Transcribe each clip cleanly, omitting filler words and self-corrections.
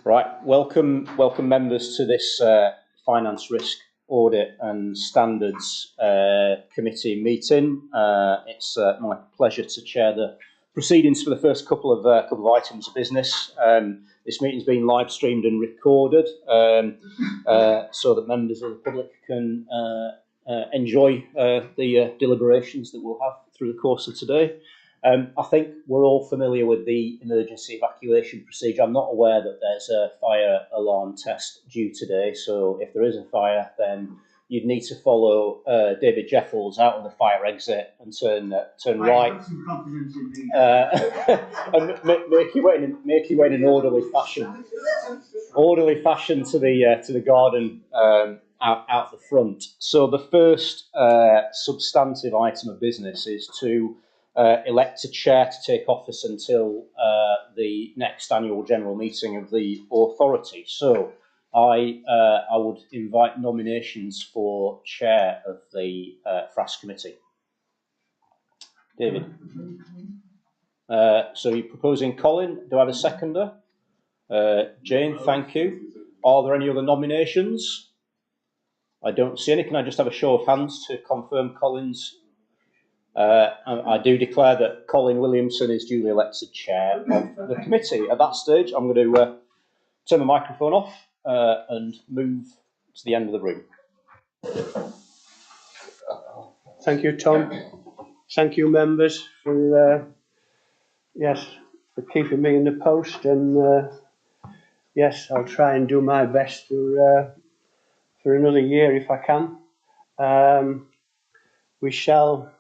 Right, welcome members to this Finance Risk Audit and Standards Committee meeting. It's my pleasure to chair the proceedings for the first couple of items of business. This meeting's been live streamed and recorded so that members of the public can enjoy the deliberations that we'll have through the course of today. I think we're all familiar with the emergency evacuation procedure. I'm not aware that there's a fire alarm test due today, so if there is a fire, then you'd need to follow David Jeffels out of the fire exit and turn right, and make your way in an orderly fashion to the garden out the front. So the first substantive item of business is to elect a chair to take office until the next annual general meeting of the authority. So I would invite nominations for chair of the FRAS committee. David. So you're proposing Colin. Do I have a seconder? Jane, thank you. Are there any other nominations? I don't see any. Can I just have a show of hands to confirm Colin's? I do declare that Colin Williamson is duly elected chair of the committee. At that stage, I'm going to turn the microphone off and move to the end of the room. Thank you, Tom. Thank you, members, for keeping me in the post. And yes, I'll try and do my best for another year if I can. We shall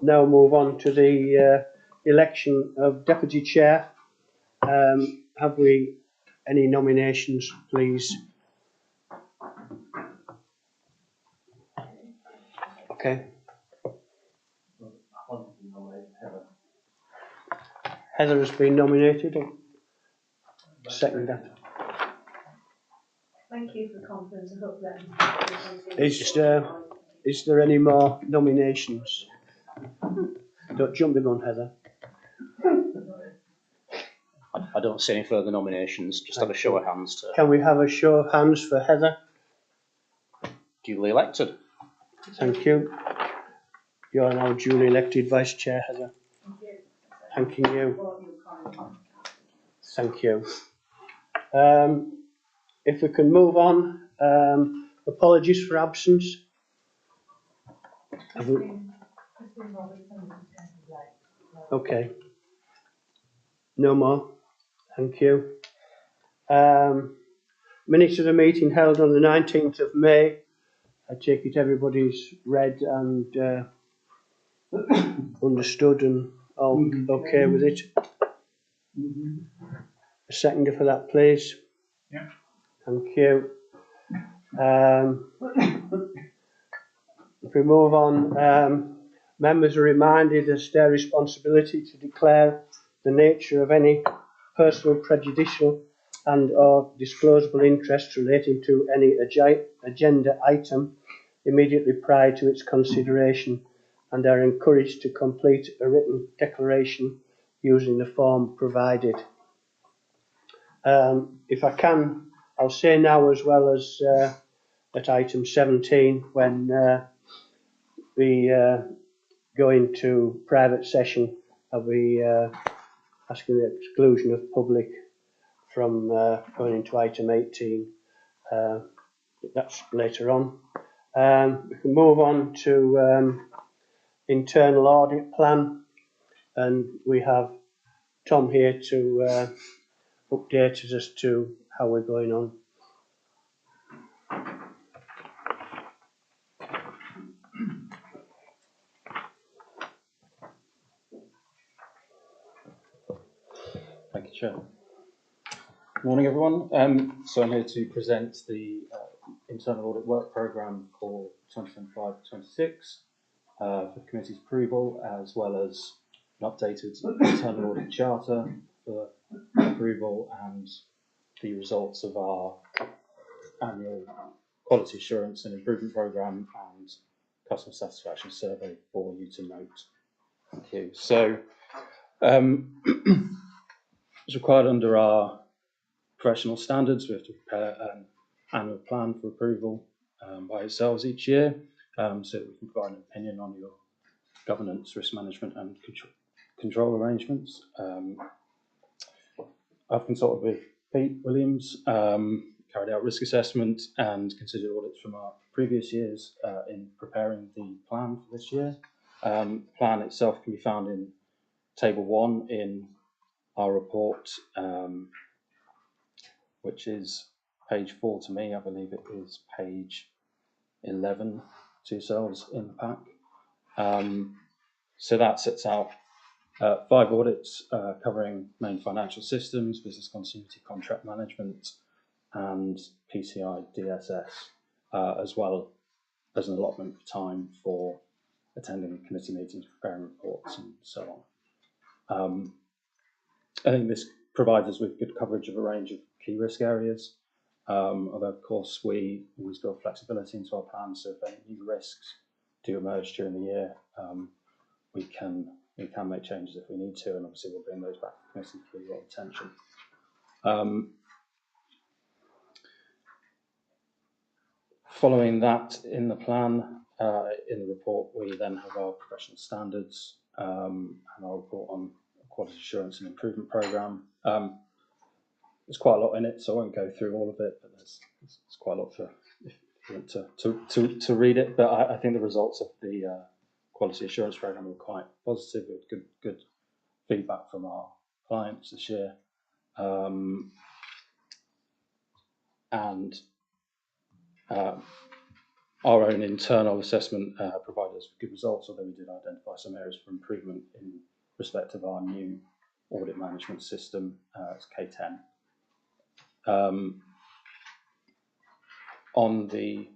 now move on to the election of deputy chair. Have we any nominations, please? Okay. Heather has been nominated. Second that. Thank you for the confidence. I hope that is there any more nominations? Don't jump the gun, Heather. I don't see any further nominations. Just have a show of hands. Can we have a show of hands for Heather? Duly elected. Thank you. You're now duly elected vice chair, Heather. Thank you. Thank you. If we can move on, apologies for absence. Okay. No more. Thank you. Minutes of the meeting held on the 19th of May. I take it everybody's read and understood and all okay with it. A seconder for that, please. Yeah. Thank you. If we move on, members are reminded it's their responsibility to declare the nature of any personal prejudicial and or disclosable interest relating to any agenda item immediately prior to its consideration, and are encouraged to complete a written declaration using the form provided. If I can, I'll say now, as well as at item 17, when we go into private session, I'll be asking the exclusion of public from going into item 18. That's later on. We can move on to internal audit plan, and we have Tom here to update us as to how we're going on. Thank you, Chair. Good morning, everyone. So I'm here to present the internal audit work programme for 2025-26 for the committee's approval, as well as an updated internal audit charter for approval and the results of our annual quality assurance and improvement programme and customer satisfaction survey for you to note. Thank you. So it's required under our professional standards. We have to prepare an annual plan for approval by yourselves each year, so that we can provide an opinion on your governance, risk management and control arrangements. I've consulted with Pete Williams, carried out risk assessment and considered audits from our previous years in preparing the plan for this year. The plan itself can be found in Table 1 in our report, which is page 4 to me. I believe it is page 11 to yourselves in the pack. So that sets out 5 audits covering main financial systems, business continuity, contract management, and PCI DSS, as well as an allotment of time for attending committee meetings, preparing reports, and so on. I think this provides us with good coverage of a range of key risk areas, although of course we always build flexibility into our plans, so if any new risks do emerge during the year, we can make changes if we need to, and obviously we'll bring those back to the committee for your attention. Following that, in the plan, in the report, we then have our professional standards and our report on quality assurance and improvement programme. There's quite a lot in it, so I won't go through all of it, but there's quite a lot for if you want to read it. But I think the results of the quality assurance programme were quite positive, with good feedback from our clients this year, and our own internal assessment provided us with good results, although we did identify some areas for improvement in respect of our new audit management system, it's K10. On the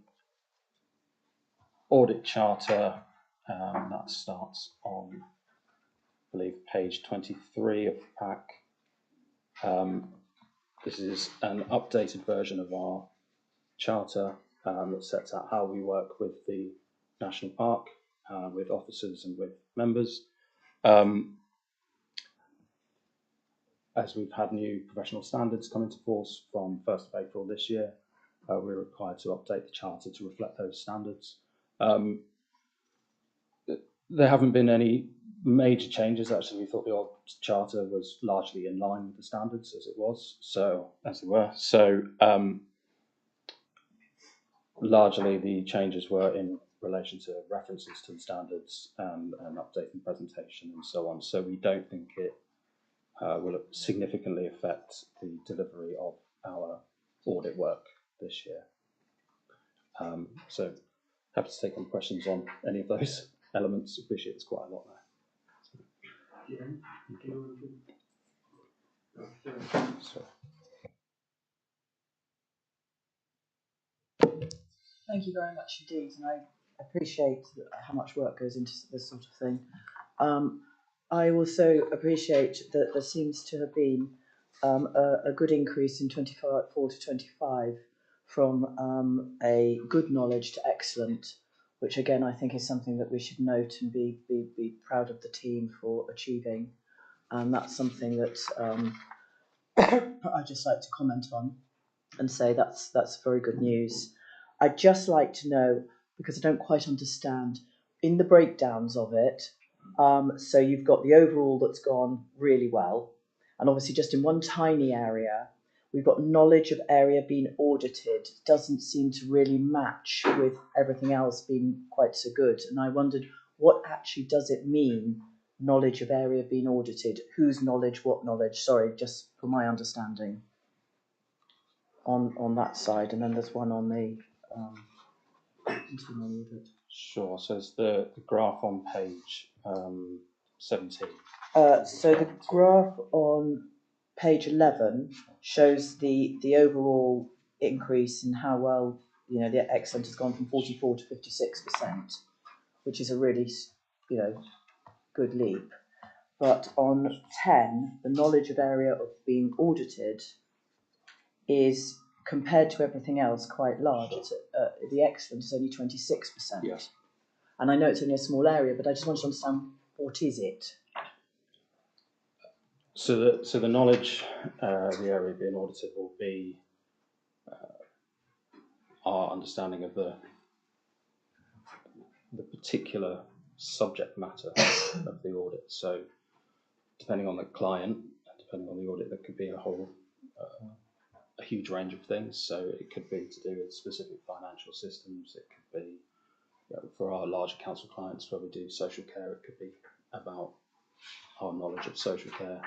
audit charter, that starts on, I believe, page 23 of the pack. This is an updated version of our charter that sets out how we work with the National Park, with officers and with members. As we've had new professional standards come into force from 1st of April this year, we're required to update the charter to reflect those standards. There haven't been any major changes. Actually, we thought the old charter was largely in line with the standards as they were. So largely the changes were in relation to references to the standards and updating presentation and so on. So we don't think it will significantly affect the delivery of our audit work this year. So happy to take any questions on any of those elements. Appreciate there's quite a lot there. Thank you very much indeed, and I appreciate how much work goes into this sort of thing. I also appreciate that there seems to have been a good increase in 24 to 25 from a good knowledge to excellent, which again I think is something that we should note and be proud of the team for achieving, and that's something that I'd just like to comment on and say that's very good news. I'd just like to know, because I don't quite understand, in the breakdowns of it, so you've got the overall that's gone really well, and obviously just in one tiny area, we've got knowledge of area being audited. Doesn't seem to really match with everything else being quite so good, and I wondered, what actually does it mean, knowledge of area being audited? Whose knowledge, what knowledge? Sorry, just for my understanding on that side, and then there's one on the internal audit. Sure. So it's the graph on page 17. So the graph on page 11 shows the overall increase in how well, the excellent has gone from 44 to 56%, which is a really, good leap. But on 10, the knowledge of area of being audited is, compared to everything else, quite large. It's the excellent is only 26%. Yes. And I know it's only a small area, but I just want to understand, what is it? So the knowledge, the area being audited will be our understanding of the particular subject matter of the audit. So depending on the client, depending on the audit, there could be a huge range of things. So it could be to do with specific financial systems. It could be, for our larger council clients where we do social care, it could be about our knowledge of social care,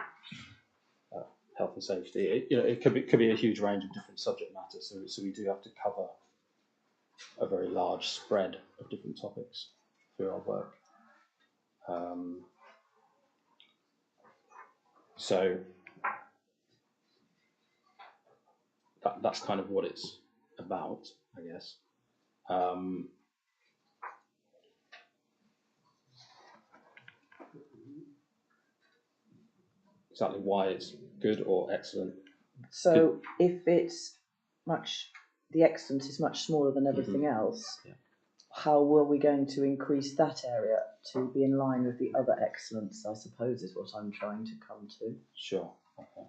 health and safety. It could be a huge range of different subject matter. So we do have to cover a very large spread of different topics through our work. So that's kind of what it's about, I guess. Exactly why it's good or excellent. So if it's the excellence is much smaller than everything else, how were we going to increase that area to be in line with the other excellence, I suppose, is what I'm trying to come to. Sure. Okay.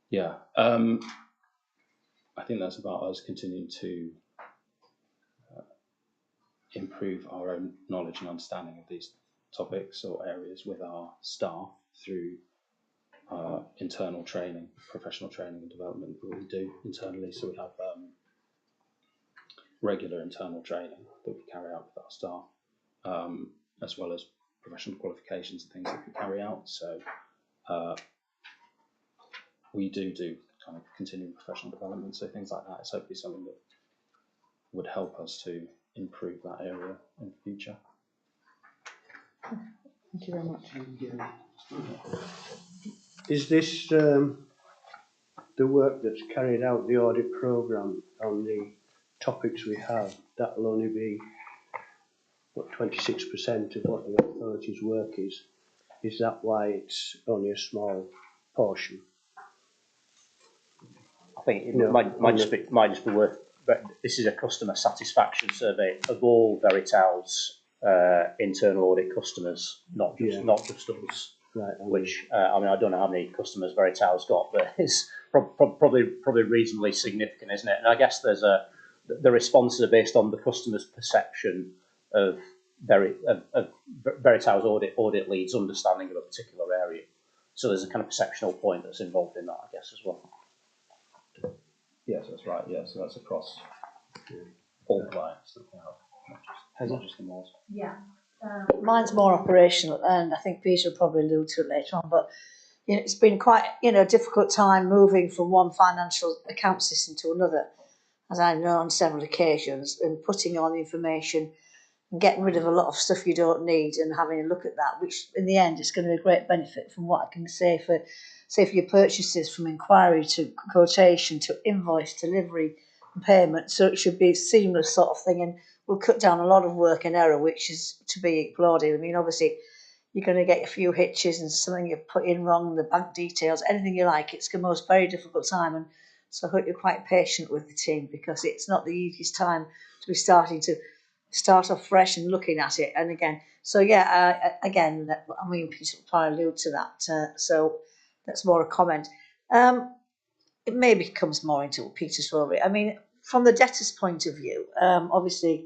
Yeah. I think that's about us continuing to improve our own knowledge and understanding of these topics or areas with our staff through internal training, professional training and development that we do internally. So we have regular internal training that we carry out with our staff, as well as professional qualifications and things that we carry out. So we do kind of continuing professional development. So things like that is hopefully something that would help us to improve that area in the future. Thank you very much. Is this the work that's carried out, the audit programme on the topics we have? That will only be, what, 26% of what the authority's work is. Is that why it's only a small portion? I think it might just be worth, but this is a customer satisfaction survey of all Verital's internal audit customers, not just us. Right. Which I mean, I don't know how many customers Verital's got, but it's probably reasonably significant, isn't it? And I guess the responses are based on the customer's perception of Verital's audit lead's understanding of a particular area. So there's a kind of perceptual point that's involved in that, I guess, as well. Yes, that's right. Yeah, so that's across all clients that we have, not just the malls. Yeah. Mine's more operational, and I think Peter will probably allude to it later on, but it's been quite a difficult time moving from one financial account system to another, as I know on several occasions, and putting on information and getting rid of a lot of stuff you don't need and having a look at that, which in the end is going to be a great benefit from what I can say for your purchases, from inquiry to quotation to invoice, delivery and payment. So it should be a seamless sort of thing, and will cut down a lot of work and error, which is to be applauded. I mean, obviously, you're going to get a few hitches and something you put in wrong, the bank details, anything you like. It's the most very difficult time, and so I hope you're quite patient with the team, because it's not the easiest time to be starting to start off fresh and looking at it. And again, so yeah, again, I mean, Peter will probably allude to that. So that's more a comment. It maybe comes more into Peter's role. I mean, from the debtors' point of view, obviously,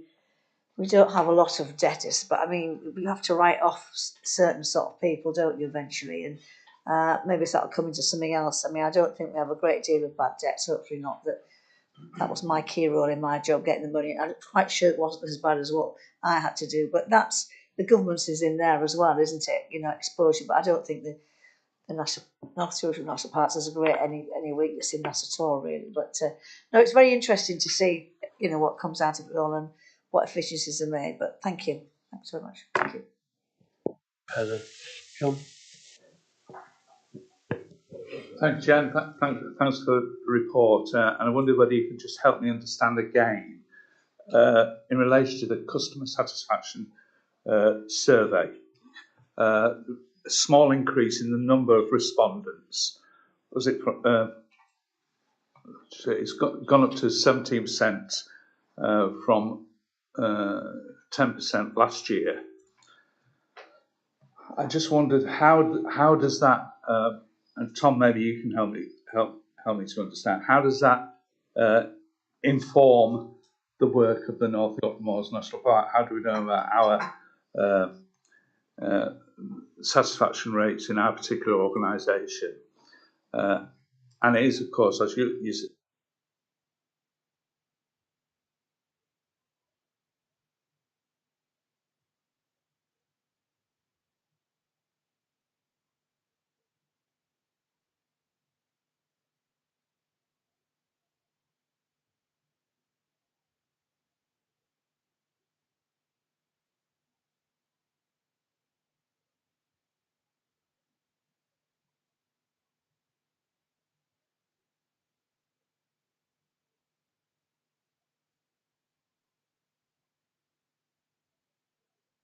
we don't have a lot of debtors, but I mean, we have to write off certain sort of people, don't you, eventually? And maybe that'll come into something else. I mean, I don't think we have a great deal of bad debts, hopefully not. That was my key role in my job, getting the money. I'm quite sure it wasn't as bad as what I had to do, but that's, the governance is in there as well, isn't it? Exposure, but I don't think the national parks has a great any weakness in that at all, really. But no, it's very interesting to see, what comes out of it all and what efficiencies are made. But thank you. Thanks very much. Thank you. John? Thanks, Jen. Thanks for the report. And I wonder whether you could just help me understand again, in relation to the customer satisfaction survey, a small increase in the number of respondents. Was it? It's gone up to 17% from 10% last year. I just wondered how does that and Tom, maybe you can help me to understand, how does that inform the work of the North York Moors National Park? How do we know about our satisfaction rates in our particular organisation? And it is, of course, as you said.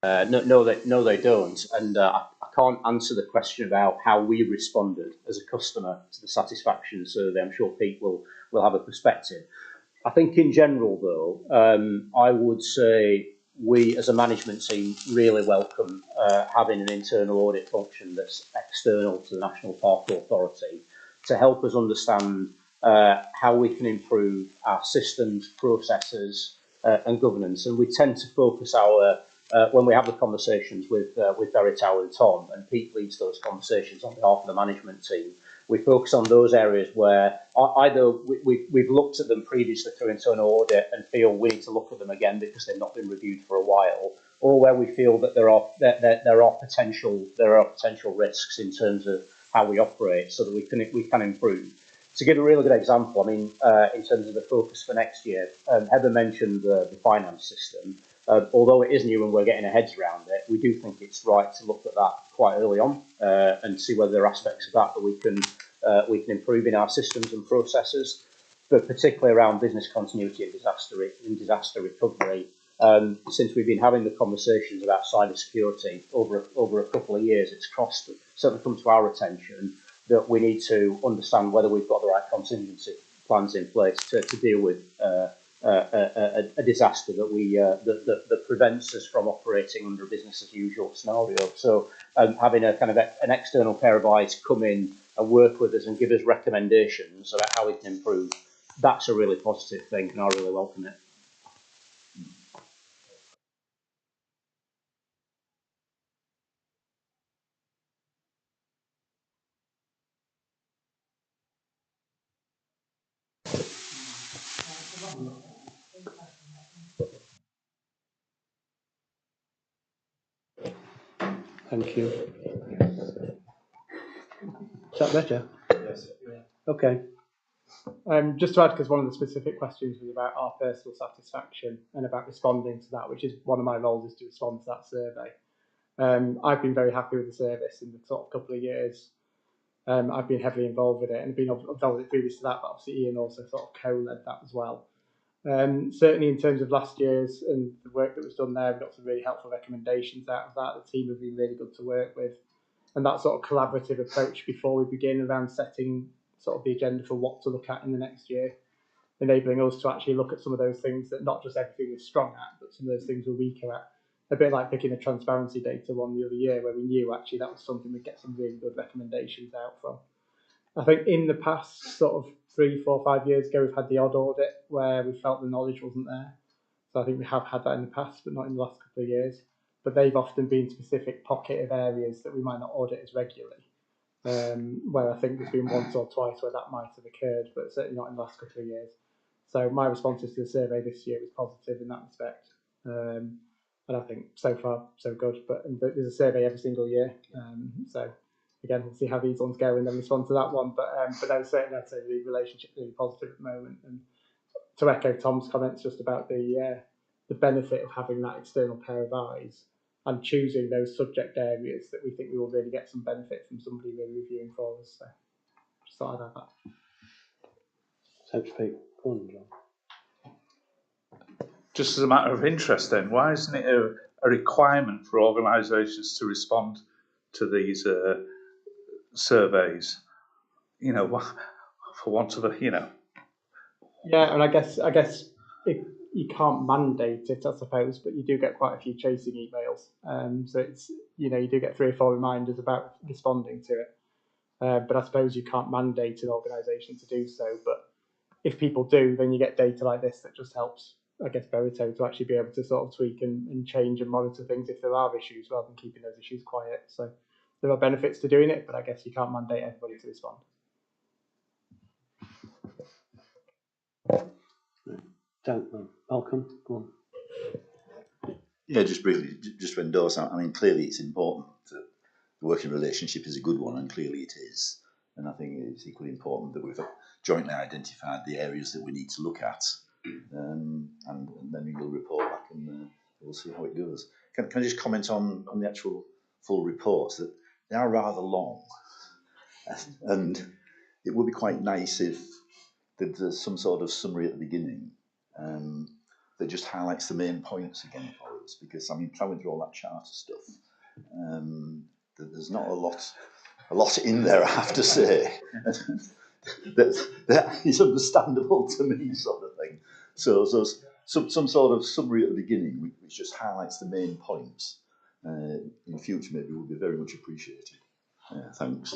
No, they don't. And I can't answer the question about how we responded as a customer to the satisfaction survey. I'm sure Pete will have a perspective. I think in general, though, I would say we as a management team really welcome having an internal audit function that's external to the National Park Authority to help us understand how we can improve our systems, processes and governance. And we tend to focus our when we have the conversations with Veritao and Tom, and Pete leads those conversations on behalf of the management team, we focus on those areas where either we've looked at them previously through internal audit and feel we need to look at them again because they've not been reviewed for a while, or where we feel that there are potential risks in terms of how we operate, so that we can improve. To give a really good example, I mean, in terms of the focus for next year, Heather mentioned the finance system. Although it is new and we're getting our heads around it, we do think it's right to look at that quite early on and see whether there are aspects of that we can improve in our systems and processes, but particularly around business continuity and disaster recovery. Since we've been having the conversations about cyber security over a couple of years, it's certainly come to our attention that we need to understand whether we've got the right contingency plans in place to deal with a disaster that prevents us from operating under a business as usual scenario. So having a kind of an external pair of eyes come in and work with us and give us recommendations about how we can improve, that's a really positive thing, and I really welcome it. Thank you. Is that better? Yes. Okay. Just to add, because one of the specific questions was about our personal satisfaction and about responding to that, which is one of my roles, is to respond to that survey. I've been very happy with the service in the sort of couple of years. I've been heavily involved with it and been involved with it previous to that, but obviously Ian also sort of co-led that as well. Certainly in terms of last year's and the work that was done there, we got some really helpful recommendations out of that. The team have been really good to work with. And that sort of collaborative approach before we begin around setting sort of the agenda for what to look at in the next year, enabling us to actually look at some of those things that not just everything is strong at, but some of those things we're weaker at. A bit like picking a transparency data one the other year, where we knew actually that was something we'd get some really good recommendations out from. I think in the past sort of 3, 4, 5 years ago, we've had the odd audit where we felt the knowledge wasn't there. So I think we have had that in the past, but not in the last couple of years. But they've often been specific pocket of areas that we might not audit as regularly, where I think there's been once or twice where that might have occurred, but certainly not in the last couple of years. So my responses to the survey this year was positive in that respect. And I think so far, so good. But there's a survey every single year. So again, we'll see how these ones go and then respond to that one. But no, certainly I'd say the relationship's really positive at the moment. And to echo Tom's comments just about the benefit of having that external pair of eyes and choosing those subject areas that we think we will really get some benefit from somebody really reviewing for us. So just thought I'd add that. Thanks, Pete. Go on, John. Just as a matter of interest then, why isn't it a requirement for organisations to respond to these surveys? For want of a, Yeah, and I guess you can't mandate it, I suppose, but you do get quite a few chasing emails. So it's, you know, you do get 3 or 4 reminders about responding to it. But I suppose you can't mandate an organisation to do so. But if people do, then you get data like this that just helps, I guess, Verito to actually be able to sort of tweak and change and monitor things if there are issues, rather than keeping those issues quiet. So there are benefits to doing it, but I guess you can't mandate everybody to respond. Thank you. Malcolm, go on. Yeah, just briefly, just to endorse, I mean, clearly it's important that the working relationship is a good one, and clearly it is. And I think it's equally important that we've jointly identified the areas that we need to look at, and then you'll report back and we'll see how it goes. Can I just comment on the actual full reports, that they are rather long, and it would be quite nice if there's some sort of summary at the beginning that just highlights the main points again for us, because I mean, travelling through all that charter stuff, there's not a lot in there, I have to say. that is understandable to me, sort of thing. So some sort of summary at the beginning, which just highlights the main points, in future maybe would be very much appreciated. Thanks.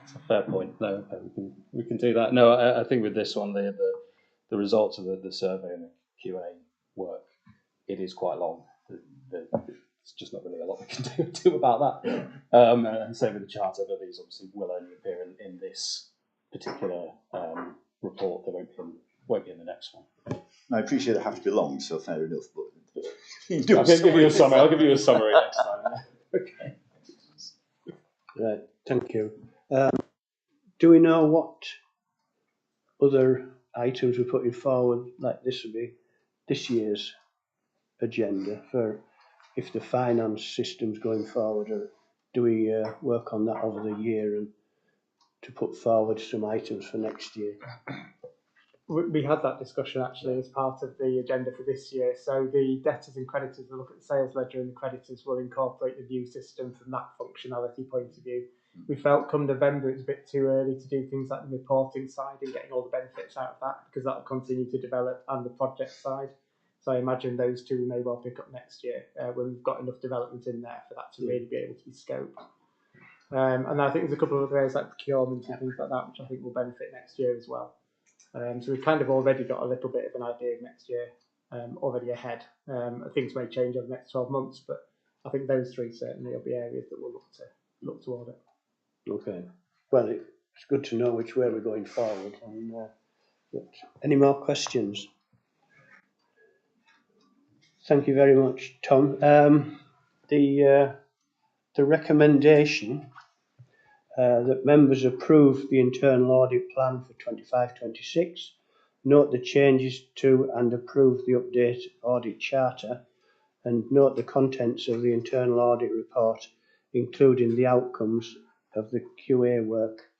It's a fair point. No, we can do that. No, I think with this one, the results of the survey and the QA work, it is quite long. It's just not really a lot we can do about that. And same with the charter, but these obviously will only appear in this particular report. They won't be in the next one. I appreciate it have to be long, so fair enough. But I'll give you a summary. I'll give you a summary next time. Okay. Right, thank you. Do we know what other items we're putting forward, like this would be this year's agenda for if the finance system's going forward, or do we work on that over the year and to put forward some items for next year? We had that discussion actually as part of the agenda for this year. So the debtors and creditors will look at the sales ledger, and the creditors will incorporate the new system from that functionality point of view. We felt come November it's a bit too early to do things like the reporting side and getting all the benefits out of that, because that will continue to develop, and the project side. So I imagine those two we may well pick up next year when we've got enough development in there for that to really be able to be scoped. And I think there's a couple of other areas like procurement and things like that, which I think will benefit next year as well. So we've kind of already got a little bit of an idea of next year already ahead. Things may change over the next 12 months, but I think those three certainly will be areas that we'll look to audit. Okay. Well, it's good to know which way we're going forward. And, any more questions? Thank you very much, Tom. The recommendation that members approve the internal audit plan for 25-26, note the changes to and approve the update audit charter, and note the contents of the internal audit report, including the outcomes of the QA work.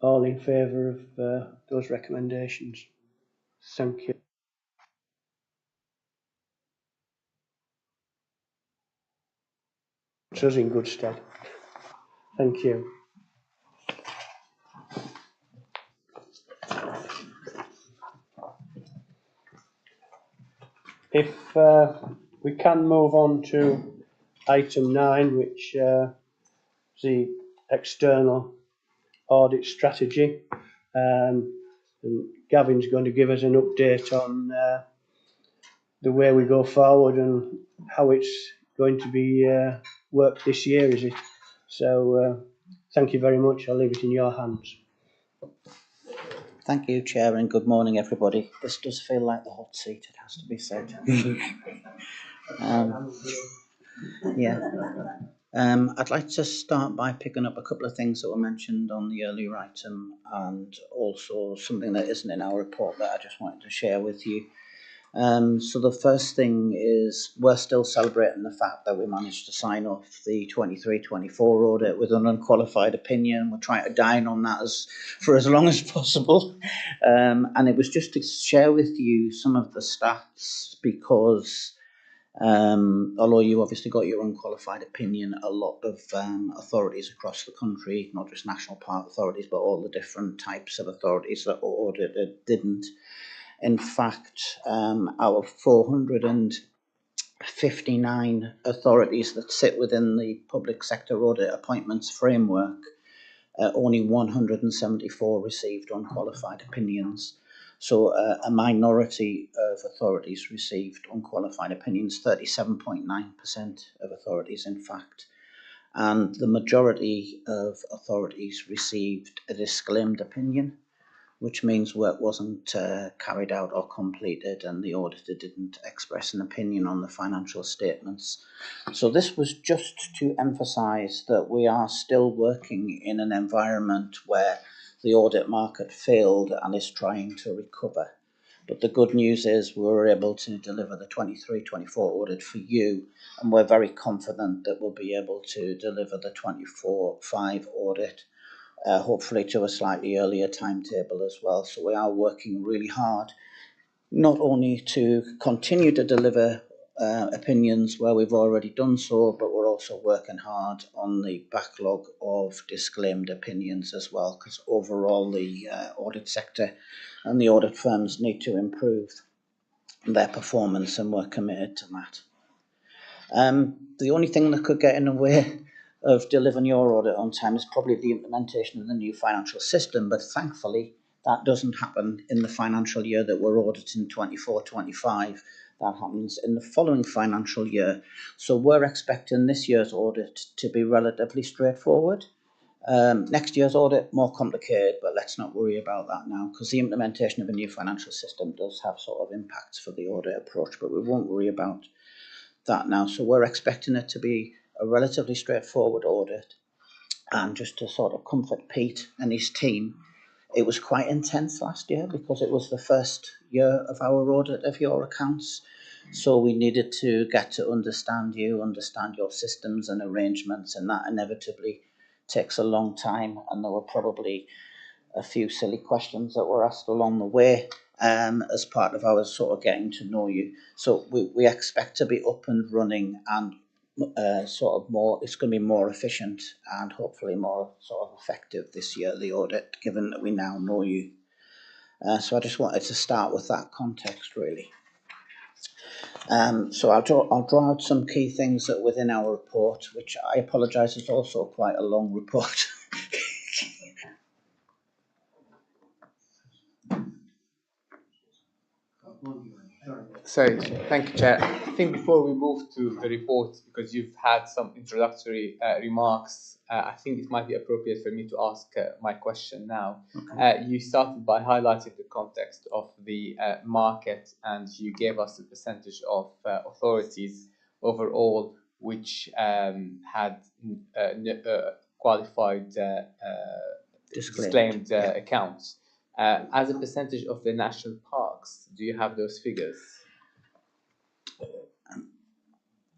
All in favour of those recommendations? Thank you. It's us in good stead. Thank you. If we can move on to item 9, which is the external audit strategy. And Gavin's going to give us an update on the way we go forward and how it's going to be worked this year, is it? So thank you very much. I'll leave it in your hands. Thank you, Chair, and good morning, everybody. This does feel like the hot seat, it has to be said. I'd like to start by picking up a couple of things that were mentioned on the earlier item, and also something that isn't in our report that I just wanted to share with you. So the first thing is we're still celebrating the fact that we managed to sign off the 23-24 audit with an unqualified opinion. We're trying to dine on that for as long as possible. And it was just to share with you some of the stats, because Although you obviously got your unqualified opinion, a lot of authorities across the country, not just national park authorities, but all the different types of authorities that were audited didn't. In fact, our 459 authorities that sit within the public sector audit appointments framework, only 174 received unqualified opinions. So a minority of authorities received unqualified opinions, 37.9% of authorities in fact. And the majority of authorities received a disclaimed opinion, which means work wasn't carried out or completed and the auditor didn't express an opinion on the financial statements. So this was just to emphasise that we are still working in an environment where the audit market failed and is trying to recover. But the good news is we were able to deliver the 23-24 audit for you, and we're very confident that we'll be able to deliver the 24-5 audit, hopefully to a slightly earlier timetable as well. So we are working really hard, not only to continue to deliver opinions where we've already done so, but we're also working hard on the backlog of disclaimed opinions as well, because overall the audit sector and the audit firms need to improve their performance, and we're committed to that. The only thing that could get in the way of delivering your audit on time is probably the implementation of the new financial system, but thankfully that doesn't happen in the financial year that we're auditing 24-25. That happens in the following financial year. So we're expecting this year's audit to be relatively straightforward. Next year's audit, more complicated, but let's not worry about that now, because the implementation of a new financial system does have sort of impacts for the audit approach, but we won't worry about that now. So we're expecting it to be a relatively straightforward audit. And just to sort of comfort Pete and his team, it was quite intense last year because it was the first year of our audit of your accounts. So we needed to get to understand you, understand your systems and arrangements, and that inevitably takes a long time. And there were probably a few silly questions that were asked along the way as part of our sort of getting to know you. So we expect to be up and running and sort of more, it's going to be more efficient and hopefully more sort of effective this year, the audit, given that we now know you. So I just wanted to start with that context, really. So I'll draw out some key things that within our report, which I apologise is also quite a long report. Sorry, thank you, Chair. I think before we move to the report, because you've had some introductory remarks, I think it might be appropriate for me to ask my question now. Okay. You started by highlighting the context of the market, and you gave us the percentage of authorities overall which had qualified disclaimed accounts. As a percentage of the national parks, do you have those figures?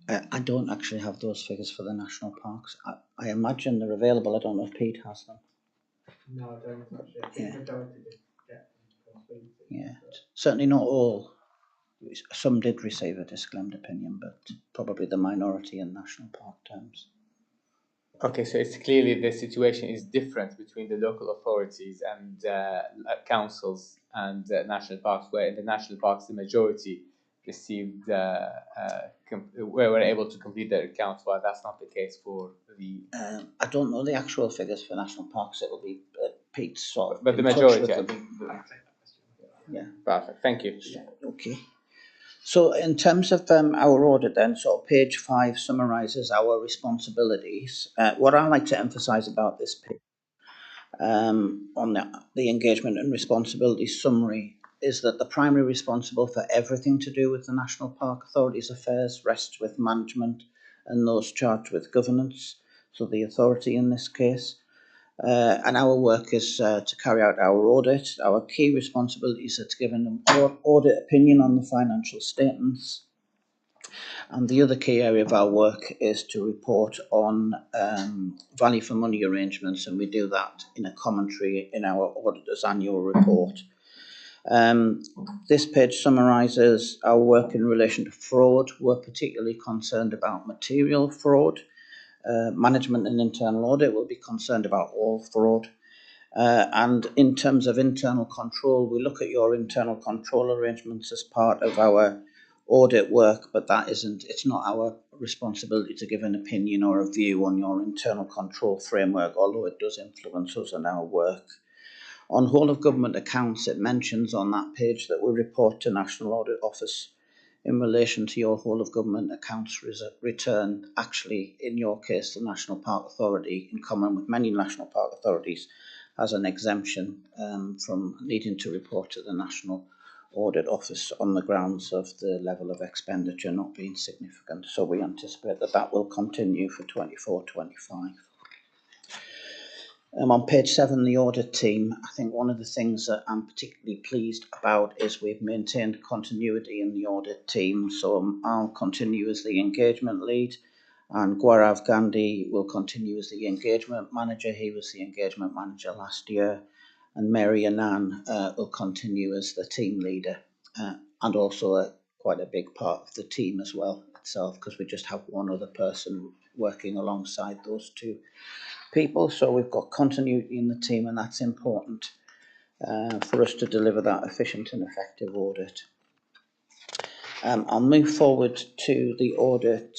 I don't actually have those figures for the national parks. I imagine they're available. I don't know if Pete has them. No, I don't actually. I think the majority did get them. Yeah, certainly not all. Some did receive a disclaimed opinion, but probably the minority in national park terms. Okay, so it's clearly the situation is different between the local authorities and councils and national parks, where in the national parks the majority received were able to complete their accounts, while that's not the case for the. I don't know the actual figures for national parks. It will be Pete's sort of. But the majority, I think. Yeah. Perfect. Thank you. Yeah. Okay. So in terms of our audit then, so page 5 summarises our responsibilities. What I like to emphasise about this page on the engagement and responsibility summary is that the primary responsible for everything to do with the National Park Authority's affairs rests with management and those charged with governance, so the authority in this case. And our work is to carry out our audit. Our key responsibilities are to give an audit opinion on the financial statements. And the other key area of our work is to report on value for money arrangements, and we do that in a commentary in our auditor's annual report. This page summarises our work in relation to fraud. We're particularly concerned about material fraud. Management and internal audit will be concerned about all fraud. And in terms of internal control, we look at your internal control arrangements as part of our audit work, but it's not our responsibility to give an opinion or a view on your internal control framework, although it does influence us in our work. On whole of government accounts, it mentions on that page that we report to National Audit Office in relation to your whole of government accounts return. Actually, in your case, the National Park Authority, in common with many National Park Authorities, has an exemption from needing to report to the National Audit Office on the grounds of the level of expenditure not being significant. So we anticipate that that will continue for 24-25. On page 7, the audit team, I think one of the things that I'm particularly pleased about is we've maintained continuity in the audit team. So I'll continue as the engagement lead, and Gaurav Gandhi will continue as the engagement manager. He was the engagement manager last year. And Mary Annan will continue as the team leader, and also quite a big part of the team as well itself, because we just have one other person working alongside those two people. So we've got continuity in the team, and that's important for us to deliver that efficient and effective audit. I'll move forward to the audit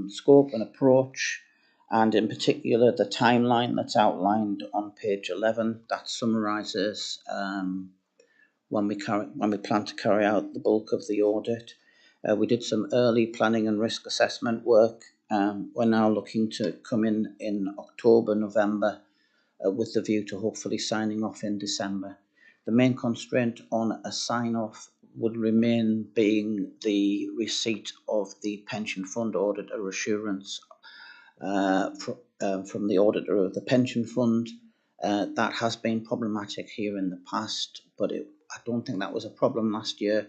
scope and approach, and in particular the timeline that's outlined on page 11. That summarises when we plan to carry out the bulk of the audit. We did some early planning and risk assessment work. We're now looking to come in October, November, with the view to hopefully signing off in December. The main constraint on a sign-off would remain being the receipt of the pension fund auditor assurance from the auditor of the pension fund. That has been problematic here in the past, but I don't think that was a problem last year.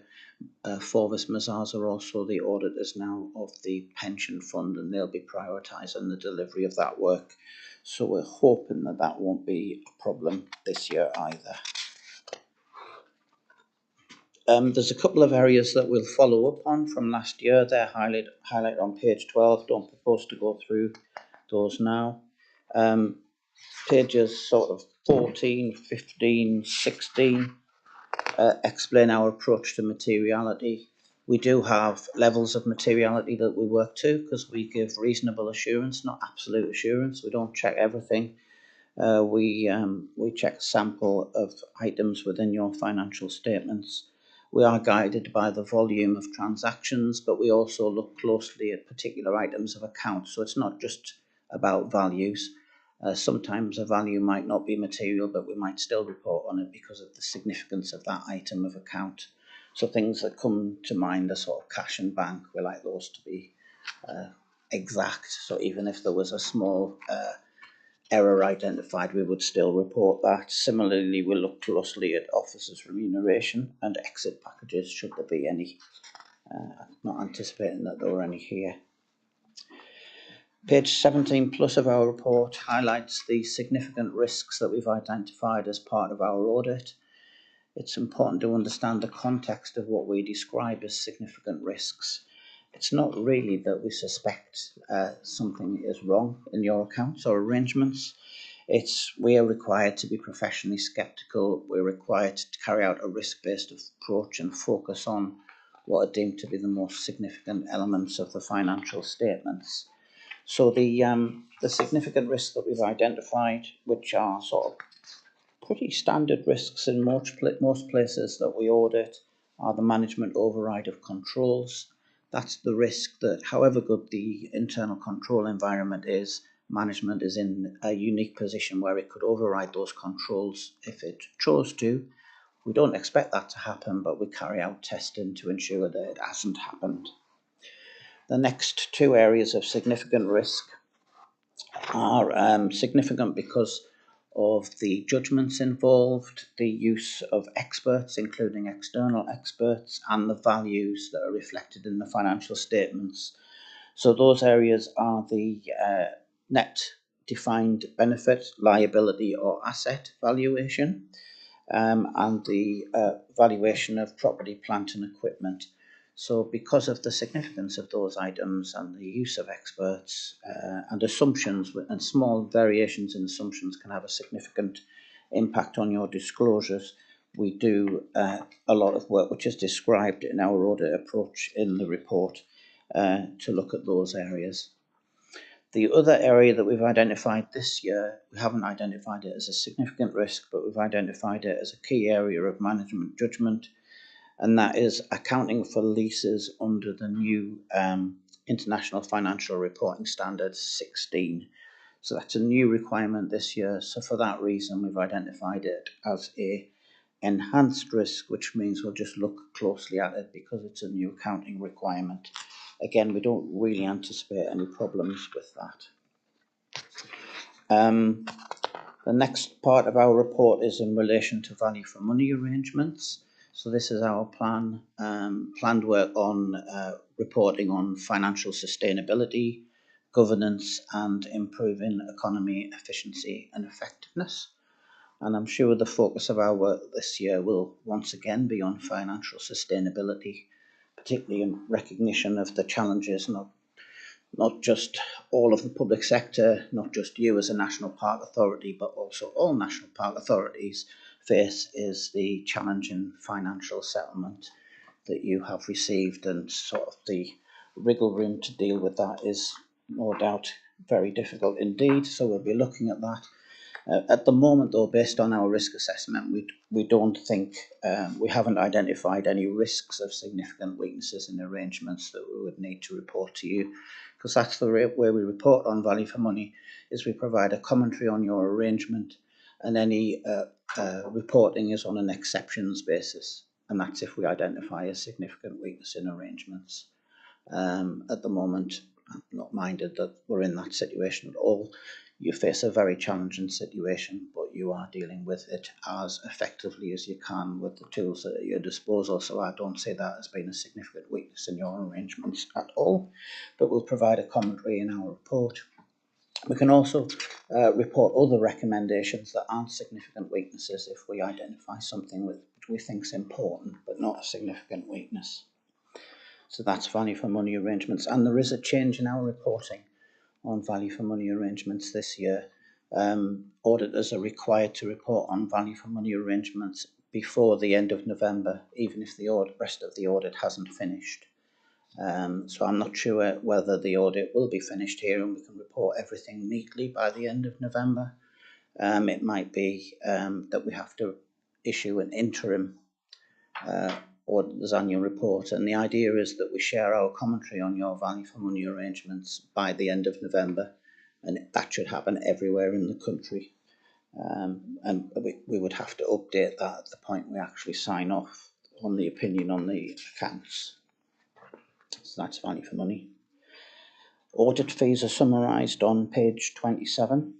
Forvis Mazars are also the auditors now of the pension fund, and they'll be prioritising the delivery of that work. So we're hoping that that won't be a problem this year either. There's a couple of areas that we'll follow up on from last year. They're highlighted on page 12. Don't propose to go through those now. Pages sort of 14, 15, 16 explain our approach to materiality. We do have levels of materiality that we work to because we give reasonable assurance, not absolute assurance. We don't check everything. We check a sample of items within your financial statements. We are guided by the volume of transactions, but we also look closely at particular items of account. So it's not just about values. Sometimes a value might not be material, but we might still report on it because of the significance of that item of account. So things that come to mind are sort of cash and bank. We like those to be exact. So even if there was a small error identified, we would still report that. Similarly, we look closely at officers' remuneration and exit packages, should there be any. I'm not anticipating that there were any here. Page 17 plus of our report highlights the significant risks that we've identified as part of our audit. It's important to understand the context of what we describe as significant risks. It's not really that we suspect something is wrong in your accounts or arrangements. We are required to be professionally sceptical. We're required to carry out a risk-based approach and focus on what are deemed to be the most significant elements of the financial statements. So the significant risks that we've identified, which are sort of pretty standard risks in most places that we audit, are the management override of controls. That's the risk that however good the internal control environment is, management is in a unique position where it could override those controls if it chose to. We don't expect that to happen, but we carry out testing to ensure that it hasn't happened. The next two areas of significant risk are significant because of the judgments involved, the use of experts, including external experts, and the values that are reflected in the financial statements. So those areas are the net defined benefit, liability or asset valuation, and the valuation of property, plant and equipment. So because of the significance of those items and the use of experts and assumptions, and small variations in assumptions can have a significant impact on your disclosures, we do a lot of work which is described in our audit approach in the report to look at those areas. The other area that we've identified this year, we haven't identified it as a significant risk, but we've identified it as a key area of management judgment, and that is accounting for leases under the new International Financial Reporting Standards 16. So that's a new requirement this year. So for that reason, we've identified it as a enhanced risk, which means we'll just look closely at it because it's a new accounting requirement. Again, we don't really anticipate any problems with that. The next part of our report is in relation to value for money arrangements. So this is our planned work on reporting on financial sustainability, governance and improving economy efficiency and effectiveness. And I'm sure the focus of our work this year will once again be on financial sustainability, particularly in recognition of the challenges not just all of the public sector, not just you as a national park authority, but also all national park authorities face is the challenge in financial settlement that you have received, and sort of the wriggle room to deal with that is no doubt very difficult indeed. So we'll be looking at that. At the moment, though, based on our risk assessment, we don't think we haven't identified any risks of significant weaknesses in arrangements that we would need to report to you, because that's the way we report on value for money, is we provide a commentary on your arrangement, and any reporting is on an exceptions basis, and that's if we identify a significant weakness in arrangements. At the moment, I'm not minded that we're in that situation at all. You face a very challenging situation, but you are dealing with it as effectively as you can with the tools at your disposal. So I don't see that as being a significant weakness in your arrangements at all, but we'll provide a commentary in our report. We can also report other recommendations that aren't significant weaknesses if we identify something which we think is important, but not a significant weakness. So that's value for money arrangements, and there is a change in our reporting on value for money arrangements this year. Auditors are required to report on value for money arrangements before the end of November, even if the rest of the audit hasn't finished. So I'm not sure whether the audit will be finished here and we can report everything neatly by the end of November. It might be that we have to issue an interim auditor's annual report, and the idea is that we share our commentary on your value for money arrangements by the end of November, and that should happen everywhere in the country. And we would have to update that at the point we actually sign off on the opinion on the accounts. So that's value for money. Audit fees are summarised on page 27.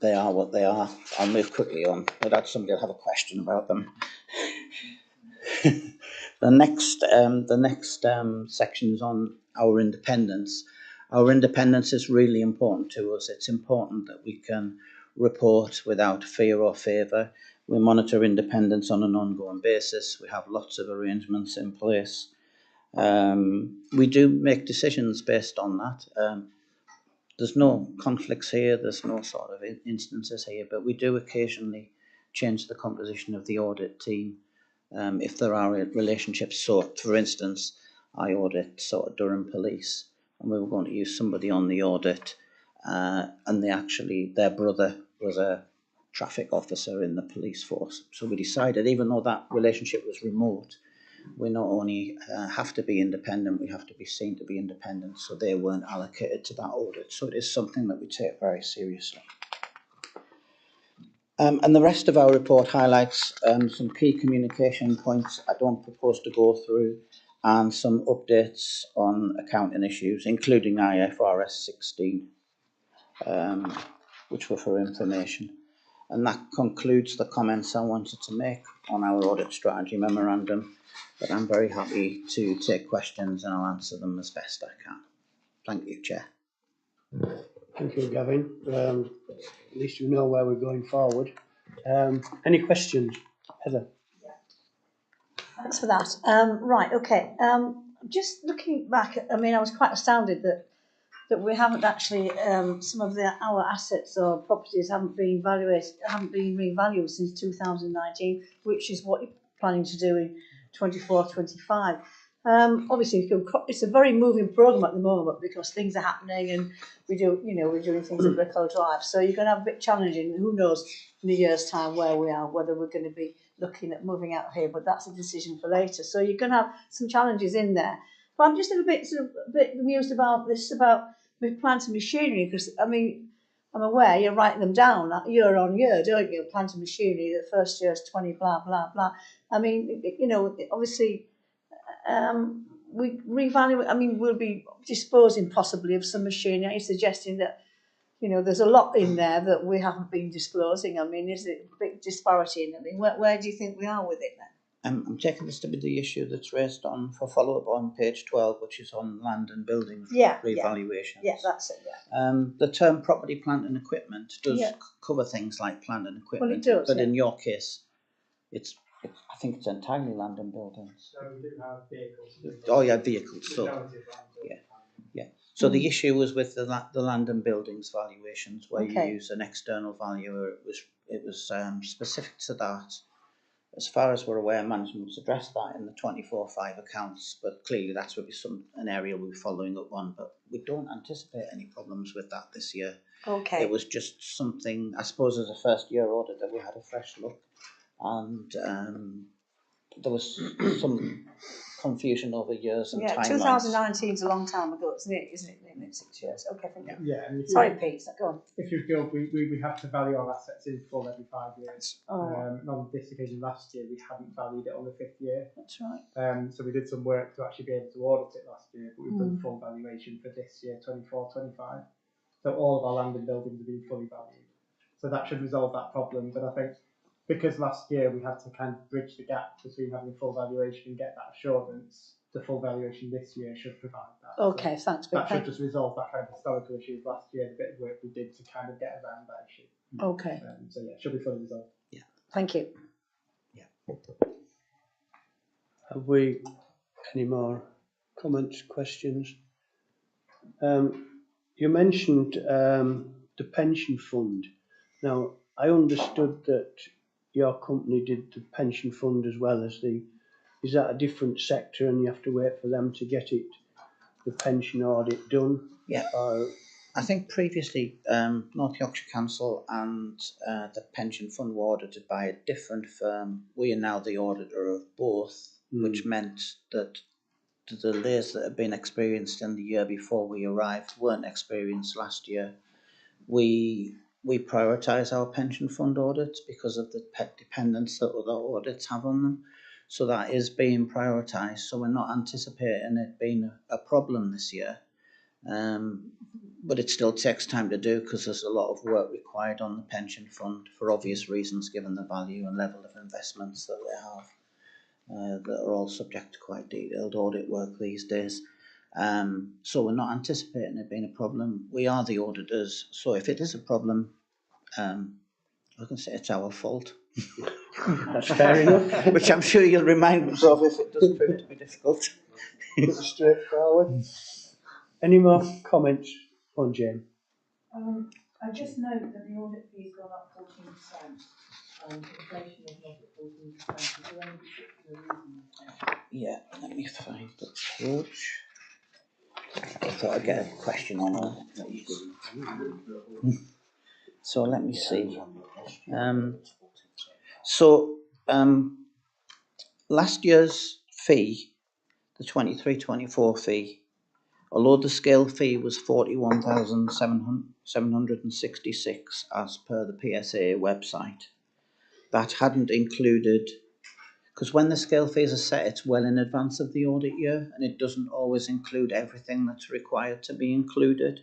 They are what they are. I'll move quickly on, but somebody will have a question about them. The next section is on our independence. Our independence is really important to us. It's important that we can report without fear or favour. We monitor independence on an ongoing basis. We have lots of arrangements in place. We do make decisions based on that. There's no conflicts here, there's no sort of instances here, but we do occasionally change the composition of the audit team if there are relationships. So, for instance, I audit sort of Durham Police, and we were going to use somebody on the audit, and their brother was a traffic officer in the police force. So we decided, even though that relationship was remote, we not only have to be independent, we have to be seen to be independent, so they weren't allocated to that audit. So it is something that we take very seriously. And the rest of our report highlights some key communication points I don't propose to go through, and some updates on accounting issues, including IFRS 16, which were for information. And that concludes the comments I wanted to make on our audit strategy memorandum. But I'm very happy to take questions, and I'll answer them as best I can. Thank you, Chair. Thank you, Gavin. At least you know where we're going forward. Any questions? Heather? Thanks for that. Right, okay. Just looking back, I mean, I was quite astounded that we haven't actually, some of our assets or properties haven't been revalued since 2019, which is what you're planning to do in 24-25. Obviously, it's a very moving programme at the moment because things are happening and we're doing things at Brickell Drive. So you're going to have a bit challenging. Who knows in a year's time where we are, whether we're going to be looking at moving out here, but that's a decision for later. So you're going to have some challenges in there. But I'm just a bit amused about this, about with plant and machinery, because I mean, I'm aware you're writing them down year on year, don't you? Plant and machinery, the first year is 20, blah, blah, blah. I mean, obviously, we revalue, I mean, we'll be disposing possibly of some machinery. Are you suggesting that, there's a lot in there that we haven't been disclosing? I mean, is it a big disparity in it? I mean, where do you think we are with it then? I'm taking this to be the issue that's raised for follow-up on page 12, which is on land and buildings revaluation. Yeah, that's it, yeah. The term property, plant and equipment does cover things like plant and equipment. Well, it does, but in your case, I think it's entirely land and buildings. So we do have vehicles. Oh, yeah, vehicles. So, yeah. So the issue was with the land and buildings valuations, where you use an external valuer. It was specific to that. As far as we're aware, management's addressed that in the 24/5 accounts, but clearly that's would be an area we'll be following up on. But we don't anticipate any problems with that this year. Okay. It was just something, I suppose, as a first year audit that we had a fresh look, and there was some confusion over years and timelines. 2019 is a long time ago, isn't it? 6 years. Okay, thank you. Yeah. And sorry, Pete. Go on. If you feel we have to value our assets in full every 5 years. On this occasion last year, we hadn't valued it on the 5th year. That's right. So we did some work to actually be able to audit it last year, but we've done full valuation for this year, 24/25. So all of our land and buildings have been fully valued. So that should resolve that problem. But I think because last year we had to kind of bridge the gap between having full valuation and get that assurance, the full valuation this year should provide that. Okay, so thanks. That should just resolve that kind of historical issues last year, the bit of work we did to kind of get around that issue. Okay. So yeah, it should be fully resolved. Yeah. Thank you. Yeah. Have we any more comments, questions? You mentioned the pension fund. Now, I understood that your company did the pension fund as well as is that a different sector and you have to wait for them to get the pension audit done? Yeah. I think previously North Yorkshire Council and the pension fund were audited by a different firm. We are now the auditor of both, which meant that the delays that had been experienced in the year before we arrived weren't experienced last year. We prioritise our pension fund audits because of the dependence that other audits have on them. So that is being prioritised. So we're not anticipating it being a problem this year. But it still takes time to do because there's a lot of work required on the pension fund for obvious reasons, given the value and level of investments that they have, that are all subject to quite detailed audit work these days. So we're not anticipating it being a problem. We are the auditors, so if it is a problem, I can say it's our fault. That's fair enough. Which I'm sure you'll remind us of if it does prove to be difficult. It's straightforward. Any more comments on Jane? I just note that the audit fee has gone up 14%. Inflation is not at 14%. Is there any particular reason for that? Yeah, let me find the page. I thought I'd get a question on it. So let me see. Last year's fee, the 23-24 fee, although the scale fee was 41,766 as per the PSA website, that hadn't included, because when the scale fees are set, it's well in advance of the audit year, and it doesn't always include everything that's required to be included.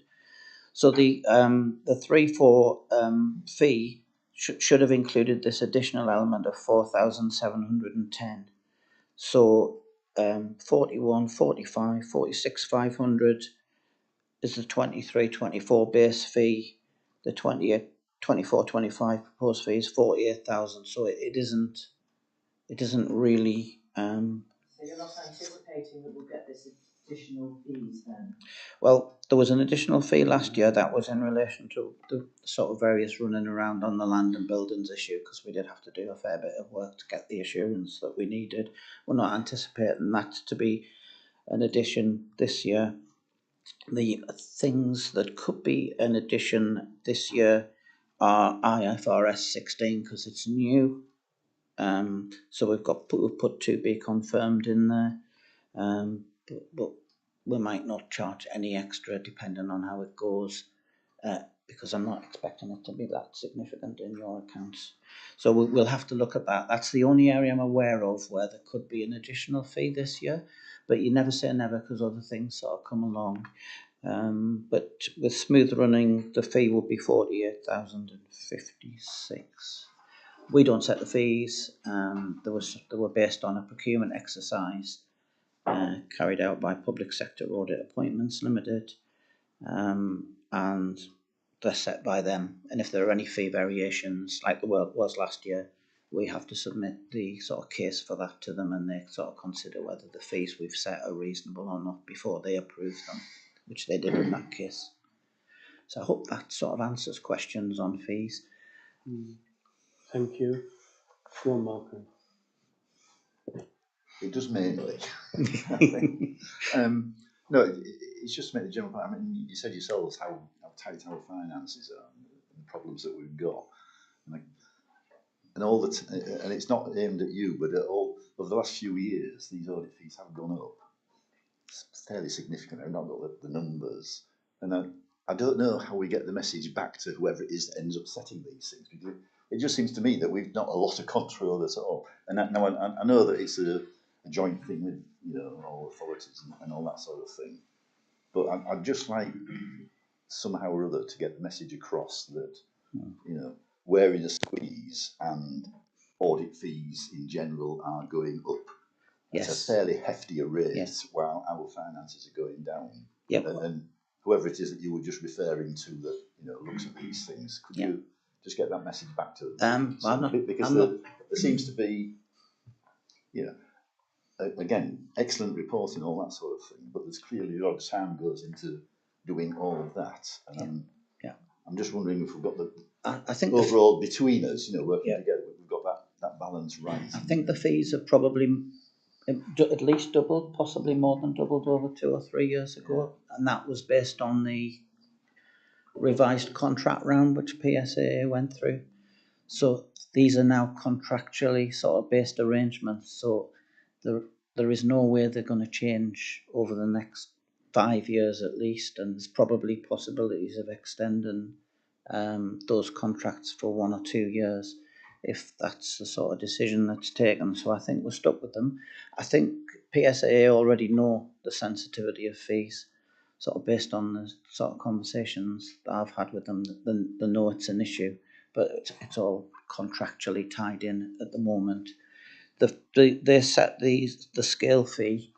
So the 3-4 fee should have included this additional element of 4,710. So 41, 45, 46, 500 is the 23-24 base fee. The 24-25 proposed fee is 48,000. So it isn't really. So you're not anticipating that we'll get this additional fees then? Well, there was an additional fee last year that was in relation to the sort of various running around on the land and buildings issue, because we did have to do a fair bit of work to get the assurance that we needed. We're not anticipating that to be an addition this year. The things that could be an addition this year are IFRS 16 because it's new. So we've put to be confirmed in there, but we might not charge any extra depending on how it goes, because I'm not expecting it to be that significant in your accounts. So we'll have to look at that. That's the only area I'm aware of where there could be an additional fee this year, but you never say never because other things sort of come along. But with smooth running, the fee will be 48,056. We don't set the fees. They were based on a procurement exercise carried out by Public Sector Audit Appointments Limited, and they're set by them. And if there are any fee variations, like the was last year, we have to submit the sort of case for that to them, and they sort of consider whether the fees we've set are reasonable or not before they approve them, which they did in that case. So I hope that sort of answers questions on fees. Thank you. Go on, Malcolm. It does mainly. No, it's just to make the general point. I mean, you said yourselves how tight our finances are and the problems that we've got, and all that. And it's not aimed at you, but at all over the last few years, these audit fees have gone up. It's fairly significant. I've not got the numbers, and I don't know how we get the message back to whoever it is that ends up setting these things, because it just seems to me that we've not a lot of control at all. And now I know that it's a joint thing with all authorities and all that sort of thing, but I'd just like somehow or other to get the message across that we're in a squeeze and audit fees in general are going up. Yes. It's a fairly hefty rate, yes, while our finances are going down. Yep. And whoever it is that you were just referring to that looks at these things, could you just get that message back to them? Because there seems to be, again, excellent reporting and all that sort of thing, but there's clearly a lot of time goes into doing all of that. And I'm just wondering if we've got I think overall between us, working together, we've got that balance right. I think the fees have probably at least doubled, possibly more than doubled over 2 or 3 years ago, and that was based on the revised contract round which PSAA went through. So these are now contractually sort of based arrangements, so there is no way they're going to change over the next 5 years at least, and there's probably possibilities of extending those contracts for 1 or 2 years if that's the sort of decision that's taken. So I think we're stuck with them. I think PSAA already know the sensitivity of fees, sort of based on the sort of conversations that I've had with them. They know it's an issue, but it's all contractually tied in at the moment. They set the scale fee.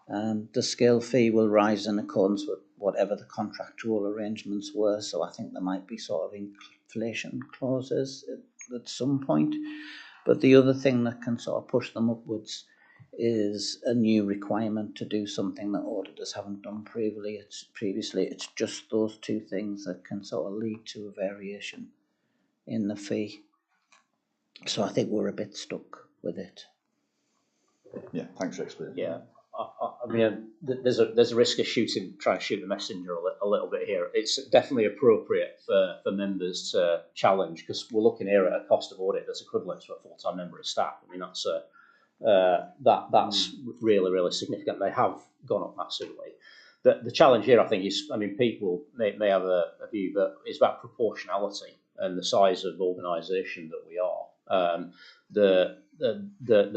The scale fee will rise in accordance with whatever the contractual arrangements were. So I think there might be sort of inflation clauses at some point. But the other thing that can sort of push them upwards is a new requirement to do something that auditors haven't done previously. It's just those two things that can sort of lead to a variation in the fee. So I think we're a bit stuck with it. Yeah, thanks for explaining. Yeah, I mean, there's a risk of trying to shoot the messenger a little bit here. It's definitely appropriate for members to challenge, because we're looking here at a cost of audit that's equivalent to a full-time member of staff. I mean, that's really, really significant. They have gone up massively. The challenge here, I think, is, I mean, people may have a view that it's about proportionality and the size of organisation that we are. The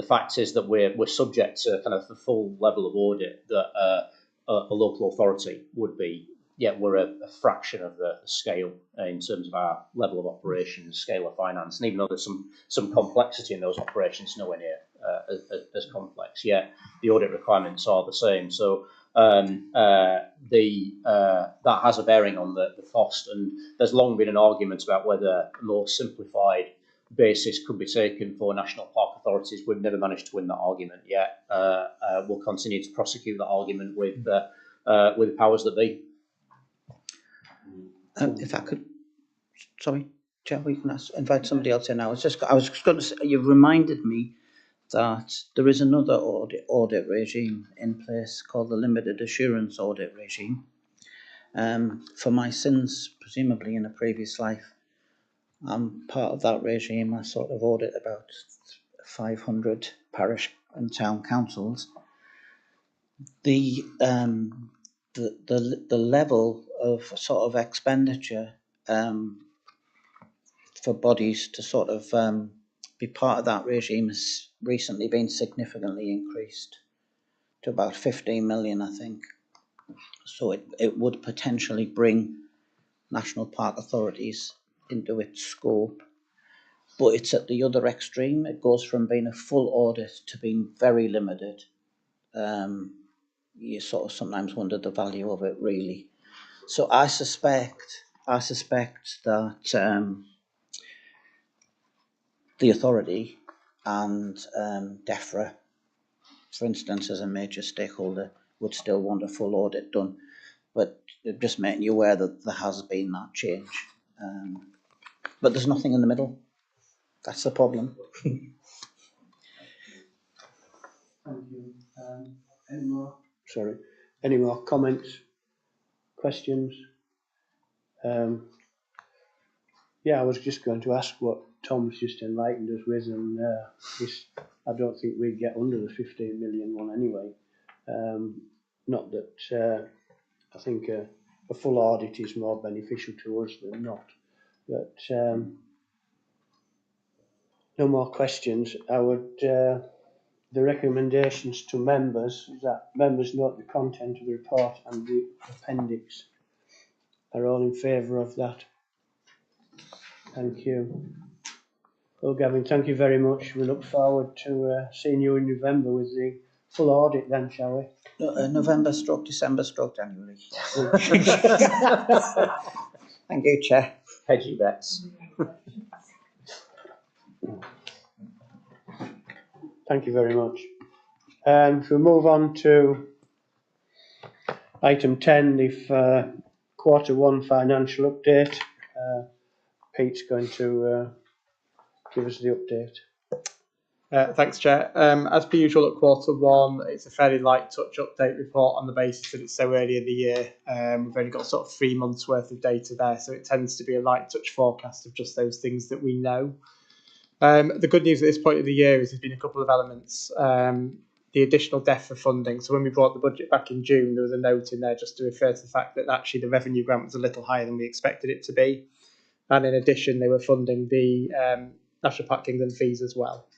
fact is that we're subject to kind of the full level of audit that a local authority would be. Yet we're a fraction of the scale in terms of our level of operations, scale of finance, and even though there's some complexity in those operations, nowhere near as complex. Yet the audit requirements are the same. So that has a bearing on the cost, and there's long been an argument about whether a more simplified basis could be taken for national park authorities. We've never managed to win that argument yet. We'll continue to prosecute that argument with the powers that be. If I could, sorry, Chair, we can invite somebody else in now. I was just going to say, you've reminded me that there is another audit regime in place called the limited assurance audit regime. For my sins, presumably in a previous life, I'm part of that regime. I sort of audit about 500 parish and town councils. The level of sort of expenditure for bodies to sort of be part of that regime has recently been significantly increased to about 15 million, I think. So it would potentially bring national park authorities into its scope. But it's at the other extreme. It goes from being a full audit to being very limited. You sort of sometimes wonder the value of it, really. So I suspect that the authority and DEFRA, for instance, as a major stakeholder, would still want a full audit done. But just making you aware that there has been that change. But there's nothing in the middle. That's the problem. Thank you. Any more comments, questions? Yeah, I was just going to ask what Tom's just enlightened us with, and I don't think we'd get under the 15 million one anyway. Not that I think a full audit is more beneficial to us than not. But no more questions. I would the recommendations to members is that members note the content of the report and the appendix. Are all in favour of that? Thank you. Well, Gavin, thank you very much. We look forward to seeing you in November with the full audit then, shall we? November / December / January. Thank you, Chair. Hedgy bets. Thank you very much. We'll move on to item 10, the Q1 financial update. Pete's going to give us the update. Thanks, Chair. As per usual at Q1, it's a fairly light touch update report on the basis that it's so early in the year. We've only got sort of 3 months worth of data there, so it tends to be a light touch forecast of just those things that we know. The good news at this point of the year is there's been a couple of elements. The additional DEFRA funding. So when we brought the budget back in June, there was a note in there just to refer to the fact that actually the revenue grant was a little higher than we expected it to be. And in addition, they were funding the National Park Kingdom fees as well.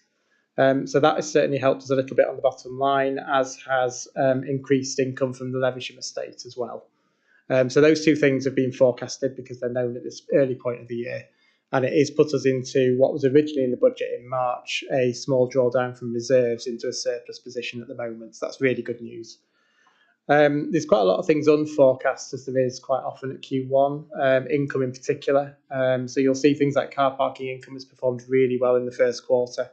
So that has certainly helped us a little bit on the bottom line, as has increased income from the Levisham estate as well. So those two things have been forecasted because they're known at this early point of the year. And it has put us into what was originally in the budget in March, a small drawdown from reserves into a surplus position at the moment. So that's really good news. There's quite a lot of things unforecast, as there is quite often at Q1, income in particular. So you'll see things like car parking income has performed really well in the first quarter.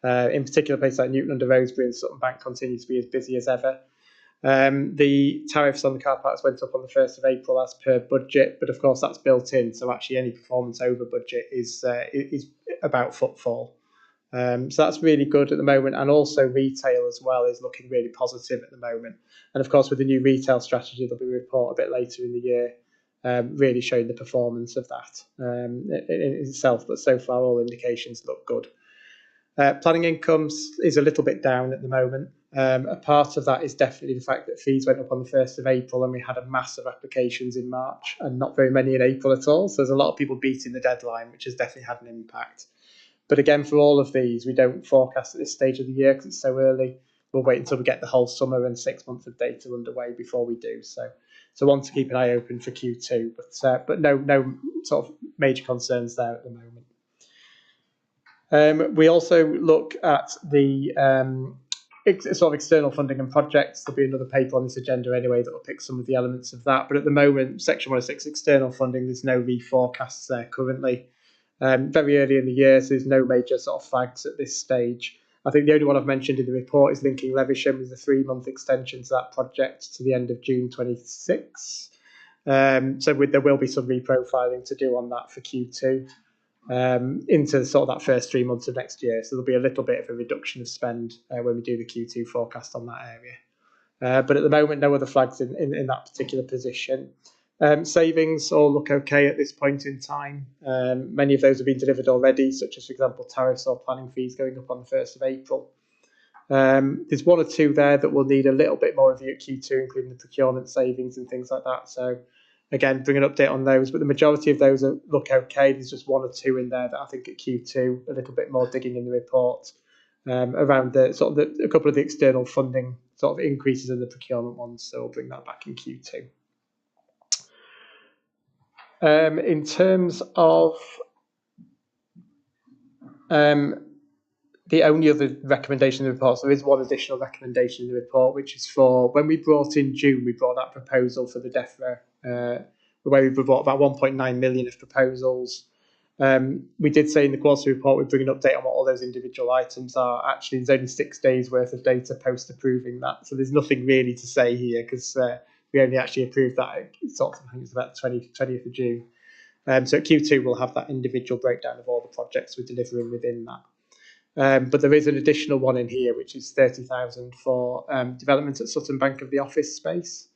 In particular, places like Newton-under-Rosebery and Sutton Bank continue to be as busy as ever. The tariffs on the car parks went up on the 1st of April as per budget, but of course that's built in, so actually any performance over budget is about footfall. So that's really good at the moment, and also retail as well is looking really positive at the moment. And of course with the new retail strategy there'll be a report a bit later in the year really showing the performance of that in itself, but so far all indications look good. Planning incomes is a little bit down at the moment. A part of that is definitely the fact that fees went up on the 1st of April and we had a mass of applications in March and not very many in April at all. So there's a lot of people beating the deadline, which has definitely had an impact. But again, for all of these, we don't forecast at this stage of the year because it's so early. We'll wait until we get the whole summer and 6 months of data underway before we do. So one to keep an eye open for Q2, but no sort of major concerns there at the moment. We also look at the sort of external funding and projects. There'll be another paper on this agenda anyway that will pick some of the elements of that. But at the moment, Section 106 external funding, there's no reforecasts there currently. Very early in the year, so there's no major sort of flags at this stage. I think the only one I've mentioned in the report is linking Levisham with a 3-month extension to that project to the end of June 26. So there will be some reprofiling to do on that for Q2 into sort of that first 3 months of next year. So there'll be a little bit of a reduction of spend when we do the Q2 forecast on that area. But at the moment, no other flags in that particular position. Savings all look okay at this point in time. Many of those have been delivered already, such as, for example, tariffs or planning fees going up on the 1st of April. There's one or two there that will need a little bit more review at Q2, including the procurement savings and things like that. So again, bring an update on those, but the majority of those look okay. There's just one or two in there that I think at Q2, a little bit more digging in the report around the sort of a couple of the external funding sort of increases in the procurement ones. So we'll bring that back in Q2. In terms of the only other recommendation in the report, so there is one additional recommendation in the report, which is for when we brought in June, we brought that proposal for the DEFRA, where we brought about 1.9 million of proposals. We did say in the quarterly report we'd bring an update on what all those individual items are. Actually, there's only 6 days worth of data post approving that, so there's nothing really to say here because we only actually approved that sort of, I think it's about the 20th of June. So at Q2 we'll have that individual breakdown of all the projects we're delivering within that. But there is an additional one in here, which is 30,000 for development at Sutton Bank of the office space.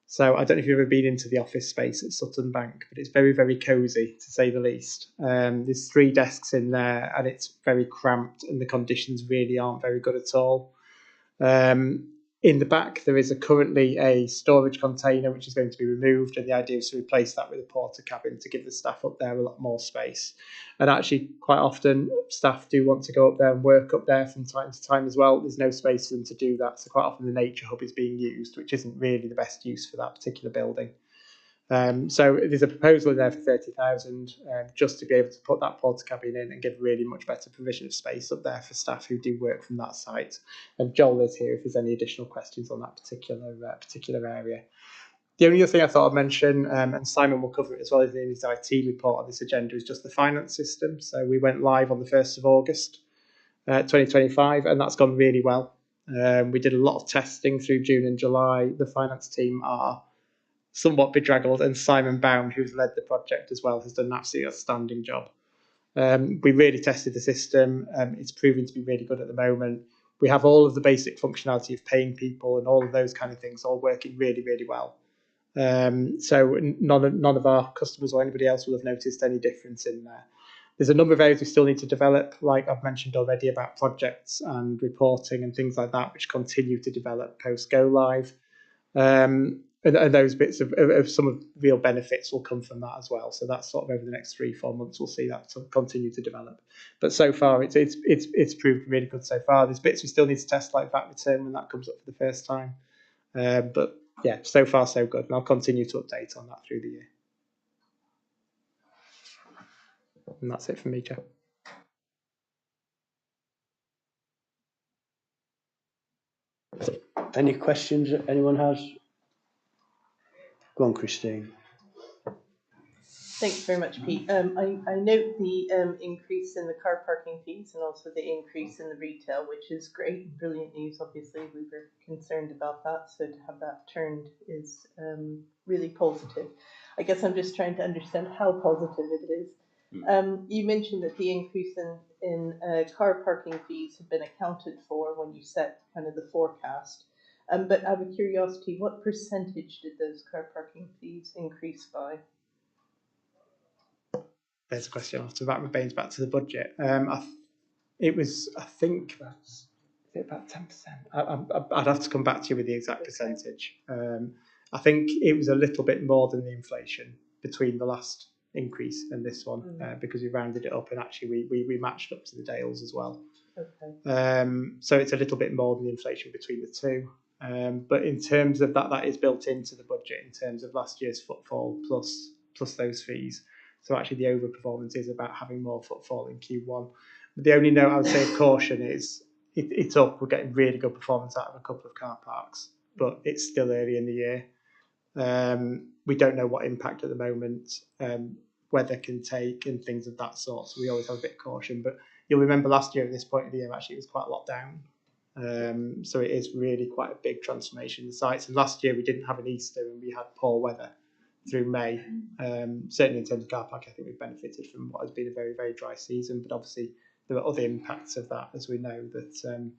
So I don't know if you've ever been into the office space at Sutton Bank, but it's very, very cosy, to say the least. There's 3 desks in there, and it's very cramped, and the conditions really aren't very good at all. In the back, there is currently a storage container which is going to be removed, and the idea is to replace that with a porter cabin to give the staff up there a lot more space. And actually, quite often, staff do want to go up there and work up there from time to time as well. There's no space for them to do that, so quite often the nature hub is being used, which isn't really the best use for that particular building. So there's a proposal in there for 30,000 just to be able to put that porter cabin in and give really much better provision of space up there for staff who do work from that site. And Joel is here if there's any additional questions on that particular area. The only other thing I thought I'd mention, and Simon will cover it as well as in his IT report on this agenda, is just the finance system. So we went live on the 1st of August 2025, and that's gone really well. We did a lot of testing through June and July. The finance team are somewhat bedraggled, and Simon Baum, who's led the project as well, has done an absolutely outstanding job. We really tested the system. It's proving to be really good at the moment. We have all of the basic functionality of paying people and all of those kind of things all working really, really well. So none of our customers or anybody else will have noticed any difference in there. There's a number of areas we still need to develop, like I've mentioned already about projects and reporting and things like that, which continue to develop post go live. And those bits of some of the real benefits will come from that as well. So that's sort of over the next 3-4 months, we'll see that sort of continue to develop. But so far, it's proved really good so far. There's bits we still need to test, like VAT return when that comes up for the first time. But yeah, so far so good, and I'll continue to update on that through the year. And that's it from me, Joe. Any questions that anyone has? Go on, Christine. Thanks very much, Pete. I note the increase in the car parking fees and also the increase in the retail, which is great, brilliant news. Obviously, we were concerned about that, so to have that turned is really positive. I guess I'm just trying to understand how positive it is. You mentioned that the increase in car parking fees have been accounted for when you set kind of the forecast. But out of curiosity, what percentage did those car parking fees increase by? There's a question after that. Back to the budget. It was, I think, is it about 10%? I'd have to come back to you with the exact percentage. I think it was a little bit more than the inflation between the last increase and this one, because we rounded it up and actually we matched up to the Dales as well. Okay. So it's a little bit more than the inflation between the two. But in terms of that is built into the budget in terms of last year's footfall plus those fees. So actually the overperformance is about having more footfall in Q1. But the only note I would say of caution is it's up. We're getting really good performance out of a couple of car parks, but it's still early in the year. We don't know what impact at the moment weather can take and things of that sort, so we always have a bit of caution. But you'll remember last year at this point of the year, actually, it was quite a lot down. So it is really quite a big transformation in the sites. And last year we didn't have an Easter and we had poor weather through May. Certainly in terms of car park, I think we've benefited from what has been a very, very dry season, but obviously there are other impacts of that, as we know, that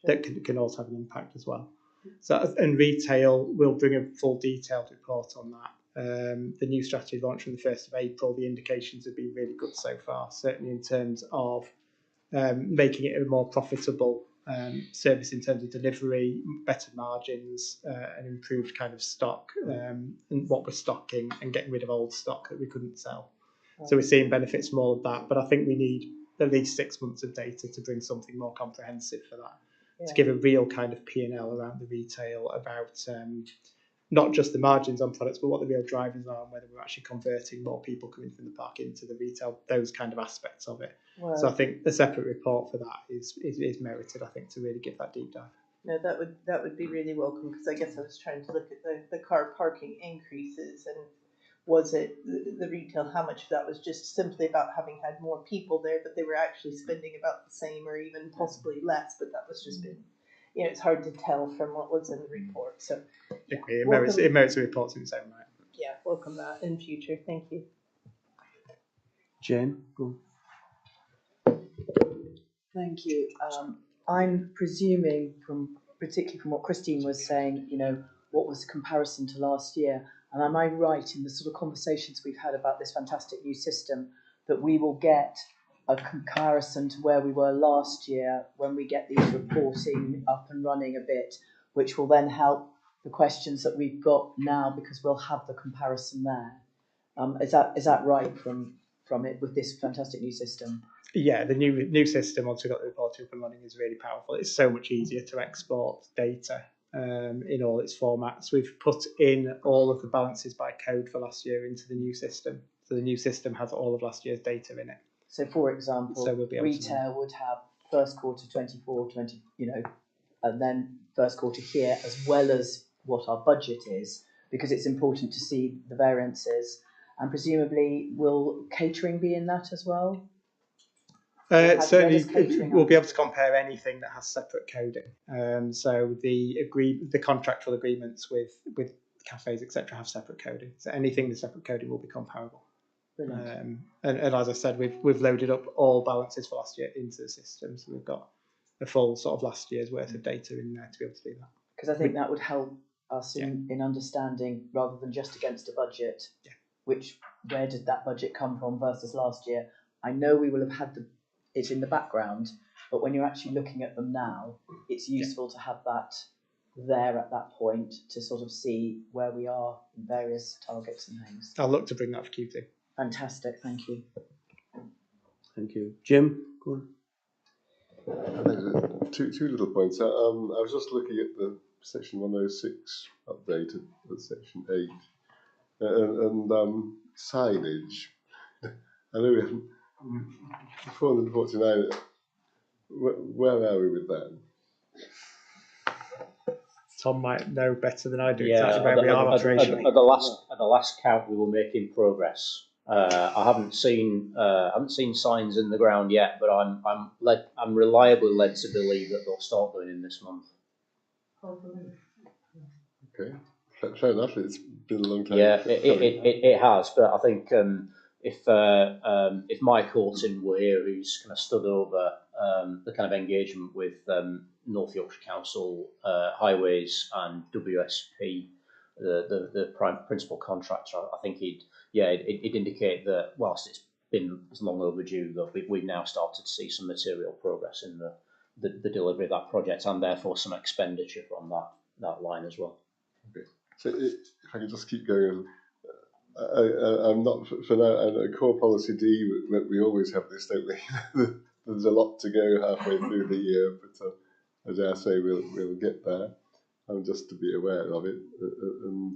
that can also have an impact as well. So, and retail, we'll bring a full detailed report on that. The new strategy launched on the 1st of April. The indications have been really good so far, certainly in terms of making it a more profitable service in terms of delivery, better margins, and improved kind of stock and what we're stocking, and getting rid of old stock that we couldn't sell. So we're seeing benefits from all of that, but I think we need at least 6 months of data to bring something more comprehensive for that. To give a real kind of P&L around the retail, about not just the margins on products, but what the real drivers are, and whether we're actually converting more people coming from the park into the retail, those kind of aspects of it. Wow. So I think a separate report for that is merited, I think, to really give that deep dive. No, that would be really welcome, because I guess I was trying to look at the car parking increases, and was it the retail, how much of that was just simply about having had more people there, but they were actually spending about the same or even possibly less, but that was just been, you know, it's hard to tell from what was in the report. So yeah, it merits a report in its own right. Yeah, welcome that in future. Thank you. Jane, go on. Thank you. I'm presuming, particularly from what Christine was saying, you know, what was the comparison to last year? And am I right in the sort of conversations we've had about this fantastic new system that we will get a comparison to where we were last year when we get these reporting up and running a bit, which will then help the questions that we've got now, because we'll have the comparison there. Is that right from it with this fantastic new system? Yeah, the new system, once we've got the reporting up and running, is really powerful. It's so much easier to export data in all its formats. We've put in all of the balances by code for last year into the new system. So the new system has all of last year's data in it. So for example, so retail would have first quarter 24, 20, you know, and then first quarter here, as well as what our budget is, because it's important to see the variances. And will catering be in that as well? Certainly, we'll be able to compare anything that has separate coding. So the contractual agreements with cafes, etc., have separate coding. So anything with separate coding will be comparable. And as I said, we've loaded up all balances for last year into the system, so we've got a full sort of last year's worth of data in there to be able to do that. Because I think that would help us in understanding, rather than just against a budget, where did that budget come from versus last year. I know we will have had it in the background, but when you're actually looking at them now, it's useful to have that there at that point to sort of see where we are in various targets and things. I'll look to bring that for Q2. Fantastic, thank you. Thank you. Jim, go on. Two little points. I was just looking at the section 106 update at section 8 and signage. I know we haven't 449. Where are we with that? Tom might know better than I do exactly where we are operationally. At the last count, we were making progress. I haven't seen signs in the ground yet, but I'm reliably led to believe that they'll start going in this month. Okay, fair enough. It's been a long time. Yeah, it has, but I think if Mike Horton were here, who's kind of stood over the kind of engagement with North Yorkshire Council, Highways and WSP, the principal contractor, I think he'd indicate that whilst it's been long overdue, that we've now started to see some material progress in the delivery of that project, and therefore some expenditure from that line as well. Okay. So if I can just keep going, I'm not for now. And a core policy D, we always have this, don't we? There's a lot to go halfway through the year, but I dare say we'll get there. Just to be aware of it. And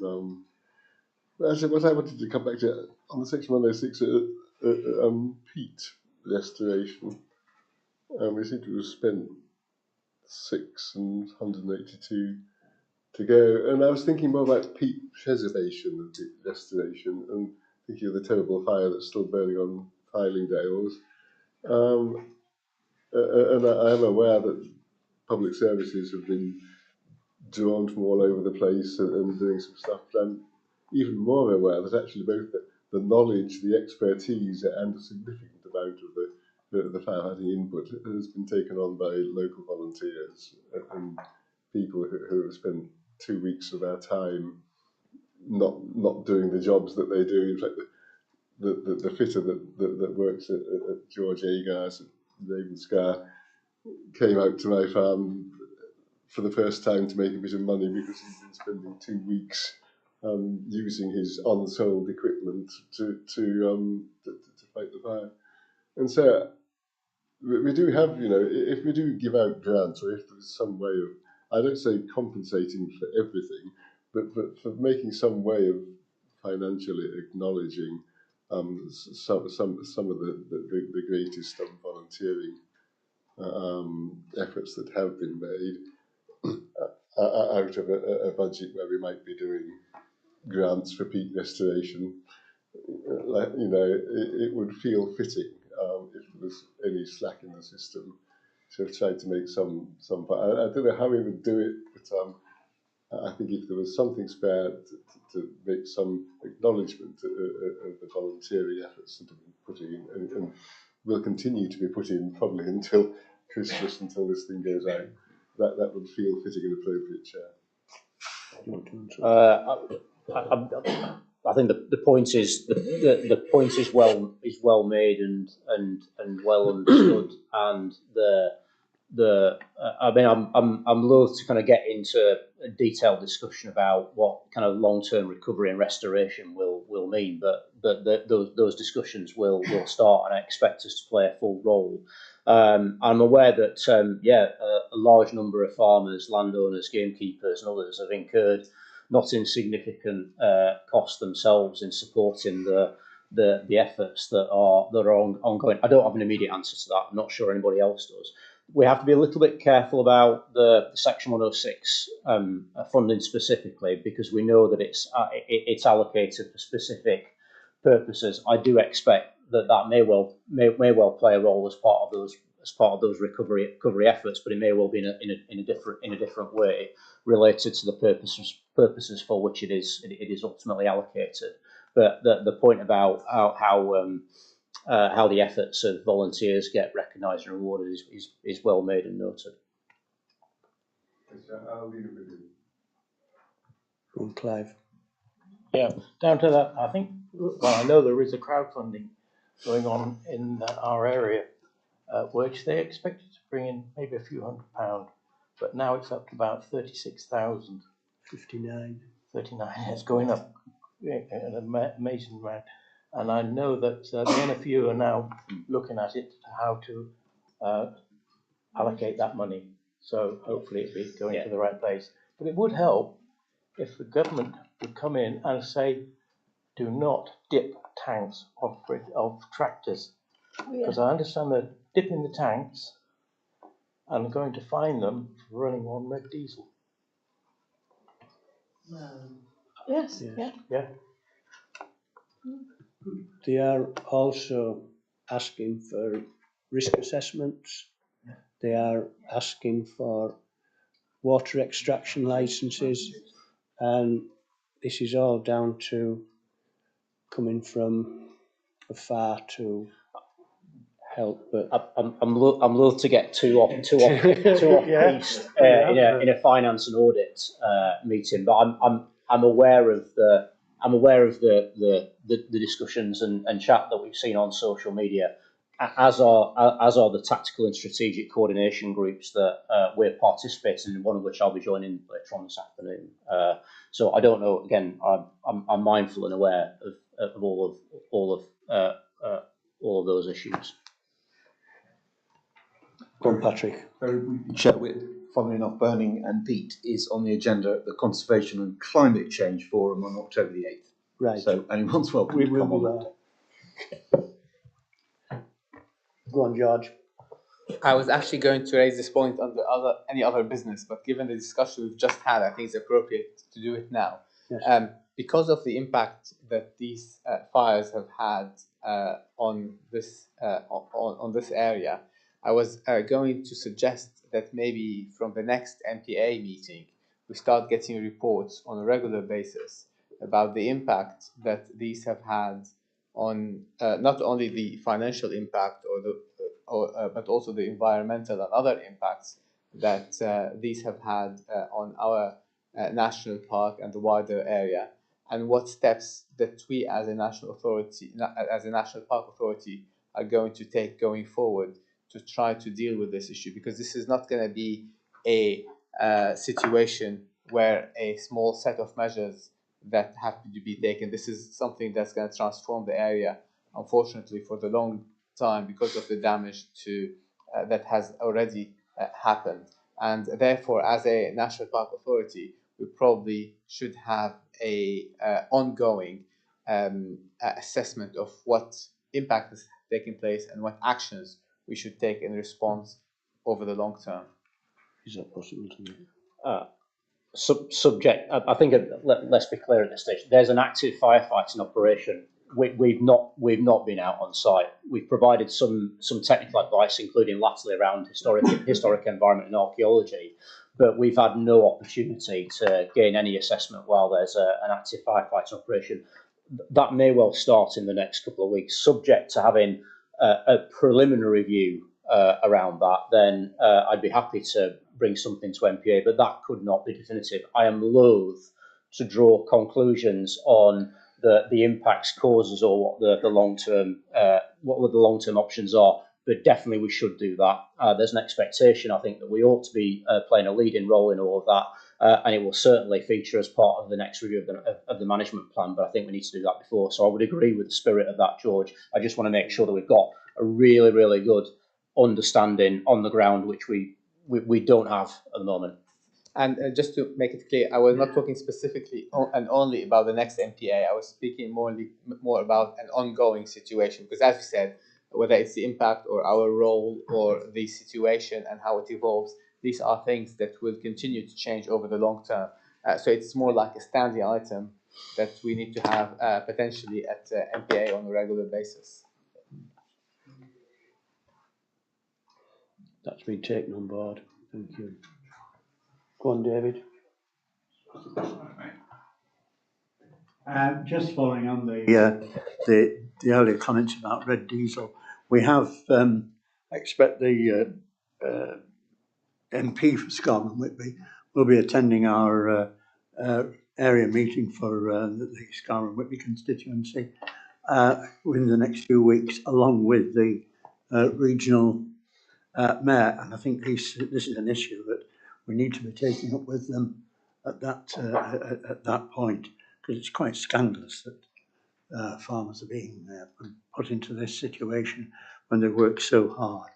actually, what I wanted to come back to on the section 106, peat restoration. We seem to have spent 6 and 182 to go. And I was thinking more about peat preservation and peat restoration, and thinking of the terrible fire that's still burning on Hylingdales. And I am aware that public services have been drawn from all over the place and doing some stuff. But I'm even more aware that actually both the knowledge, the expertise, and a significant amount of the firefighting input has been taken on by local volunteers and people who have spent 2 weeks of their time not doing the jobs that they do. In fact, the fitter that works at George Agar's at Ravenscar came out to my farm for the first time to make a bit of money because he's been spending 2 weeks using his unsold equipment to fight the fire. And so we do have, if we do give out grants, or if there's some way of, I don't say compensating for everything, but for making some way of financially acknowledging some of the greatest volunteering efforts that have been made out of a budget where we might be doing grants for peat restoration. It would feel fitting if there was any slack in the system to have tried to make some. I don't know how we would do it, but I think if there was something spare to make some acknowledgement of the volunteering efforts that have been put in, and will continue to be put in probably until Christmas, until this thing goes out, that would feel fitting and appropriate, Chair. I think the point is the point is well made and well understood, and I mean I'm loath to kind of get into a detailed discussion about what kind of long-term recovery and restoration will mean, but those discussions will start, and I expect us to play a full role. I'm aware that a large number of farmers, landowners, gamekeepers, and others have incurred not insignificant costs themselves in supporting the efforts that are ongoing. I don't have an immediate answer to that. I'm not sure anybody else does. We have to be a little bit careful about the Section 106 funding specifically, because we know that it's allocated for specific purposes. I do expect that may well play a role as part of those recovery efforts, but it may well be in a different way related to the purposes for which it is ultimately allocated. But the point about how the efforts of volunteers get recognised and rewarded is well made and noted. I'll leave it with you. From Clive. Yeah, down to that, I think, well, I know there is a crowdfunding going on in our area, which they expected to bring in maybe a few £100, but now it's up to about 36,000. 59. 39, it's going up an amazing amount. And I know that the NFU are now looking at it, how to allocate that money. So hopefully it'll be going to the right place. But it would help if the government would come in and say, do not dip tanks of tractors. Because I understand they're dipping the tanks and going to fine them for running on red diesel. Yes. Yeah. They are also asking for risk assessments. They are asking for water extraction licenses, and this is all down to coming from afar to help. But I'm loath to get too off piste in a finance and audit meeting, but I'm aware of the discussions and chat that we've seen on social media, as are the tactical and strategic coordination groups that we're participating in, one of which I'll be joining later on this afternoon. So I don't know. Again, I'm mindful and aware of all of those issues. Go on, Patrick. Chair, following off burning and peat is on the agenda at the Conservation and Climate Change Forum on October the 8th. Right. So anyone's welcome to come on that. Go on, George. I was actually going to raise this point on any other business, but given the discussion we've just had, I think it's appropriate to do it now. Yes. Because of the impact that these fires have had on this area, I was going to suggest that maybe from the next NPA meeting, we start getting reports on a regular basis about the impact that these have had on not only the financial impact but also the environmental and other impacts that these have had on our national park and the wider area, and what steps that we as a national park authority are going to take going forward to try to deal with this issue, because this is not going to be a situation where a small set of measures that have to be taken. This is something that's going to transform the area, unfortunately, for the long time because of the damage that has already happened. And therefore, as a national park authority, we probably should have a ongoing assessment of what impact has taken place and what actions we should take in response over the long term. Is that possible to do? Subject, I think, let's be clear at this stage. There's an active firefighting operation. We've not been out on site. We've provided some technical advice, including latterly around historic environment and archaeology, but we've had no opportunity to gain any assessment while there's an active firefighting operation. That may well start in the next couple of weeks, subject to having a preliminary view around that. Then I'd be happy to bring something to NPA, but that could not be definitive. I am loath to draw conclusions on the impacts, causes, or what the long term options are. But definitely we should do that. There's an expectation, I think, that we ought to be playing a leading role in all of that, and it will certainly feature as part of the next review of the management plan. But I think we need to do that before. So I would agree with the spirit of that, George. I just want to make sure that we've got a really, really good understanding on the ground, which we don't have at the moment. And just to make it clear, I was not talking specifically and only about the next NPA. I was speaking more about an ongoing situation, because as you said, whether it's the impact or our role or the situation and how it evolves, these are things that will continue to change over the long term. So it's more like a standing item that we need to have potentially at NPA on a regular basis. That's been taken on board. Thank you. Go on, David. Just following on the earlier comments about red diesel, we have expect the MP for Scotland Whitby will be attending our area meeting for the Scotland Whitby constituency within the next few weeks, along with the regional mayor, and I think this is an issue that we need to be taking up with them at that point, because it's quite scandalous that farmers are being put into this situation when they work so hard.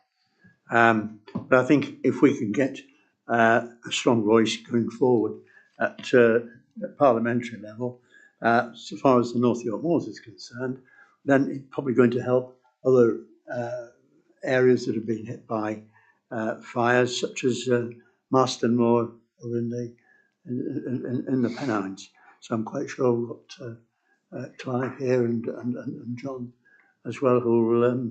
But I think if we can get a strong voice going forward at parliamentary level, so far as the North York Moors is concerned, then it's probably going to help other areas that have been hit by fires, such as Marston Moor or in the Pennines. So I'm quite sure we've got Clive here and John as well, who will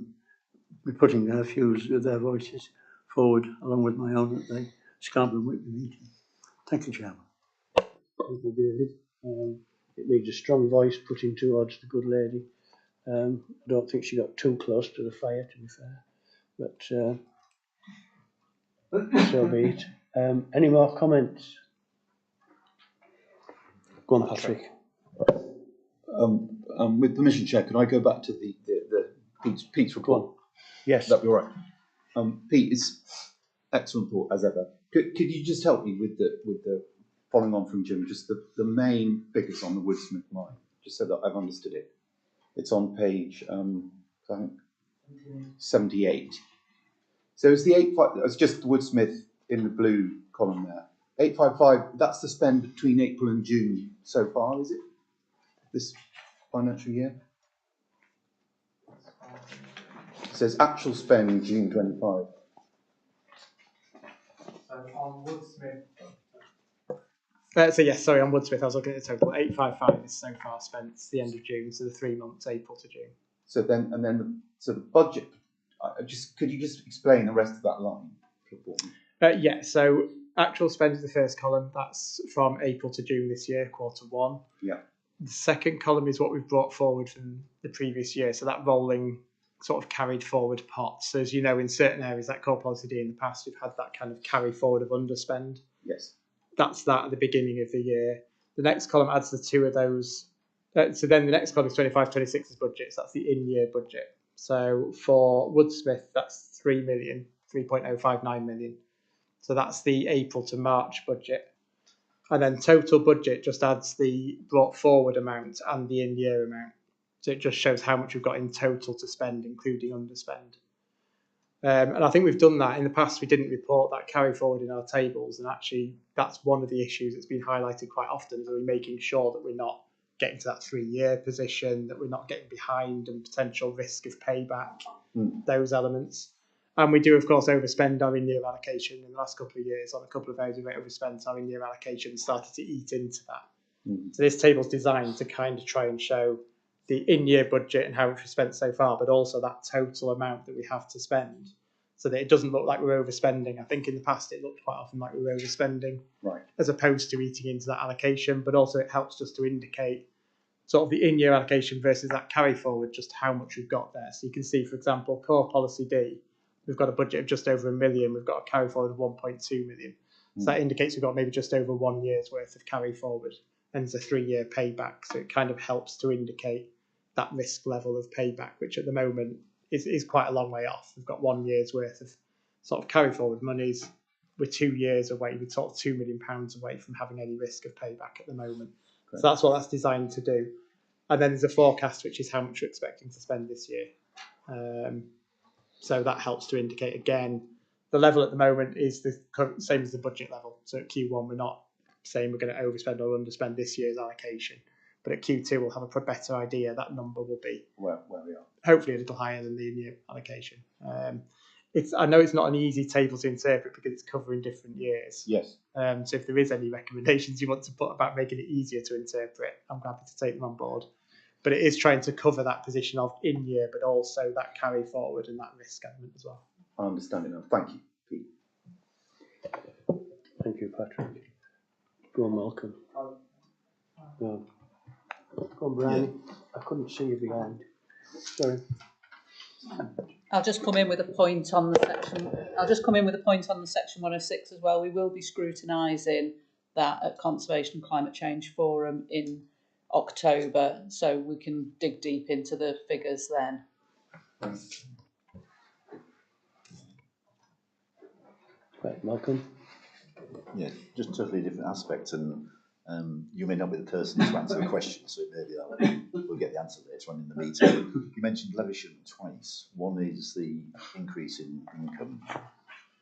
be putting their views, their voices forward, along with my own at the Scarborough Whitby meeting. Thank you, Chairman. Thank you, David. It needs a strong voice put in towards the good lady. I don't think she got too close to the fire, to be fair, but so be it. Any more comments? Go on, Patrick. With permission, Chair, could I go back to the Pete's report? Yes. That'd be all right. Pete, it's excellent report as ever. Could you just help me with the following on from Jim, just the main figures on the Woodsmith line, just so that I've understood it. It's on page I think 78. So it's the 85. It's just the Woodsmith in the blue column there. 855. That's the spend between April and June so far, is it? This financial year. It says actual spend June 25. So on Woodsmith. On Woodsmith, I was looking at the total. 855 is so far spent. It's the end of June, so the 3 months, April to June. So then, the budget. Could you just explain the rest of that line? So actual spend is the first column. That's from April to June this year, Q1. Yeah. The second column is what we've brought forward from the previous year. So that rolling sort of carried forward pot. So as you know, in certain areas like core policy D in the past, we've had that kind of carry forward of underspend. Yes. That's that at the beginning of the year. The next column adds the two of those. So then the next column is 25-26's budget. So that's the in-year budget. So for Woodsmith, that's 3.059 million. So that's the April to March budget. And then total budget just adds the brought forward amount and the in-year amount. So it just shows how much we've got in total to spend, including underspend. And I think we've done that. In the past, we didn't report that carry forward in our tables. And actually, that's one of the issues that's been highlighted quite often, is we're making sure that we're not getting to that 3-year position, that we're not getting behind and potential risk of payback, those elements. And we do, of course, overspend our in-year allocation. In the last couple of years, on a couple of areas, we've overspent our in-year allocation and started to eat into that. So this table's designed to kind of try and show the in-year budget and how much we've spent so far, but also that total amount that we have to spend, so that it doesn't look like we're overspending. I think in the past it looked quite often like we were overspending, right, as opposed to eating into that allocation. But also it helps just to indicate sort of the in-year allocation versus that carry forward, just how much we've got there. So you can see, for example, core policy D, we've got a budget of just over 1 million. We've got a carry forward of 1.2 million. So that indicates we've got maybe just over 1 year's worth of carry forward, and it's a 3-year payback. So it kind of helps to indicate that risk level of payback, which at the moment is quite a long way off. We've got 1 year's worth of sort of carry forward monies. We're 2 years away. We're sort of £2 million away from having any risk of payback at the moment. Okay. So that's what that's designed to do. And then there's a forecast, which is how much we're expecting to spend this year. So that helps to indicate, again, the level at the moment is the same as the budget level. So at Q1, we're not saying we're going to overspend or underspend this year's allocation. But at Q2, we'll have a better idea. That number will be where we are. Hopefully a little higher than the in-year allocation. I know it's not an easy table to interpret because it's covering different years. Yes. So if there is any recommendations you want to put about making it easier to interpret, I'm happy to take them on board. But it is trying to cover that position of in-year, but also that carry forward and that risk element as well. I understand it now. Thank you, Pete. Thank you, Patrick. Go on, Malcolm. No. Go on, Brian. Yeah. I couldn't see you behind. Sorry. I'll just come in with a point on the section. I'll just come in with a point on the section 106 as well. We will be scrutinising that at Conservation and Climate Change Forum in October, so we can dig deep into the figures then. Right, Malcolm. Yeah, just totally different aspect, and you may not be the person to answer the question, so maybe we'll get the answer later on in the meeting. You mentioned Lewisham twice. One is the increase in income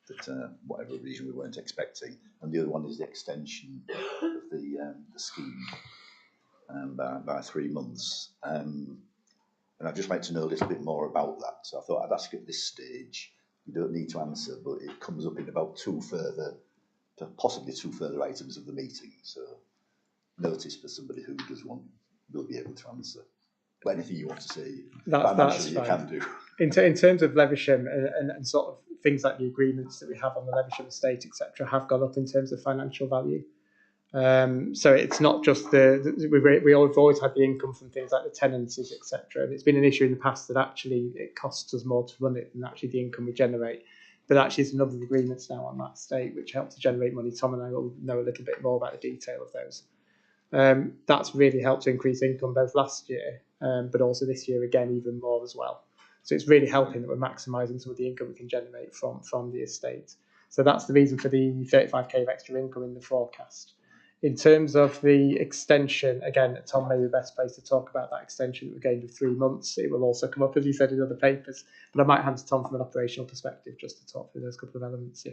that, whatever reason, we weren't expecting, and the other one is the extension of the scheme by 3 months. And I'd just like to know a little bit more about that. So I thought I'd ask you at this stage. You don't need to answer, but it comes up in about possibly two further items of the meeting. So notice for somebody who does want will be able to answer. But anything you want to say, that's you can do. In terms of Lewisham and sort of things like the agreements that we have on the Lewisham estate, etc., have gone up in terms of financial value. So it's not just we've always had the income from things like the tenancies, etc. And it's been an issue in the past that actually it costs us more to run it than actually the income we generate. But actually, there's a number of agreements now on that estate which help to generate money. Tom and I will know a little bit more about the detail of those. That's really helped to increase income both last year, but also this year again even more as well. So it's really helping that we're maximising some of the income we can generate from the estate. So that's the reason for the 35k of extra income in the forecast. In terms of the extension, again, Tom may be the best place to talk about that extension that we gained of 3 months. It will also come up, as you said, in other papers. But I might hand to Tom from an operational perspective just to talk through those couple of elements.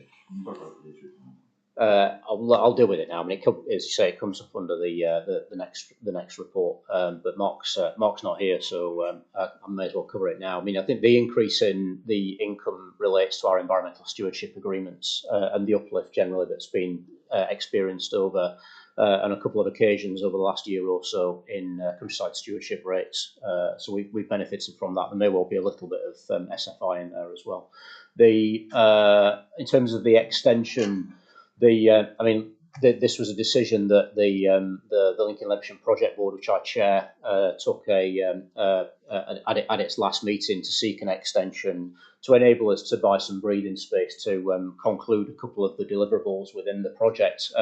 I'll deal with it now. I mean, as you say, it comes up under the next report. But Mark's not here, so I may as well cover it now. I mean, I think the increase in the income relates to our environmental stewardship agreements and the uplift generally that's been experienced over on a couple of occasions over the last year or so in countryside stewardship rates. So we've benefited from that. There may well be a little bit of SFI in there as well. In terms of the extension. This was a decision that the Lincoln Leversham Project Board, which I chair, took at its last meeting to seek an extension to enable us to buy some breathing space to conclude a couple of the deliverables within the project.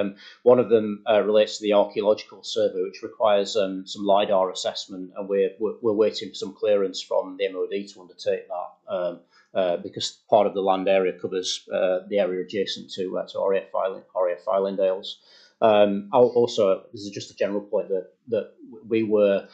One of them relates to the archaeological survey, which requires some LiDAR assessment, and we're waiting for some clearance from the MOD to undertake that. Because part of the land area covers the area adjacent to RAF Islandales. Also, this is just a general point that we were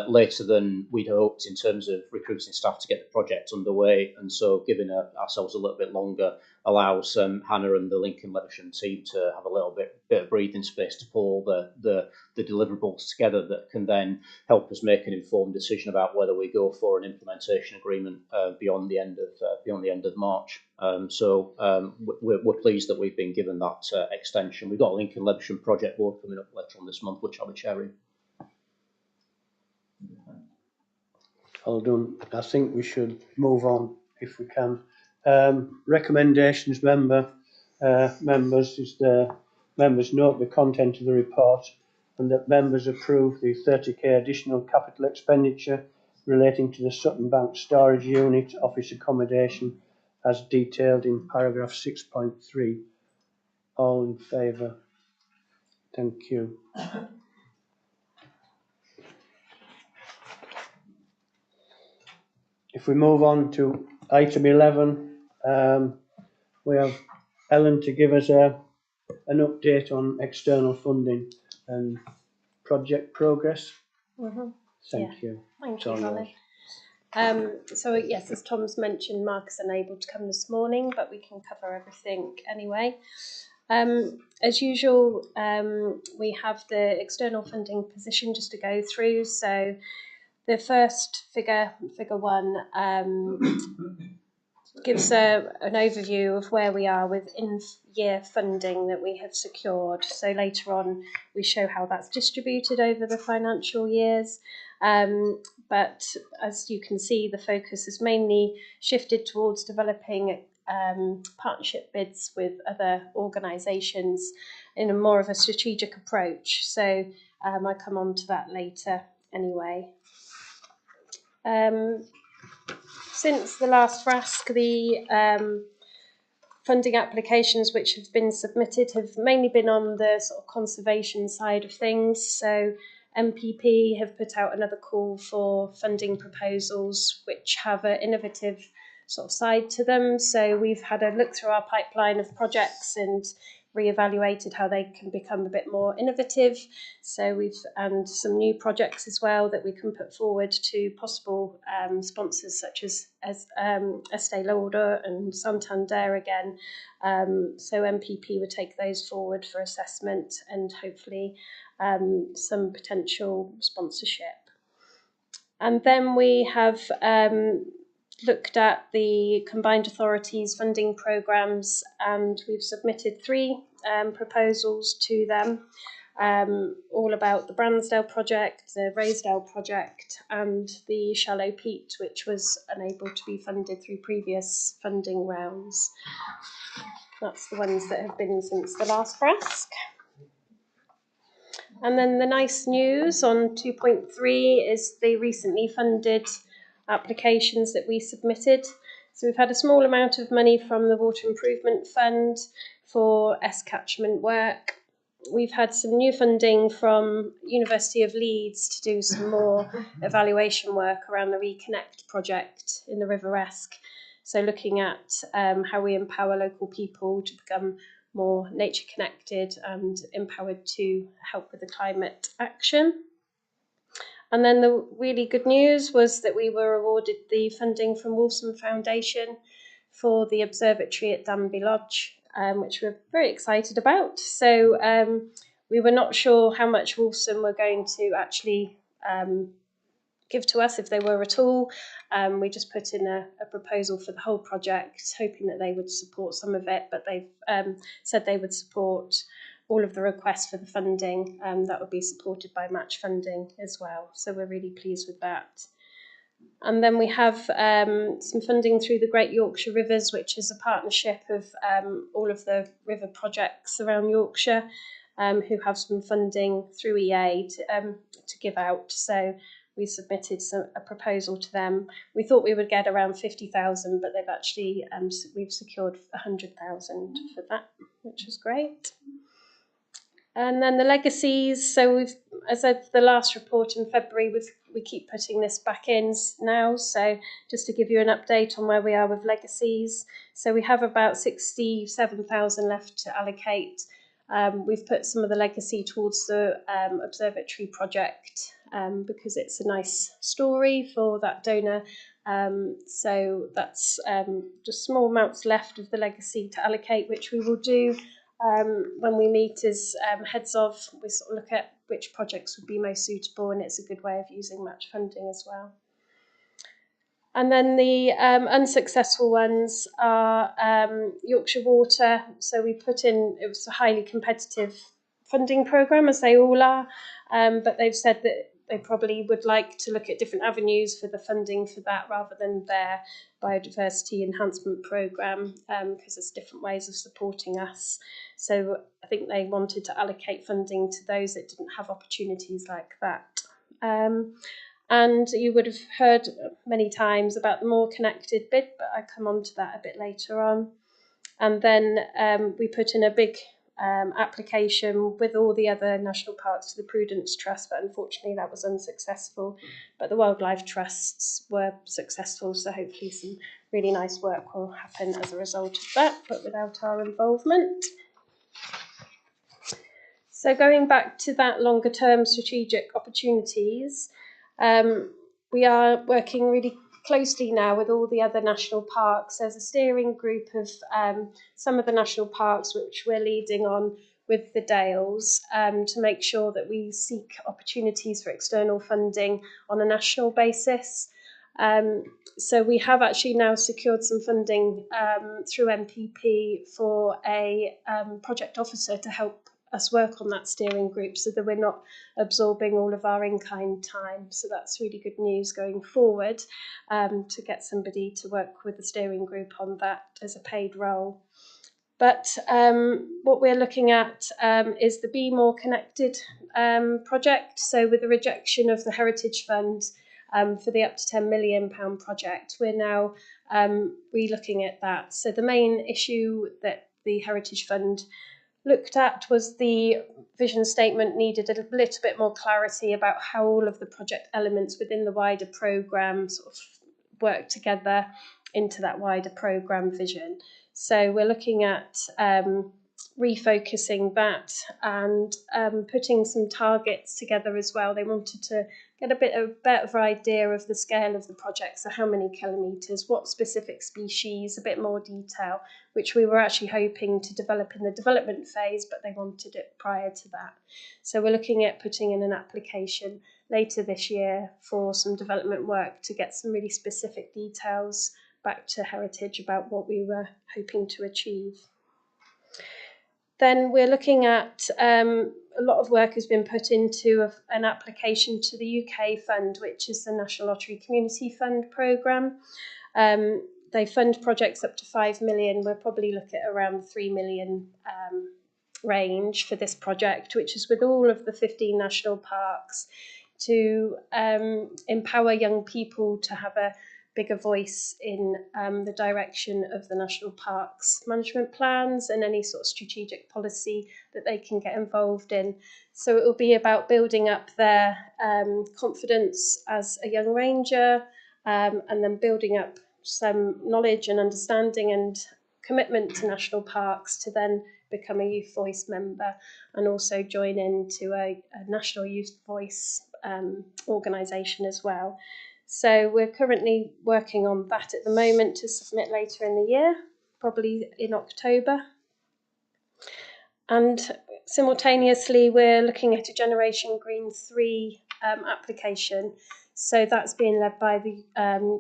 later than we'd hoped in terms of recruiting staff to get the project underway, and so giving ourselves a little bit longer allows Hannah and the Lincoln Leversham team to have a little bit of breathing space to pull the deliverables together that can then help us make an informed decision about whether we go for an implementation agreement beyond the end of March. We're pleased that we've been given that extension. We've got a Lincoln Leversham Project Board coming up later on this month, which I'll be chairing. Well done. I think we should move on if we can. Recommendations, members is the members note the content of the report and that members approve the 30k additional capital expenditure relating to the Sutton Bank Storage Unit office accommodation as detailed in paragraph 6.3. All in favour? Thank you. If we move on to item 11, we have Ellen to give us an update on external funding and project progress. Thank you. Thank you, Ollie. So yes, as Tom's mentioned, Mark is unable to come this morning, but we can cover everything anyway. As usual, we have the external funding position just to go through. So the first figure 1, gives an overview of where we are with in-year funding that we have secured. So later on, we show how that's distributed over the financial years. But as you can see, the focus has mainly shifted towards developing partnership bids with other organisations in a more of a strategic approach. So I come on to that later anyway. Since the last FRASC, the funding applications which have been submitted have mainly been on the sort of conservation side of things. So NYMNPA have put out another call for funding proposals which have an innovative sort of side to them. So we've had a look through our pipeline of projects and reevaluated how they can become a bit more innovative. So and some new projects as well that we can put forward to possible sponsors such as Estée Lauder and Santander again. So NYMNPA would take those forward for assessment and hopefully some potential sponsorship. And then we have looked at the combined authorities funding programmes, and we've submitted 3 proposals to them, all about the Bransdale project, the Raisdale project and the Shallow Peat, which was unable to be funded through previous funding rounds. That's the ones that have been since the last FRASC. And then the nice news on 2.3 is the recently funded applications that we submitted. So we've had a small amount of money from the Water Improvement Fund for S-catchment work. We've had some new funding from University of Leeds to do some more evaluation work around the Reconnect project in the River Esk. So looking at how we empower local people to become more nature connected and empowered to help with the climate action. And then the really good news was that we were awarded the funding from Wolfson Foundation for the observatory at Danby Lodge. which we're very excited about. So we were not sure how much Wolfson were going to actually give to us, if they were at all. We just put in a proposal for the whole project, hoping that they would support some of it, but they've said they would support all of the requests for the funding that would be supported by match funding as well. So we're really pleased with that. And then we have some funding through the Great Yorkshire Rivers, which is a partnership of all of the river projects around Yorkshire, who have some funding through EA to give out. So we submitted a proposal to them. We thought we would get around 50,000, but they've actually we've secured 100,000 for that, which is great. And then the legacies. So we've, as I said, the last report in February, we keep putting this back in now. So just to give you an update on where we are with legacies. So we have about 67,000 left to allocate. We've put some of the legacy towards the observatory project because it's a nice story for that donor. So that's just small amounts left of the legacy to allocate, which we will do when we meet as heads of. We sort of look at which projects would be most suitable, and it's a good way of using match funding as well. And then the unsuccessful ones are Yorkshire Water. So we put in, it was a highly competitive funding programme, as they all are, but they've said that they probably would like to look at different avenues for the funding for that rather than their biodiversity enhancement programme, because there's different ways of supporting us. So I think they wanted to allocate funding to those that didn't have opportunities like that. And you would have heard many times about the More Connected bid, but I come on to that a bit later on. And then we put in a big application with all the other national parks to the Prudence Trust, but unfortunately that was unsuccessful. But the wildlife trusts were successful, so hopefully some really nice work will happen as a result of that, but without our involvement. So going back to that longer term strategic opportunities, we are working really closely now with all the other national parks. There's a steering group of some of the national parks which we're leading on with the Dales to make sure that we seek opportunities for external funding on a national basis. So we have actually now secured some funding through NPP for a project officer to help us work on that steering group so that we're not absorbing all of our in-kind time. So that's really good news going forward, to get somebody to work with the steering group on that as a paid role. But what we're looking at is the Be More Connected project. So with the rejection of the Heritage Fund for the up to £10 million project, we're now re-looking at that. So the main issue that the Heritage Fund looked at was the vision statement needed a little bit more clarity about how all of the project elements within the wider programme sort of work together into that wider programme vision. So we're looking at refocusing that and putting some targets together as well. They wanted to get a better idea of the scale of the project, so how many kilometres, what specific species, a bit more detail, which we were actually hoping to develop in the development phase, but they wanted it prior to that. So we're looking at putting in an application later this year for some development work to get some really specific details back to Heritage about what we were hoping to achieve. Then we're looking at a lot of work has been put into an application to the UK fund, which is the National Lottery Community Fund programme. They fund projects up to 5 million. We'll probably look at around 3 million range for this project, which is with all of the 15 national parks to empower young people to have a bigger voice in the direction of the national parks management plans and any sort of strategic policy that they can get involved in. So it will be about building up their confidence as a young ranger, and then building up some knowledge and understanding and commitment to national parks to then become a Youth Voice member and also join into a National Youth Voice organisation as well. So we're currently working on that at the moment to submit later in the year, probably in October. And simultaneously, we're looking at a Generation Green 3 application. So that's being led by the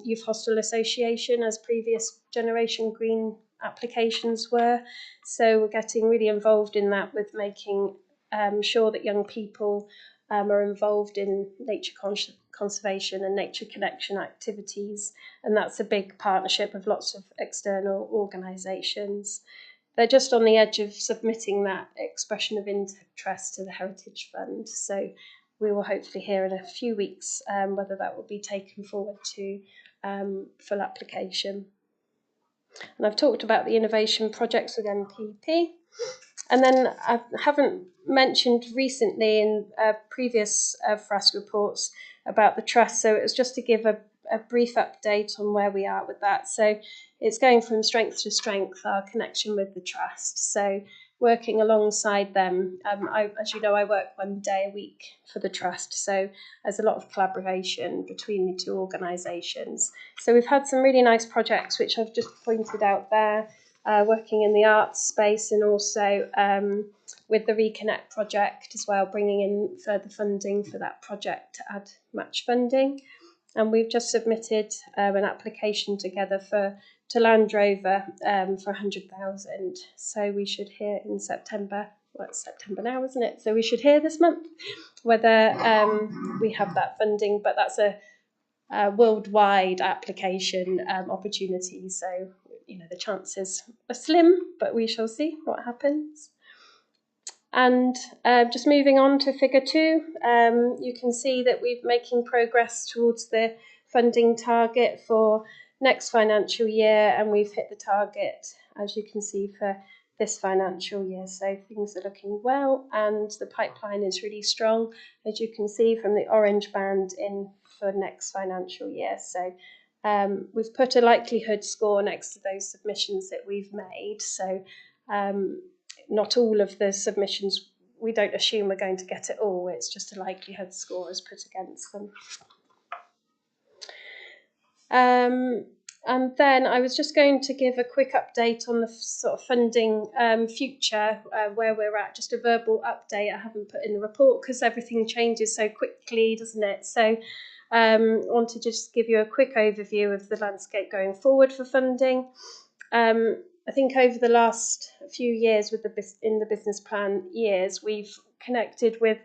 Youth Hostel Association, as previous Generation Green applications were. So we're getting really involved in that, with making sure that young people are involved in nature conservation and nature connection activities. And that's a big partnership of lots of external organisations. They're just on the edge of submitting that expression of interest to the Heritage Fund. So we will hopefully hear in a few weeks whether that will be taken forward to full application. And I've talked about the innovation projects with NPP. And then I haven't mentioned recently in previous FRASC reports about the trust. So it was just to give a brief update on where we are with that. So it's going from strength to strength, our connection with the trust. So working alongside them. As you know, I work 1 day a week for the trust. So there's a lot of collaboration between the two organisations. So we've had some really nice projects, which I've just pointed out there. Working in the arts space, and also with the Reconnect project as well, bringing in further funding for that project to add match funding. And we've just submitted an application together to Land Rover for 100,000. So we should hear in September. Well, it's September now, isn't it? So we should hear this month whether we have that funding. But that's a worldwide application opportunity. So the chances are slim, but we shall see what happens. And just moving on to figure 2, you can see that we're making progress towards the funding target for next financial year, and we've hit the target, as you can see, for this financial year. So things are looking well, and the pipeline is really strong, as you can see from the orange band in for next financial year. So we've put a likelihood score next to those submissions that we've made. So not all of the submissions, we don't assume we're going to get it all. It's just a likelihood score is put against them. And then I was just going to give a quick update on the sort of funding future, where we're at, just a verbal update. I haven't put in the report because everything changes so quickly, doesn't it? So I want to just give you a quick overview of the landscape going forward for funding. I think over the last few years in the business plan years, we've connected with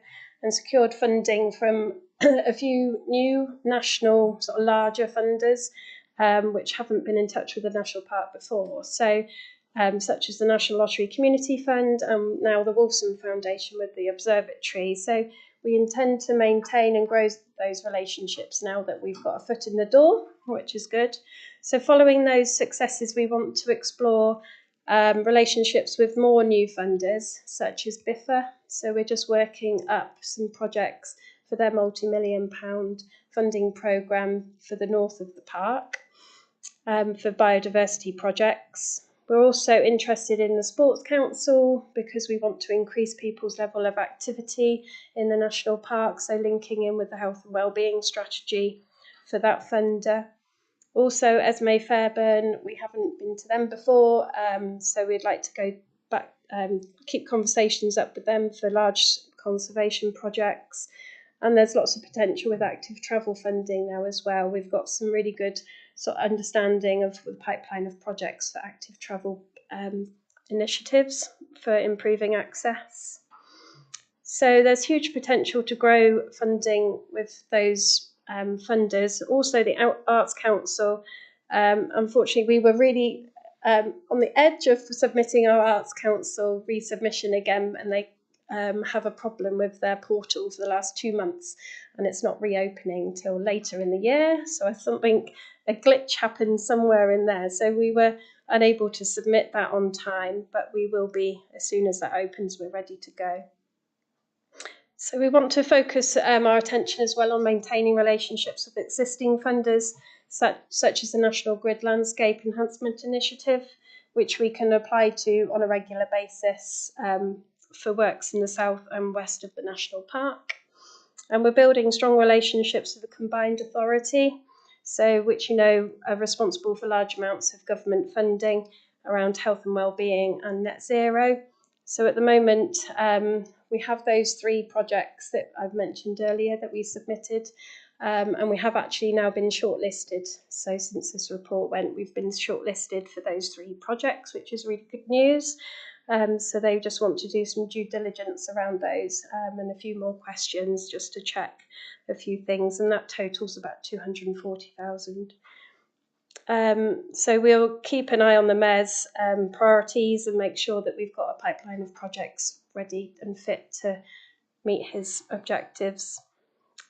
and secured funding from a few new national sort of larger funders, which haven't been in touch with the National Park before. So such as the National Lottery Community Fund, and now the Wolfson Foundation with the Observatory. So we intend to maintain and grow those relationships now that we've got a foot in the door, which is good. So following those successes, we want to explore relationships with more new funders, such as BIFA. So we're just working up some projects for their multi-million-pound funding programme for the north of the park, for biodiversity projects. We're also interested in the Sports Council because we want to increase people's level of activity in the national park, so linking in with the health and wellbeing strategy for that funder. Also, Esme Fairburn, we haven't been to them before, so we'd like to go back, keep conversations up with them for large conservation projects. And there's lots of potential with active travel funding now as well. We've got some really good sort of understanding of the pipeline of projects for active travel initiatives for improving access. So there's huge potential to grow funding with those funders. Also, the Arts Council, unfortunately, we were really on the edge of submitting our Arts Council resubmission again, and they have a problem with their portal for the last 2 months, and it's not reopening till later in the year. So a glitch happened somewhere in there. So we were unable to submit that on time, but we will be, as soon as that opens, we're ready to go. So we want to focus our attention as well on maintaining relationships with existing funders, such as the National Grid Landscape Enhancement Initiative, which we can apply to on a regular basis for works in the south and west of the national park. And we're building strong relationships with the combined authority, so which are responsible for large amounts of government funding around health and wellbeing and net zero. So at the moment, we have those 3 projects that I've mentioned earlier that we submitted, and we have actually now been shortlisted. So since this report went, we've been shortlisted for those 3 projects, which is really good news. So they just want to do some due diligence around those and a few more questions just to check a few things, and that totals about 240,000. So we'll keep an eye on the Mayor's priorities and make sure that we've got a pipeline of projects ready and fit to meet his objectives.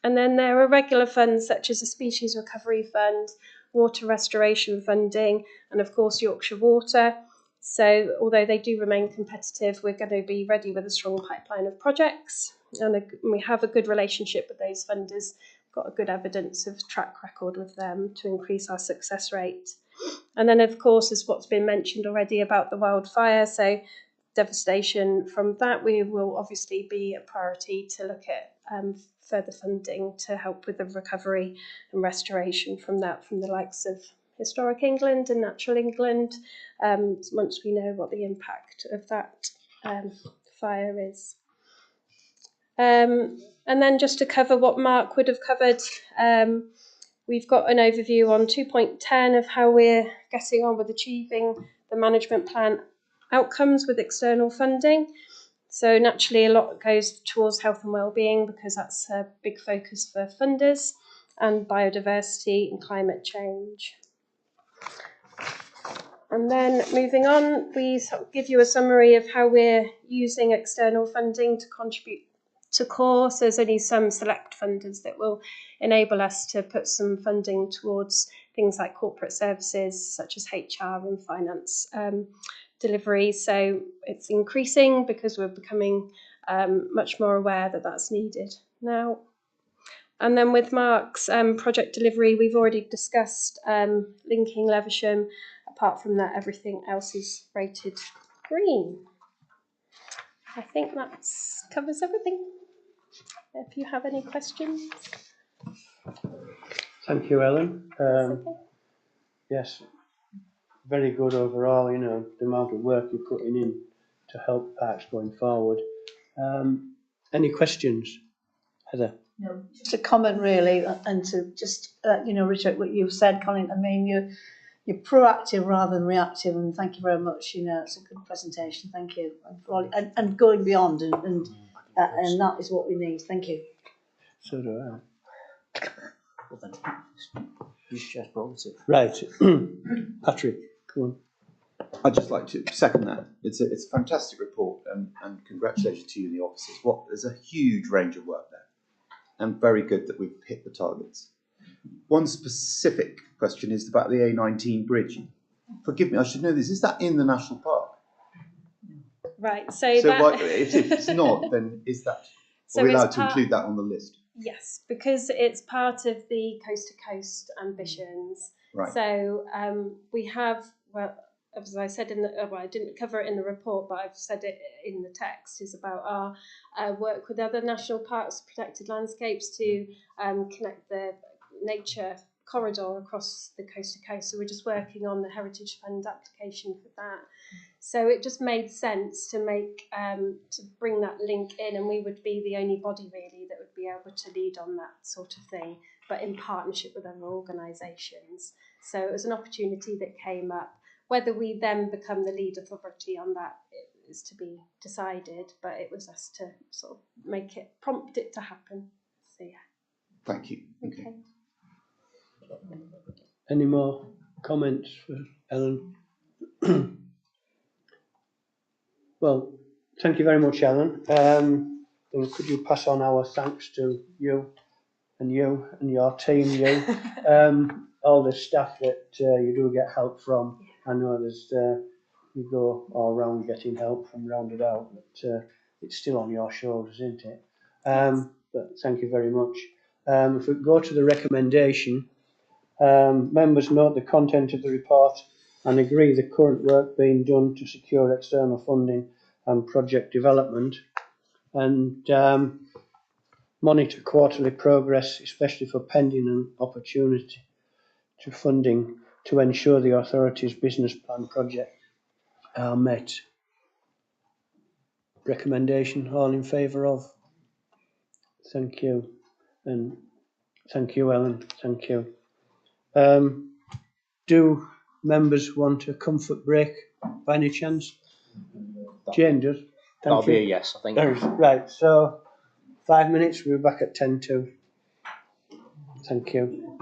And then there are regular funds such as the Species Recovery Fund, water restoration funding, and of course Yorkshire Water. So although they do remain competitive, we're going to be ready with a strong pipeline of projects, and we have a good relationship with those funders. Got a good evidence of track record with them to increase our success rate. And then of course, as what's been mentioned already about the wildfire, so devastation from that, we will obviously be a priority to look at further funding to help with the recovery and restoration from that, from the likes of Historic England and Natural England, once we know what the impact of that fire is. And then just to cover what Mark would have covered, we've got an overview on 2.10 of how we're getting on with achieving the management plan outcomes with external funding. So naturally a lot goes towards health and wellbeing because that's a big focus for funders, and biodiversity and climate change. And then moving on, we give you a summary of how we're using external funding to contribute to core. So there's only some select funders that will enable us to put some funding towards things like corporate services such as HR and finance delivery. So it's increasing because we're becoming much more aware that that's needed now. And then with Mark's project delivery, we've already discussed linking Levisham. Apart from that, everything else is rated green. I think that covers everything. If you have any questions. Thank you, Ellen. Okay. Yes, very good overall, you know, the amount of work you're putting in to help parks going forward. Any questions? Heather? No, just a comment really, and to just, reiterate what you've said, Colin. I mean, you're proactive rather than reactive, and thank you very much. You know, it's a good presentation. Thank you, and going beyond, and that is what we need. Thank you. So do I. Well then, you just brought it. Right, Patrick, come on. I'd just like to second that. It's a fantastic report, and congratulations to you and the officers. There's a huge range of work there, and very good that we've hit the targets. One specific question is about the A19 bridge. Forgive me, I should know this. Is that in the national park? Right. So if that it's not, then is that? So are we allowed to include that on the list? Yes, because it's part of the coast to coast ambitions. Right. So we have, well, as I said I didn't cover it in the report, but I've said it in the text, is about our work with other national parks, protected landscapes, to connect the nature corridor across the coast to coast. So we're just working on the Heritage Fund application for that. So it just made sense to make to bring that link in, and we would be the only body really that would be able to lead on that sort of thing, but in partnership with other organisations. So it was an opportunity that came up. Whether we then become the lead authority on that is to be decided, but it was us to sort of prompt it to happen. So yeah. Thank you. Okay. Any more comments for Ellen? Well, thank you very much, Ellen. And could you pass on our thanks to you and your team, all the staff that you do get help from. I know there's you go all round getting help from round about, but it's still on your shoulders, isn't it? But thank you very much. If we go to the recommendation, members note the content of the report and agree the current work being done to secure external funding and project development, and monitor quarterly progress, especially for pending and opportunity to funding, to ensure the authority's business plan project are met. recommendation? All in favour of? Thank you. And thank you, Ellen. Thank you. Do members want a comfort break by any chance? Jane does. That'll Thank you. be a yes, I think. Right, so 5 minutes, we'll be back at 10 to. Thank you.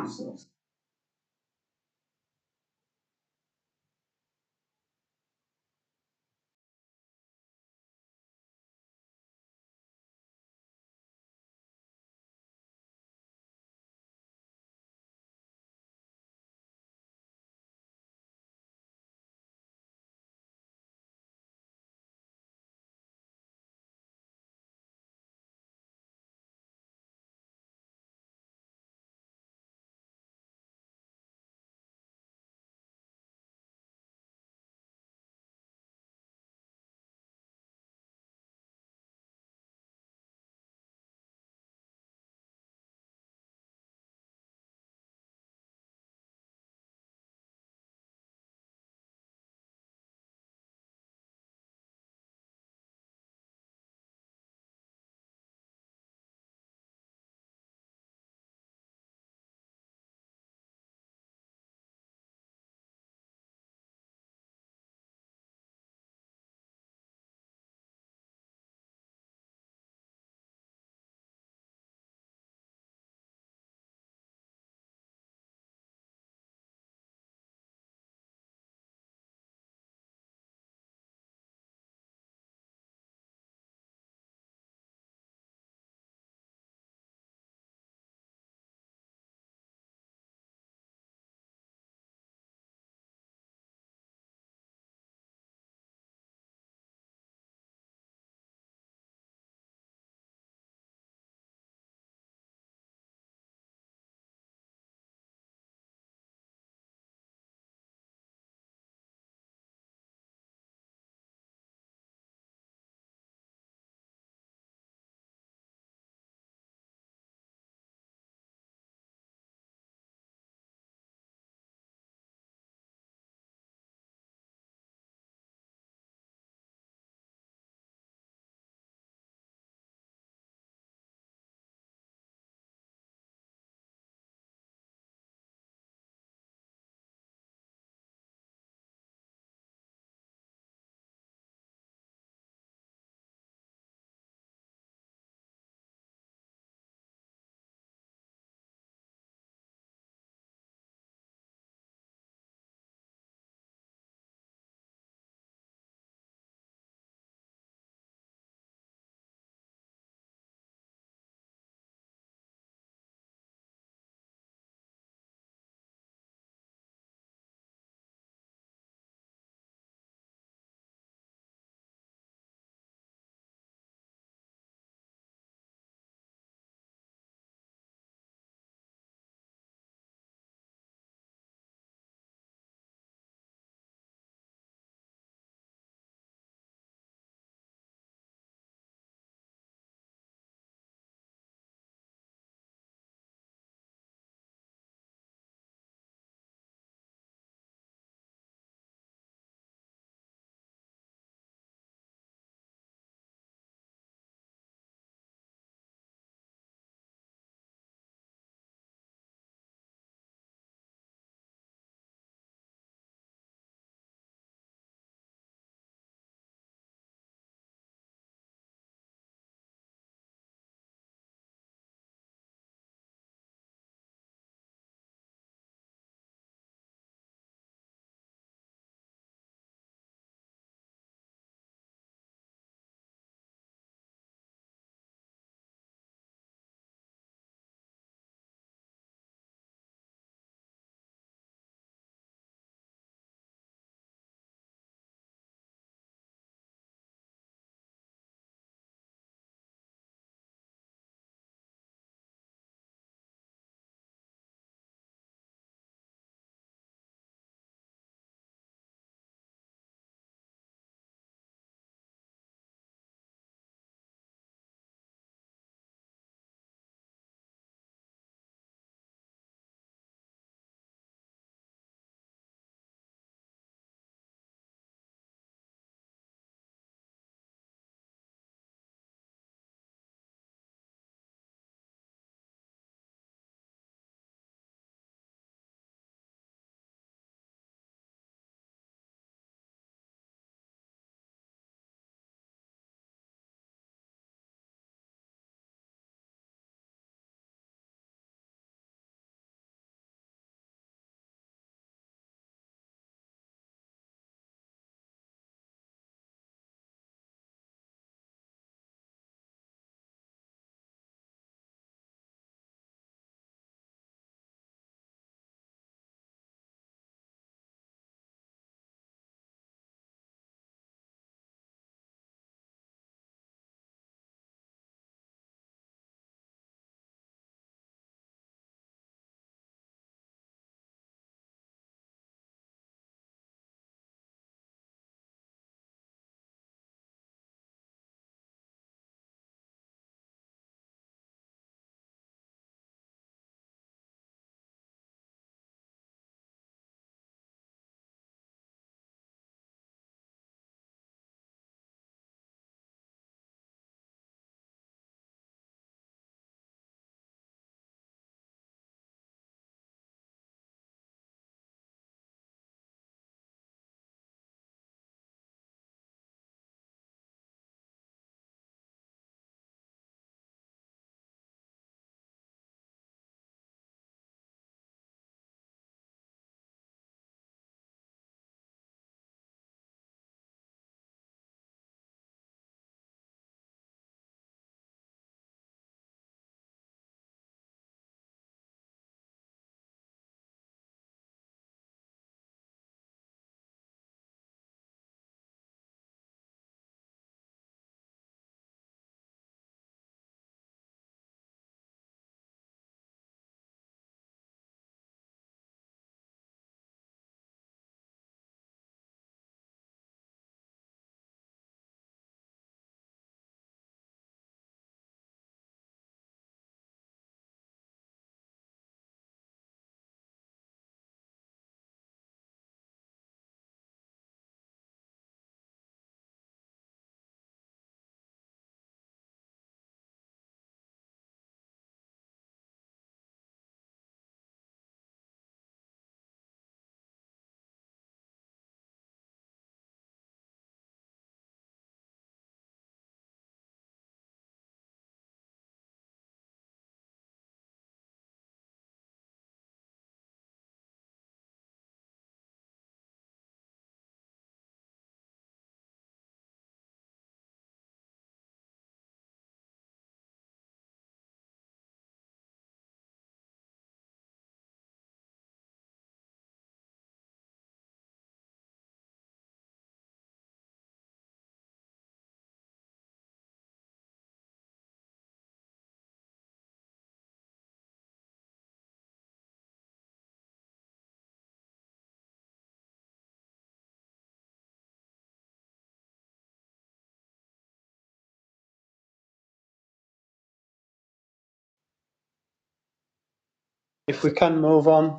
If we can move on.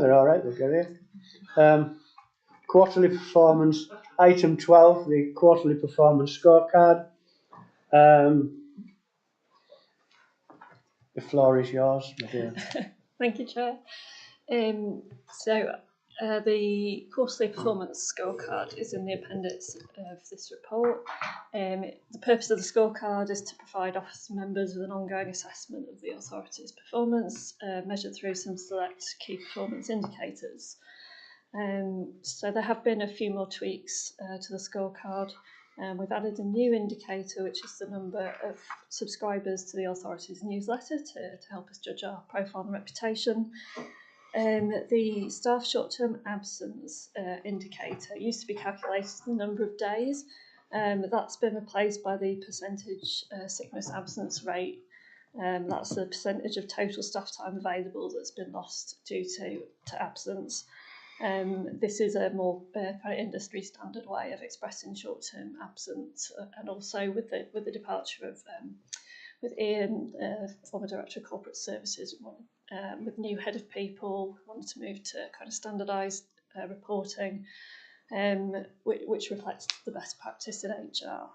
They're all right, they've got here. Quarterly performance, item 12, the quarterly performance scorecard. The floor is yours, my dear. Thank you, Chair. The quarterly performance scorecard is in the appendix of this report. The purpose of the scorecard is to provide office members with an ongoing assessment of the authority's performance, measured through some select key performance indicators. So there have been a few more tweaks to the scorecard. We've added a new indicator, which is the number of subscribers to the authority's newsletter to help us judge our profile and reputation. The staff short-term absence indicator used to be calculated as the number of days. That's been replaced by the percentage sickness absence rate. That's the percentage of total staff time available that's been lost due to absence. This is a more kind of industry standard way of expressing short-term absence, and also with the departure of with Ian, former Director of Corporate Services, with new head of people, wanted to move to kind of standardised reporting, which reflects the best practice in HR.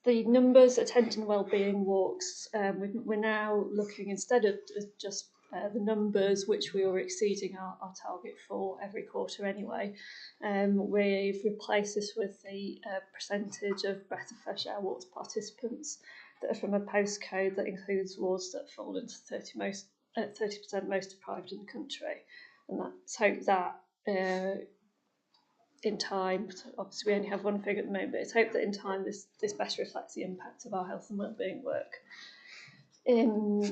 The numbers, attendance and wellbeing walks, we're now looking, instead of just the numbers, which we were exceeding our target for every quarter anyway, we've replaced this with the percentage of Breath of Fresh Air walks participants that are from a postcode that includes wards that fall into 30% most deprived in the country. And let's hope that in time, obviously we only have one figure at the moment, but it's hoped that in time this better reflects the impact of our health and wellbeing work.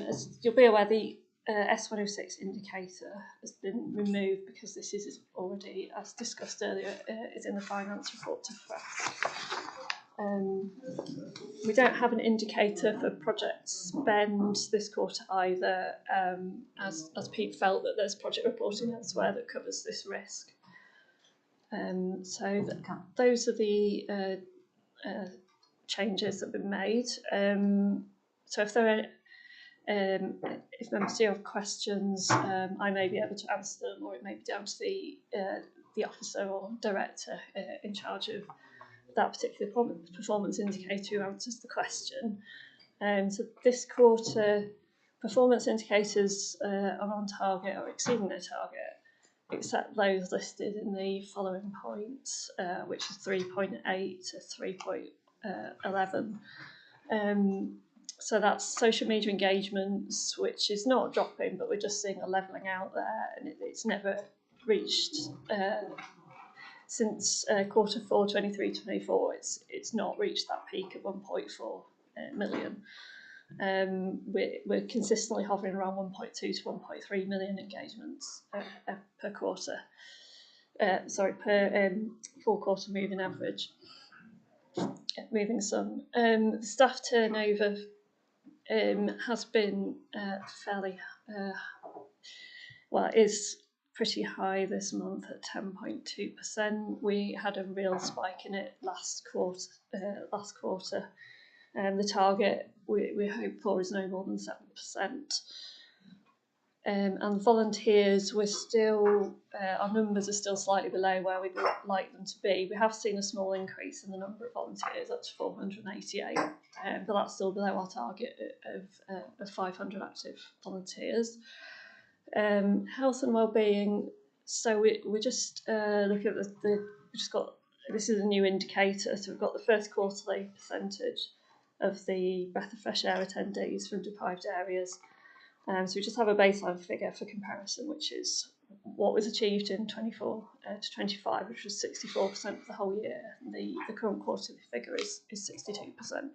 As you'll be aware, the S106 indicator has been removed because this is already, as discussed earlier, is in the finance report to FRAS. We don't have an indicator for project spend this quarter either, as Pete felt that there's project reporting elsewhere that covers this risk. So those are the changes that have been made. So if there are if members do have questions, I may be able to answer them, or it may be down to the officer or director in charge of that particular performance indicator who answers the question. So this quarter, performance indicators are on target or exceeding their target, except those listed in the following points, which is 3.8 to 3.11. So that's social media engagements, which is not dropping, but we're just seeing a levelling out there, and it's never reached since quarter 4 23-24. It's not reached that peak of 1.4 million. We're consistently hovering around 1.2 to 1.3 million engagements per quarter. Per full quarter moving average. Moving sum. The staff turnover has been fairly well, it is pretty high this month at 10.2%. We had a real spike in it last quarter. The target we hope for is no more than 7%. And volunteers, we're still our numbers are still slightly below where we'd like them to be. We have seen a small increase in the number of volunteers, up to 488, but that's still below our target of 500 active volunteers. Health and wellbeing. So we're just looking at we just got, this is a new indicator. So we've got the first quarterly percentage of the Breath of Fresh Air attendees from deprived areas. So we just have a baseline figure for comparison, which is what was achieved in 24 to 25, which was 64% for the whole year. The current quarterly figure is 62%.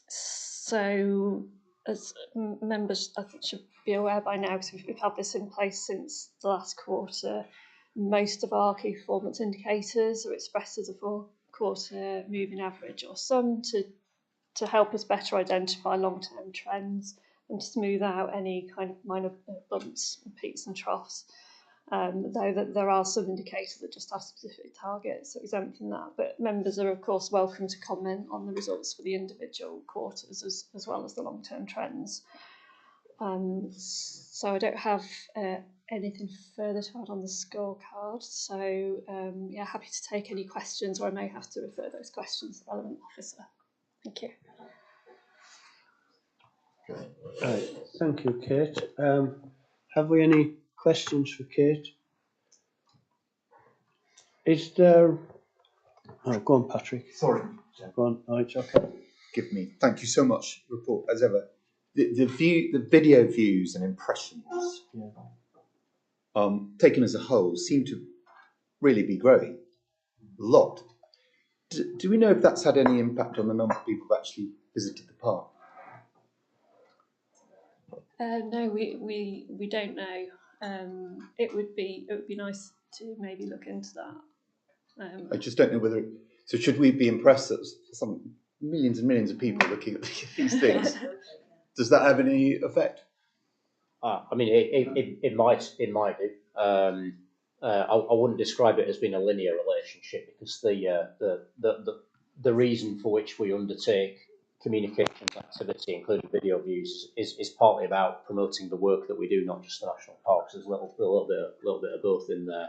So as members, I think, should be aware by now, because we've had this in place since the last quarter, most of our key performance indicators are expressed as a 4-quarter moving average or sum to help us better identify long-term trends and to smooth out any kind of minor bumps and peaks and troughs. though that there are some indicators that just have specific targets, so exempt from that. But members are, of course, welcome to comment on the results for the individual quarters as well as the long-term trends. So I don't have anything further to add on the scorecard. So yeah, happy to take any questions, or I may have to refer those questions to the relevant officer. Thank you. Right, thank you, Kate. Have we any questions for Kate? Is there... Oh, go on, Patrick. Sorry, Go on. Oh, it's okay. Give me. Thank you so much. Report as ever. The video views and impressions, taken as a whole, seem to really be growing a lot. Do we know if that's had any impact on the number of people who've actually visited the park? No, we don't know. It would be nice to maybe look into that. I just don't know whether. So should we be impressed that some millions and millions of people looking at these things? Does that have any effect? I mean, it might do. I wouldn't describe it as being a linear relationship, because the reason for which we undertake communications activity, including video views, is partly about promoting the work that we do, not just the national parks. There's a little bit of both in there.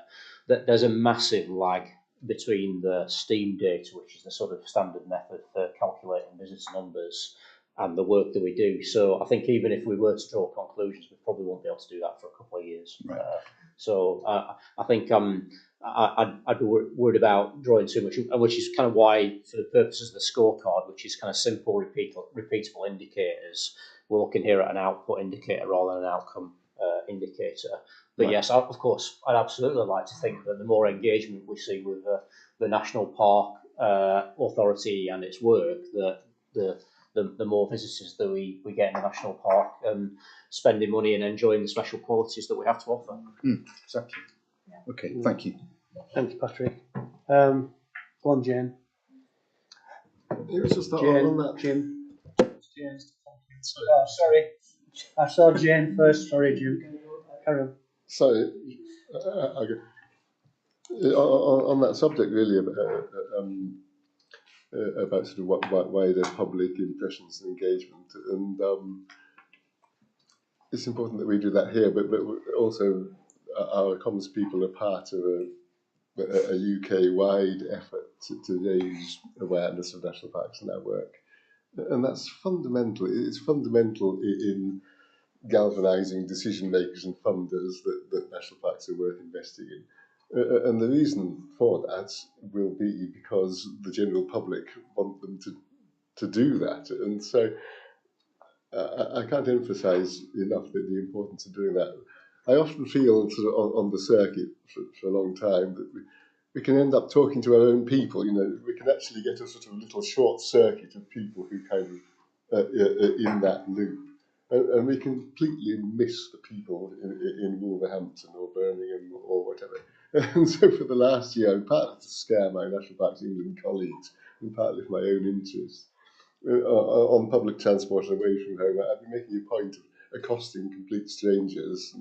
There's a massive lag between the STEAM data, which is the sort of standard method for calculating visitor numbers, and the work that we do. So I think even if we were to draw conclusions, we probably won't be able to do that for a couple of years. Right. So I think I'd be worried about drawing too much, which is kind of why, for the purposes of the scorecard, which is kind of simple, repeatable indicators, we're looking here at an output indicator rather than an outcome indicator. But yes, of course, I'd absolutely like to think that the more engagement we see with the National Park Authority and its work, that the more visitors that we get in the National Park, spending money and enjoying the special qualities that we have to offer. Exactly. Okay, thank you. Thanks, Patrick. Go on, Jane. It was just Jane, on that. Jim. Oh, sorry. I saw Jane first. Sorry, Jim. Carry on. Sorry. On that subject, really, about sort of wider public impressions and engagement, and it's important that we do that here, but also our comms people are part of a UK-wide effort to raise awareness of national parks and our work, and that's fundamental. It's fundamental in galvanising decision makers and funders that national parks are worth investing in. And the reason for that will be because the general public want them to do that. And so I can't emphasise enough the importance of doing that. I often feel sort of on the circuit for a long time that we can end up talking to our own people. You know, we can actually get a sort of little short circuit of people who kind of in that loop. And we completely miss the people in Wolverhampton or Birmingham or whatever. And so for the last year, partly to scare my National Parks England colleagues, and partly for my own interest, on public transport away from home, I've been making a point of accosting complete strangers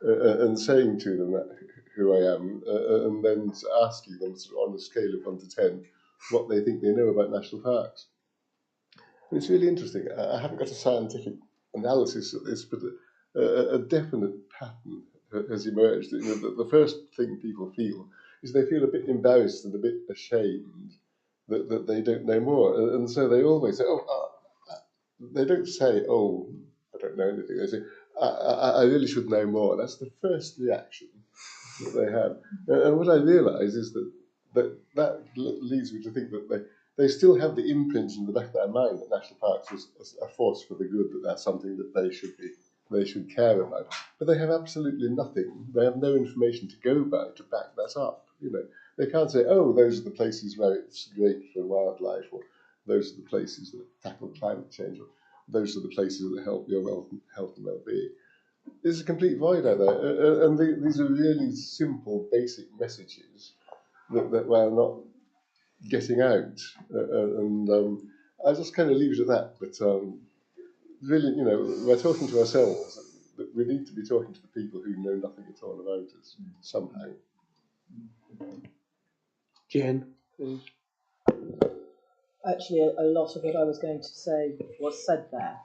and saying to them who I am, and then asking them sort of on a scale of 1 to 10 what they think they know about national parks. And it's really interesting. I haven't got a scientific analysis of this, but a definite pattern has emerged. You know, the first thing people feel is they feel a bit embarrassed and a bit ashamed that they don't know more, and so they always say, they don't say, oh, I don't know anything. They say, I really should know more. That's the first reaction that they have. And what I realise is that leads me to think that they still have the imprint in the back of their mind that national parks is a force for the good, that that's something that they should care about. But they have absolutely nothing. They have no information to go by to back that up. You know, they can't say, oh, those are the places where it's great for wildlife, or those are the places that tackle climate change, or those are the places that help your health and well-being. There's a complete void out there, and these are really simple, basic messages that we're not getting out, and I just kind of leave it at that. But really, you know, we're talking to ourselves. that we need to be talking to the people who know nothing at all about us somehow. Jane, please. Actually, a lot of what I was going to say was said there,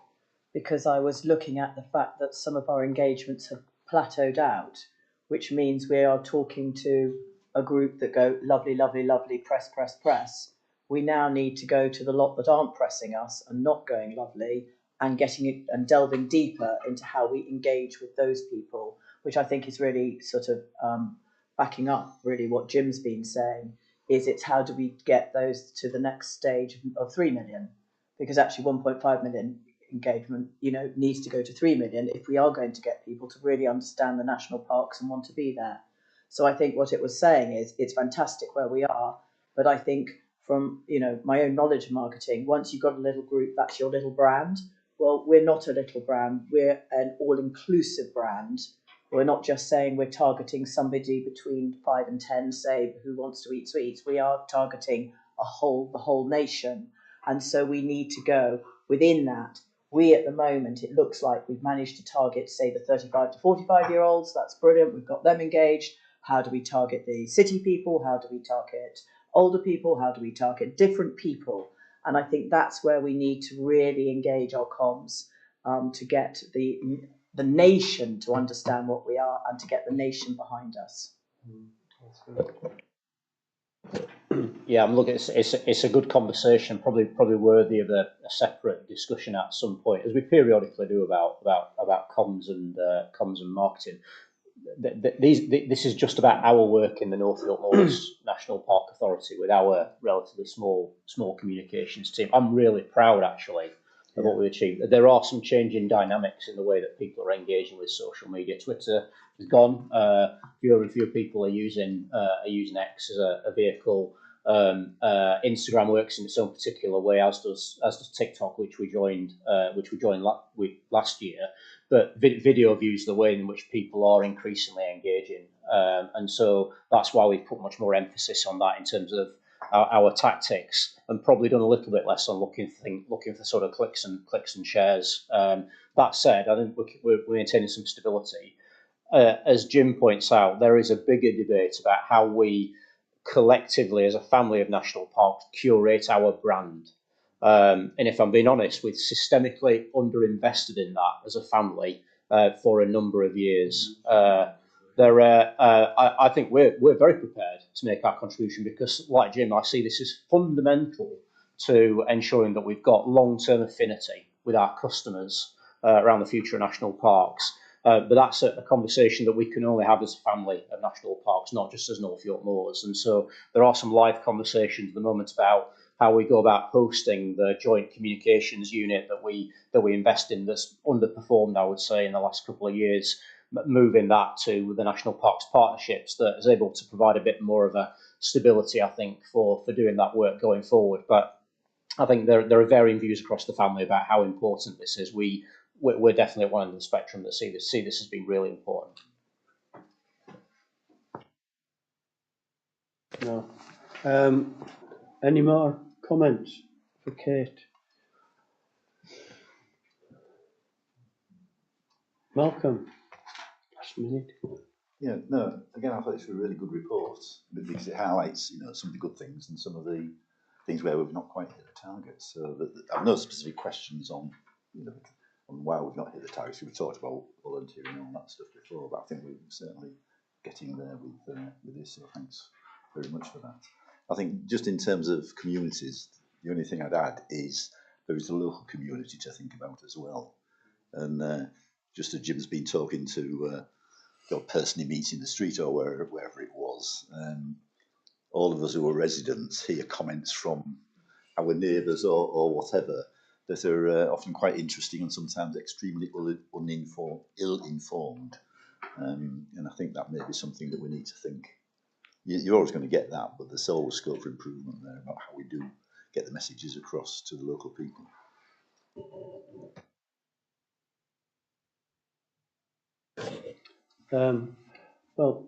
because I was looking at the fact that some of our engagements have plateaued out, which means we are talking to a group that go lovely, lovely, lovely, press, press, press. We now need to go to the lot that aren't pressing us and not going lovely, and getting it and delving deeper into how we engage with those people, which I think is really sort of backing up really what Jim's been saying. Is it's how do we get those to the next stage of 3 million? Because actually 1.5 million engagement, needs to go to 3 million if we are going to get people to really understand the national parks and want to be there. So I think what it was saying is it's fantastic where we are, but I think from my own knowledge of marketing, once you've got a little group, that's your little brand. Well, we're not a little brand, we're an all-inclusive brand. We're not just saying we're targeting somebody between 5 and 10, say, who wants to eat sweets. We are targeting the whole nation. And so we need to go within that. We, at the moment, it looks like we've managed to target, say, the 35 to 45-year-olds. That's brilliant. We've got them engaged. How do we target the city people? How do we target older people? How do we target different people? And I think that's where we need to really engage our comms to get the nation to understand what we are and to get the nation behind us. Yeah, I'm looking. It's a good conversation, probably worthy of a separate discussion at some point, as we periodically do about comms and marketing. This is just about our work in the North York Moors National Park Authority with our relatively small communications team. I'm really proud actually of what we achieved. There are some changing dynamics in the way that people are engaging with social media. Twitter is gone. Fewer and fewer people are using X as a vehicle. Instagram works in its own particular way, as does TikTok, which we joined last year. But video views the way in which people are increasingly engaging, and so that's why we've put much more emphasis on that in terms of our tactics, and probably done a little bit less on looking for sort of clicks and shares. That said, I think we're maintaining some stability. As Jim points out, there is a bigger debate about how we collectively, as a family of national parks, curate our brand. And if I'm being honest, we've systemically underinvested in that as a family for a number of years. I think we're very prepared to make our contribution because, like Jim, I see this as fundamental to ensuring that we've got long-term affinity with our customers around the future of national parks. But that's a conversation that we can only have as a family of national parks, not just as North York Moors. And so there are some live conversations at the moment about how we go about hosting the joint communications unit that we invest in that's underperformed, I would say, in the last couple of years, moving that to the National Parks Partnerships that is able to provide a bit more of a stability, I think, for doing that work going forward. But I think there are varying views across the family about how important this is. We're definitely at one end of the spectrum that see this as being really important. No. Any more comments for Kate? Malcolm, last minute. Yeah, no, again, I thought it's a really good report because it highlights, some of the good things and some of the things where we've not quite hit the target. So I've no specific questions on, on why we've not hit the targets. We've talked about volunteering and all that stuff before, but I think we're certainly getting there with this. So thanks very much for that. I think just in terms of communities, the only thing I'd add is there is a local community to think about as well. And just as Jim's been talking to your person he meets in the street or wherever it was, all of us who are residents hear comments from our neighbours or whatever that are often quite interesting and sometimes extremely ill-informed. And I think that may be something that we need to think. You're always going to get that, but there's always scope for improvement there about how we do get the messages across to the local people. Well,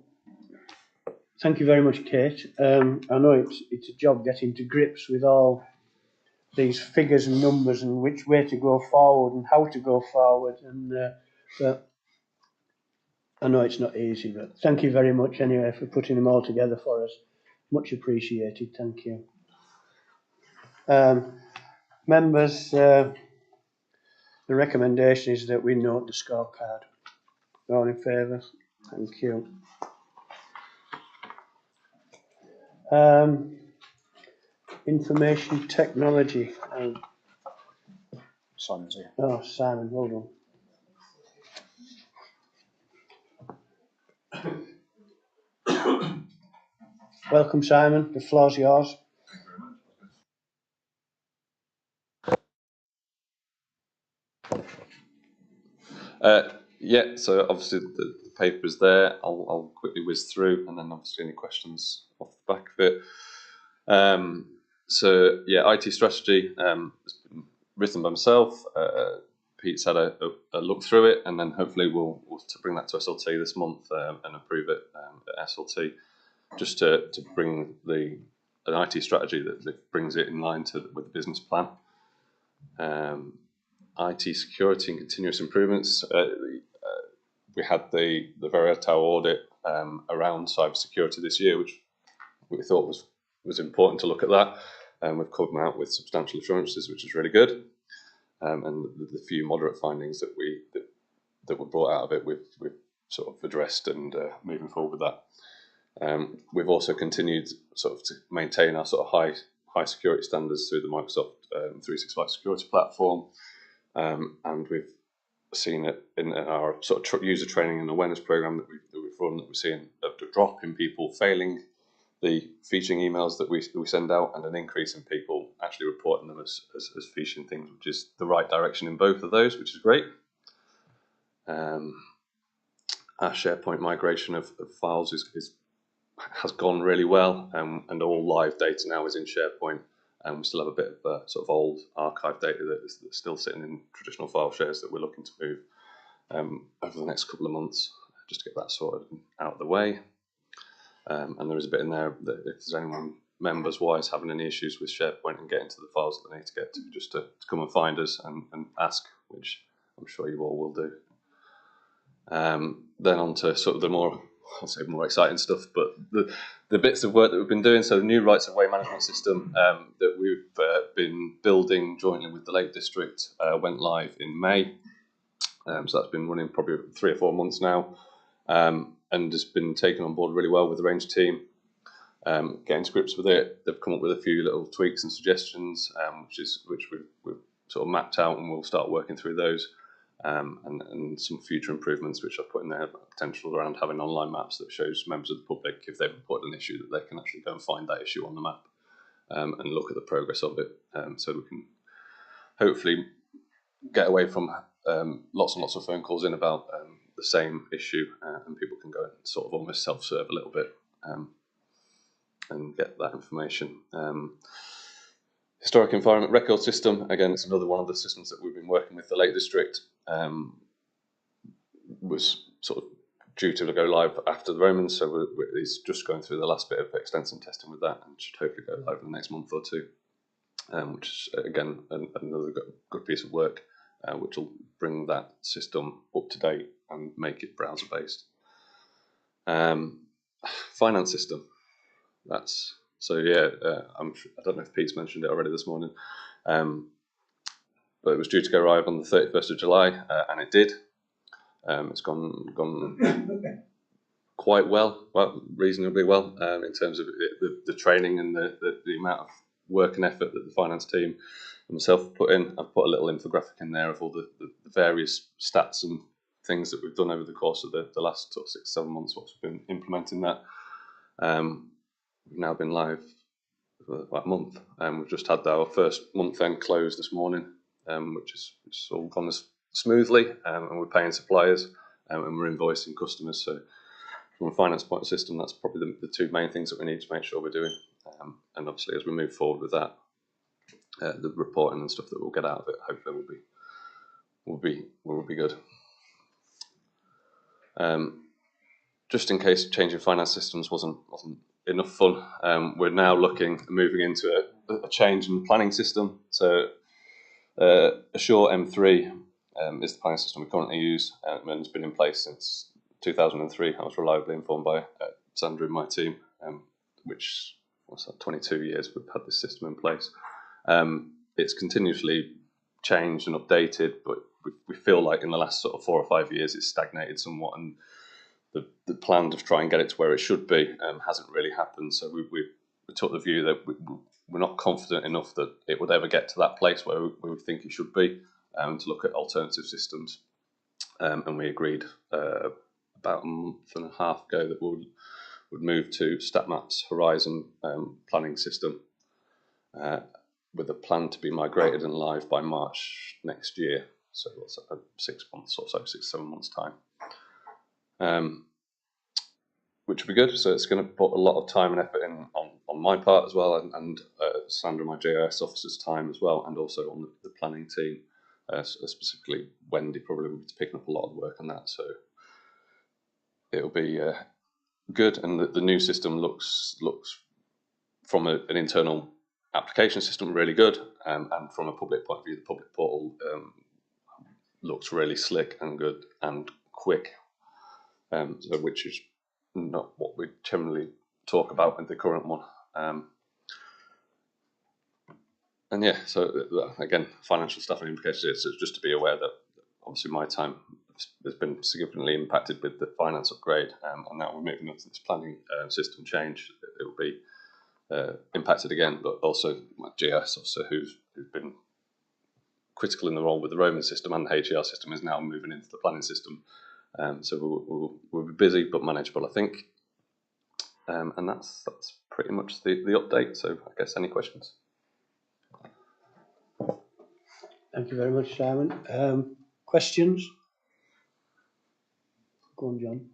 thank you very much, Kate. I know it's a job getting to grips with all these figures and numbers and which way to go forward and how to go forward. And but I know it's not easy, but thank you very much anyway for putting them all together for us. Much appreciated. Thank you. Members, the recommendation is that we note the scorecard. All in favour? Thank you. Information technology. Simon's here. Oh, Simon, hold on. Welcome, Simon. The floor's yours. Yeah, so obviously the paper is there. I'll quickly whiz through, and then obviously any questions off the back of it. So yeah, IT strategy has been written by myself. Pete's had a look through it, and then hopefully we'll to bring that to SLT this month and approve it at SLT, just to bring an IT strategy that brings it in line with the business plan. IT security and continuous improvements. We had the Veritas audit around cybersecurity this year, which we thought was important to look at that. We've come out with substantial assurances, which is really good. And the few moderate findings that were brought out of it, we've sort of addressed and moving forward with that. We've also continued sort of to maintain our sort of high security standards through the Microsoft 365 security platform, and we've seen it in our sort of user training and awareness program that we've run, that we're seeing a drop in people failing the phishing emails that we send out, and an increase in people actually reporting them as phishing things, which is the right direction in both of those, which is great. Our SharePoint migration of files has gone really well, and all live data now is in SharePoint. And we still have a bit of sort of old archive data that's still sitting in traditional file shares that we're looking to move over the next couple of months, just to get that sorted out of the way. And there is a bit in there that if there's anyone members-wise having any issues with SharePoint and getting to the files that they need to get to, just to come and find us and ask, which I'm sure you all will do. Then on to sort of the more, I'll say more exciting stuff, but the bits of work that we've been doing. So the new rights of way management system that we've been building jointly with the Lake District went live in May. So that's been running probably 3 or 4 months now, and has been taken on board really well with the range team, getting to grips with it. They've come up with a few little tweaks and suggestions, which we've sort of mapped out, and we'll start working through those. And some future improvements which I've put in there, potential around having online maps that shows members of the public, if they've reported an issue, that they can actually go and find that issue on the map and look at the progress of it, so we can hopefully get away from lots and lots of phone calls in about the same issue, and people can go and sort of almost self-serve a little bit and get that information. Historic Environment Record System, again, it's another one of the systems that we've been working with the Lake District. Was sort of due to go live after the Romans, so it's just going through the last bit of extensive testing with that, and should hopefully go live in the next month or two, which is again another good piece of work, which will bring that system up to date and make it browser based. Finance system, that's so yeah. I don't know if Pete's mentioned it already this morning, but it was due to go live on the 31st of July, and it did. It's gone quite well, reasonably well, in terms of the training and the amount of work and effort that the finance team and myself have put in. I've put a little infographic in there of all the various stats and things that we've done over the course of the last sort of 6-7 months whilst we've been implementing that. We've now been live for about a month, and we've just had our first month-end close this morning, which is all gone as smoothly, and we're paying suppliers, and we're invoicing customers. So from a finance point of system, that's probably the two main things that we need to make sure we're doing. And obviously, as we move forward with that, the reporting and stuff that we'll get out of it, hopefully, will be good. Just in case changing finance systems wasn't enough fun, we're now moving into a change in the planning system. So Assure M3 is the planning system we currently use, and it's been in place since 2003. I was reliably informed by Sandra and my team, which what's that, 22 years we've had this system in place. It's continuously changed and updated, but we feel like in the last sort of 4 or 5 years it's stagnated somewhat, and the plan to try and get it to where it should be hasn't really happened. So we took the view that we're not confident enough that it would ever get to that place where we think it should be, to look at alternative systems. And we agreed about a month and a half ago that we would move to StatMap's Horizon planning system, with a plan to be migrated and live by March next year. So that's 6 months or so, 6-7 months time, which will be good. So it's going to put a lot of time and effort in on my part as well, and Sandra, my GIS officer's time as well, and also on the planning team. Specifically, Wendy probably will be picking up a lot of the work on that. So it'll be good, and the new system looks from an internal application system really good, and from a public point of view, the public portal looks really slick and good and quick, so which is not what we generally talk about in the current one. And yeah, so again, financial stuff and implications. It's just to be aware that obviously my time has been significantly impacted with the finance upgrade, and now we're moving on to this planning system change. It will be impacted again, but also my GIS officer, who's been critical in the role with the Roman system and the HER system, is now moving into the planning system. So we'll be busy but manageable, I think. And that's pretty much the update. So I guess any questions? Thank you very much, Simon. Questions? Go on, John.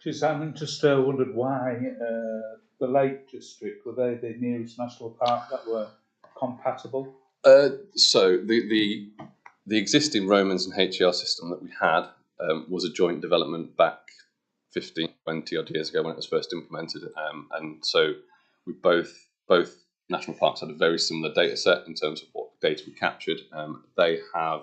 Geez, Simon, just wondered why the Lake District, were they the nearest national park that were compatible? So the existing Romans and HER system that we had was a joint development back 15, 20 odd years ago when it was first implemented, and so we both national parks had a very similar data set in terms of what data we captured. They have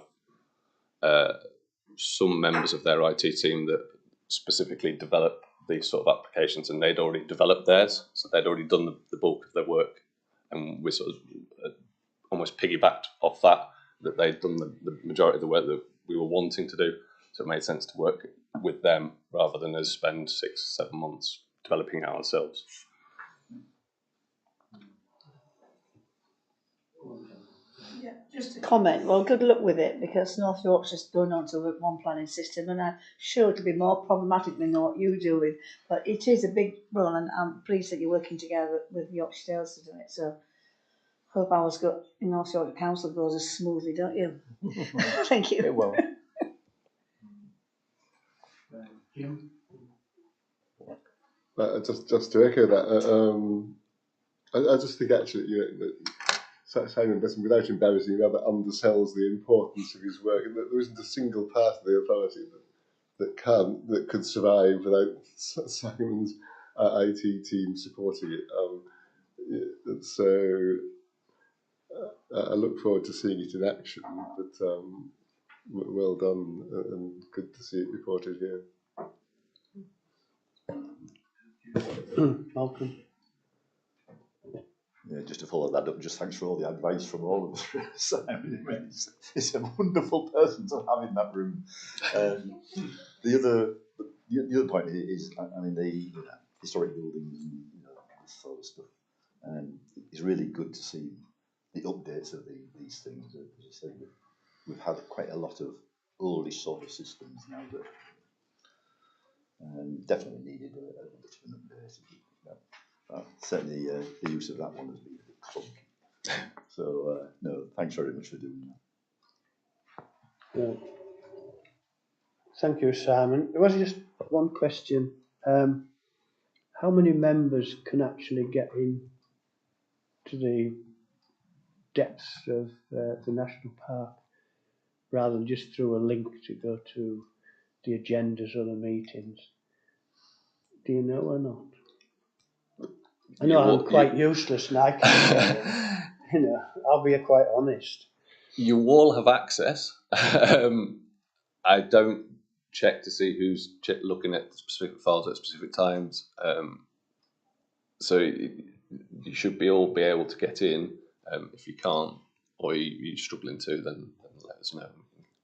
some members of their IT team that specifically develop these sort of applications, and they'd already developed theirs, so they'd already done the bulk of their work, and we sort of almost piggybacked off that they'd done the majority of the work that we were wanting to do, so it made sense to work with them rather than us spend 6-7 months developing it ourselves. Yeah, just a comment. Well, good luck with it, because North Yorkshire's going on to one planning system, and I'm sure it'll be more problematic than what you deal with. But it is a big role, and I'm pleased that you're working together with Yorkshire Tales to do it. So, hope ours in North Yorkshire Council goes as smoothly, don't you? Thank you. It will. Jim? Just to echo that, I just think actually, that Simon Besson, without embarrassing, rather undersells the importance of his work, and that there isn't a single part of the authority that could survive without Simon's IT team supporting it. So I look forward to seeing it in action. But well done, and good to see it reported here. Malcolm. Yeah, just to follow that up, just thanks for all the advice from all of us. Simon, it's a wonderful person to have in that room. The other point is, I mean, the historic buildings and this sort of stuff. It's really good to see the updates of these things. As I said, we've had quite a lot of oldish sort of systems now that definitely needed a bit of an update. Certainly, the use of that one has been a bit clunky. So, no, thanks very much for doing that. Thank you, Simon. There was just one question. How many members can actually get in to the depths of the national park, rather than just through a link to go to the agendas of the meetings? Do you know or not? I know I'm quite useless and I can't get it. I'll be quite honest. You all have access. I don't check to see who's looking at specific files at specific times. So you should all be able to get in. If you can't, or you're struggling to, then let us know.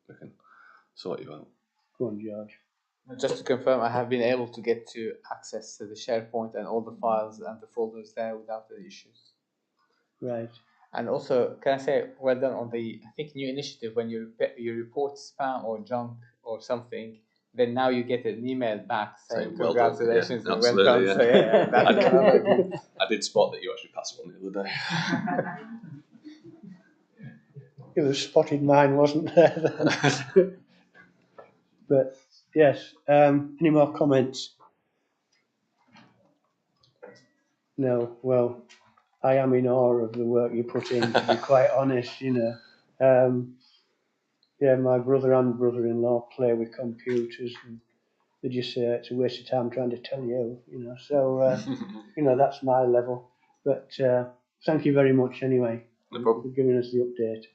We can sort you out. Go on, George. Just to confirm, I have been able to get to access to the SharePoint and all the files and the folders there without any issues. Right. And also, can I say, well done on the, I think, new initiative when you report spam or junk or something, then now you get an email back saying well done. congratulations Yeah, and well done. yeah. So yeah, that's I did spot that you actually passed one the other day. It was spotted mine, wasn't there? But yes, any more comments? No, well, I am in awe of the work you put in, to be quite honest, you know. Yeah, my brother and brother-in-law play with computers, and they just say it's a waste of time trying to tell you, you know. So, you know, that's my level. But thank you very much anyway for giving us the update.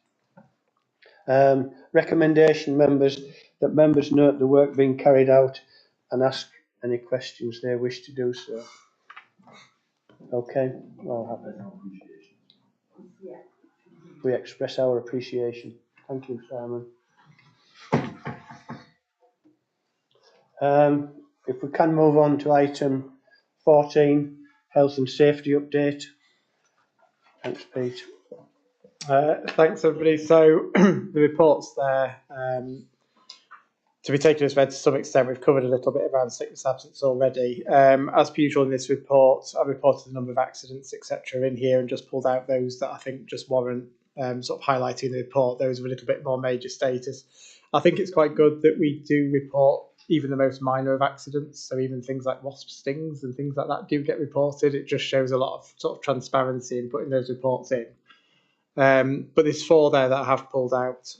Recommendation members, that members note the work being carried out and ask any questions they wish to do so. Okay, all happy. We express our appreciation. Thank you, Simon. If we can move on to item 14, health and safety update. Thanks, Pete. Thanks, everybody. So the report's there. To be taken as read to some extent, we've covered a little bit around sickness absence already. As per usual in this report, I reported the number of accidents, etc. in here and just pulled out those that I think just warrant sort of highlighting the report, those with a little bit more major status. I think it's quite good that we do report even the most minor of accidents, so even things like wasp stings and things like that do get reported. It just shows a lot of sort of transparency in putting those reports in. But there's 4 there that I have pulled out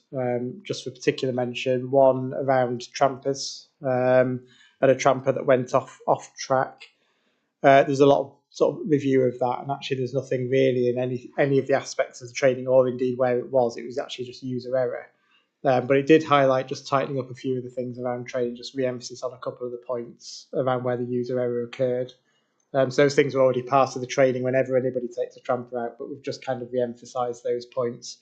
just for particular mention. One around trampers and a tramper that went off track. There's a lot of sort of review of that, and actually there's nothing really in any of the aspects of the training or indeed where it was actually just user error. But it did highlight just tightening up a few of the things around training, just re-emphasis on a couple of the points around where the user error occurred. So those things are already part of the training whenever anybody takes a tramper out, but we've just kind of re-emphasised those points.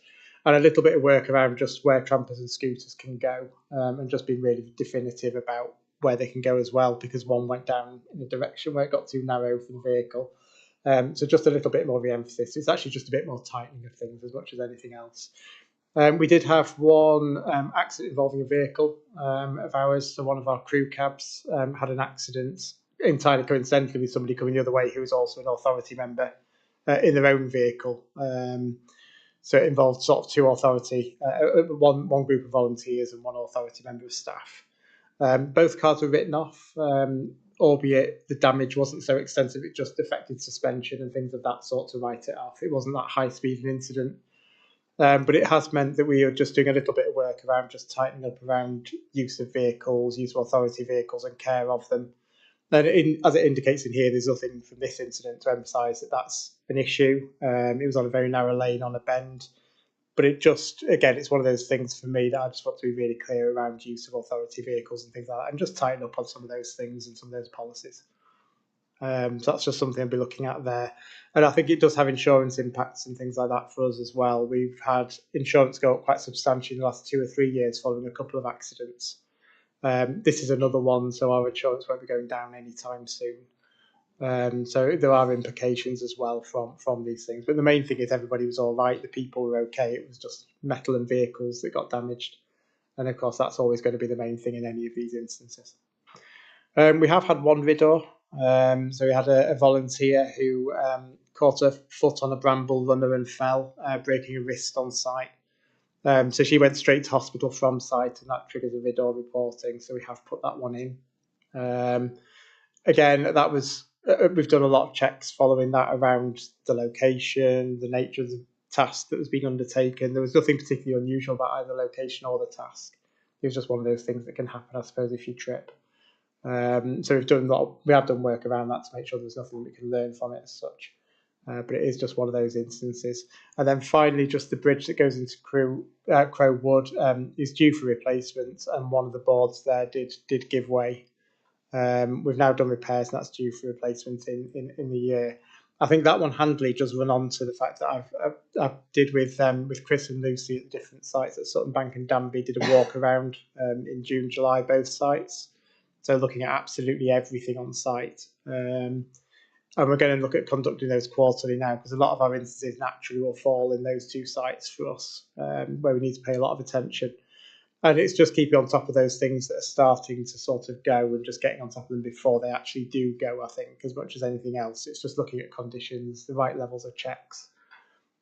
And a little bit of work around just where trampers and scooters can go, and just being really definitive about where they can go as well, because one went down in a direction where it got too narrow for the vehicle. So just a little bit more re-emphasis. It's actually just a bit more tightening of things as much as anything else. We did have one accident involving a vehicle of ours. So one of our crew cabs had an accident entirely coincidentally with somebody coming the other way who was also an authority member in their own vehicle. So it involved sort of 2 authority, one group of volunteers and 1 authority member of staff. Both cars were written off, albeit the damage wasn't so extensive, it just affected suspension and things of that sort to write it off. It wasn't that high speed an incident. But it has meant that we are just doing a little bit of work around just tightening up around use of vehicles, use of authority vehicles and care of them. And as it indicates in here, there's nothing from this incident to emphasise that that's an issue. It was on a very narrow lane on a bend. But it just, again, it's one of those things for me that I just want to be really clear around use of authority vehicles and things like that, and just tighten up on some of those things and some of those policies. So that's just something I'll be looking at there. And I think it does have insurance impacts and things like that for us as well. We've had insurance go up quite substantially in the last 2 or 3 years following a couple of accidents. This is another one, so our insurance won't be going down anytime soon. So there are implications as well from these things. But the main thing is everybody was all right, the people were okay. It was just metal and vehicles that got damaged. And of course, that's always going to be the main thing in any of these instances. We have had 1 RIDDOR. So we had a volunteer who caught her foot on a bramble runner and fell, breaking a wrist on site. So she went straight to hospital from site, and that triggers a RIDDOR reporting. So we have put that one in. Again, that was we've done a lot of checks following that around the location, the nature of the task that was being undertaken. There was nothing particularly unusual about either location or the task. It was just one of those things that can happen, I suppose, if you trip. So we have done work around that to make sure there's nothing we can learn from it as such. but it is just one of those instances. And then finally, just the bridge that goes into Crow Wood is due for replacement, and one of the boards there did give way. We've now done repairs, and that's due for replacement in the year. I think that one handily does run on to the fact that I did with Chris and Lucy at the different sites at Sutton Bank and Danby, did a walk around in June, July, both sites. So looking at absolutely everything on site. And we're going to look at conducting those quarterly now, because a lot of our instances naturally will fall in those two sites for us, where we need to pay a lot of attention. And it's just keeping on top of those things that are starting to sort of go and just getting on top of them before they actually do go, I think, as much as anything else. It's just looking at conditions, the right levels of checks.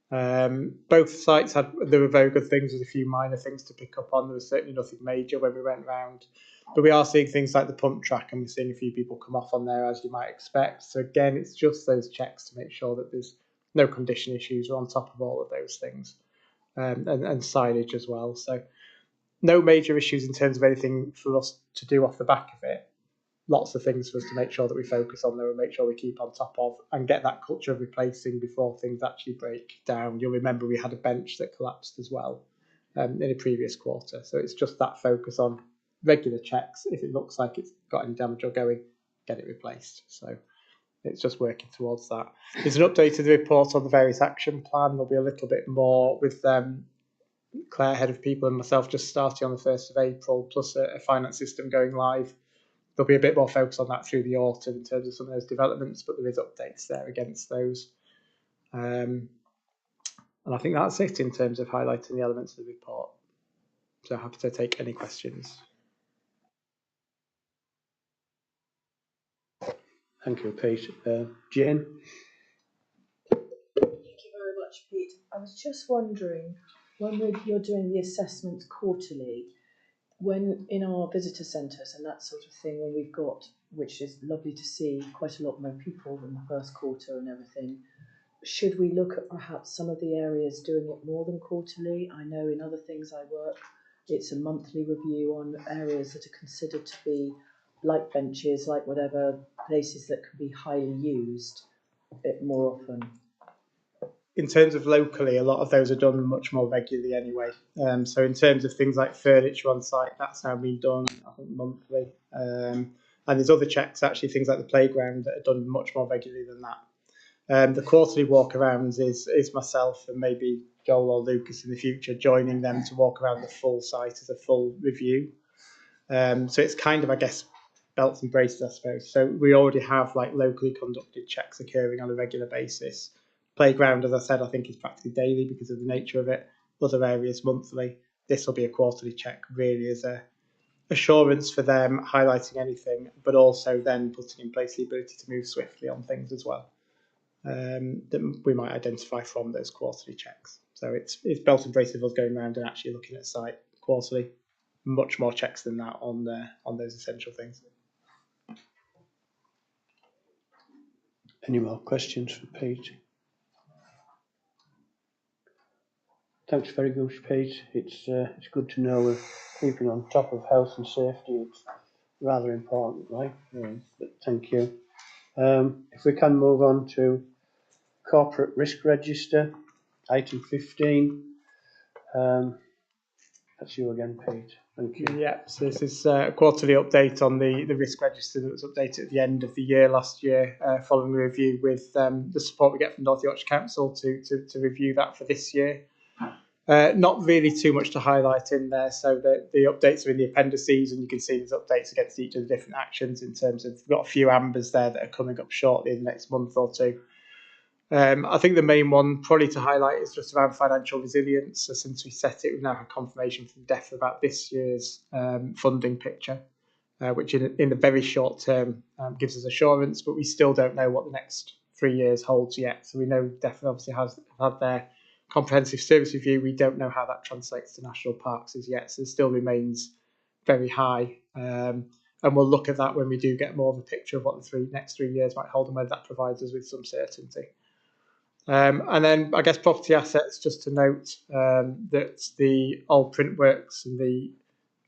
Both sites there were very good things with a few minor things to pick up on. There was certainly nothing major when we went round. But we are seeing things like the pump track, and we're seeing a few people come off on there, as you might expect. So again, it's just those checks to make sure that there's no condition issues. We're on top of all of those things, and signage as well. So no major issues in terms of anything for us to do off the back of it. Lots of things for us to make sure that we focus on, though, and make sure we keep on top of and get that culture of replacing before things actually break down. You'll remember we had a bench that collapsed as well in a previous quarter. So it's just that focus on regular checks. If it looks like it's got any damage or going, get it replaced. So it's just working towards that. There's an update to the report on the various action plan. There'll be a little bit more with Claire, head of people, and myself just starting on the 1st of April, plus a finance system going live. There'll be a bit more focus on that through the autumn in terms of some of those developments, but there is updates there against those. And I think that's it in terms of highlighting the elements of the report. So happy to take any questions. Thank you, Pete. Jane? Thank you very much, Pete. I was just wondering, when you're doing the assessments quarterly, when in our visitor centres and that sort of thing, when we've got, which is lovely to see, quite a lot more people in the first quarter and everything, should we look at perhaps some of the areas doing it more than quarterly? I know in other things I work, it's a monthly review on areas that are considered to be like benches, like whatever, places that can be highly used a bit more often. In terms of locally, a lot of those are done much more regularly anyway. So in terms of things like furniture on site, that's now been done, I think, monthly. And there's other checks, actually, things like the playground, that are done much more regularly than that. The quarterly walkarounds is myself and maybe Joel or Lucas in the future joining them to walk around the full site as a full review. So it's kind of, I guess, belts and braces, I suppose. So we already have like locally conducted checks occurring on a regular basis. Playground, as I said, I think is practically daily because of the nature of it. Other areas monthly. This will be a quarterly check, really, as a assurance for them, highlighting anything, but also then putting in place the ability to move swiftly on things as well, that we might identify from those quarterly checks. So it's belt and braces of us going around and actually looking at site quarterly. Much more checks than that on those essential things. Any more questions for Pete? Thanks very much, Pete. It's good to know we're keeping on top of health and safety. It's rather important, right? But thank you. If we can move on to corporate risk register, item 15. That's you again, Pete. Thank you. Yeah, so this is a quarterly update on the risk register that was updated at the end of the year last year, following a review with the support we get from North Yorkshire Council to review that for this year. Not really too much to highlight in there, so the updates are in the appendices, and you can see there's updates against each of the different actions in terms of, we've got a few ambers there that are coming up shortly in the next month or two. I think the main one probably to highlight is just around financial resilience. So since we set it, we've now had confirmation from DEF about this year's funding picture, which in the very short term gives us assurance, but we still don't know what the next 3 years holds yet. So we know DEF obviously have had their comprehensive service review. We don't know how that translates to national parks as yet, so it still remains very high. And we'll look at that when we do get more of a picture of what the next 3 years might hold and whether that provides us with some certainty. And then I guess property assets, just to note that the old print works and the,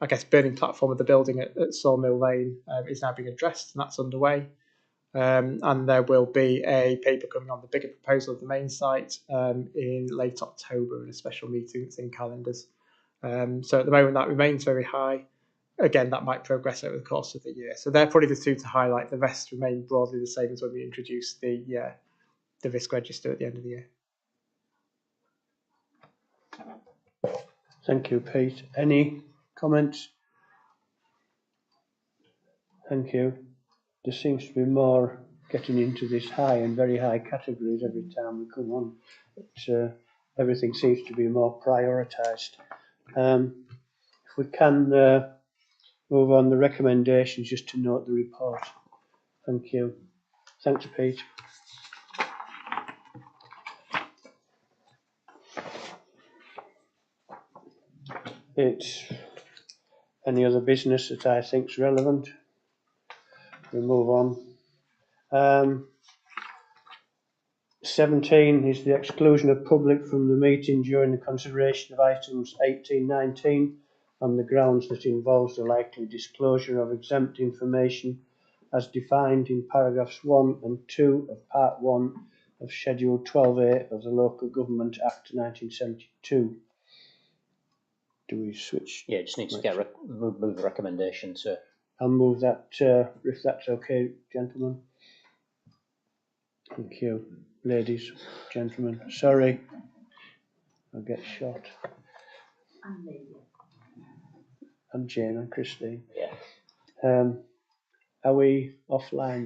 I guess, burning platform of the building at Sawmill Lane is now being addressed, and that's underway. And there will be a paper coming on the bigger proposal of the main site in late October in a special meeting that's in calendars. So at the moment that remains very high. Again, that might progress over the course of the year. So they're probably the two to highlight. The rest remain broadly the same as when we introduced the risk register at the end of the year. Thank you, Pete. Any comments? Thank you. There seems to be more getting into this high and very high categories every time we come on. Everything seems to be more prioritised. If we can move on the recommendations, just to note the report. Thank you. Thanks, Pete. It's any other business that I think is relevant. We move on. 17 is the exclusion of public from the meeting during the consideration of items 18-19 on the grounds that involves the likely disclosure of exempt information as defined in paragraphs 1 and 2 of part 1 of Schedule 12A of the Local Government Act 1972. Do we switch? Yeah, just need to move the recommendation to. I'll move that if that's okay, gentlemen. Thank you, ladies, gentlemen. Sorry, I'll get shot. And Jane and Christine. Yeah. Are we offline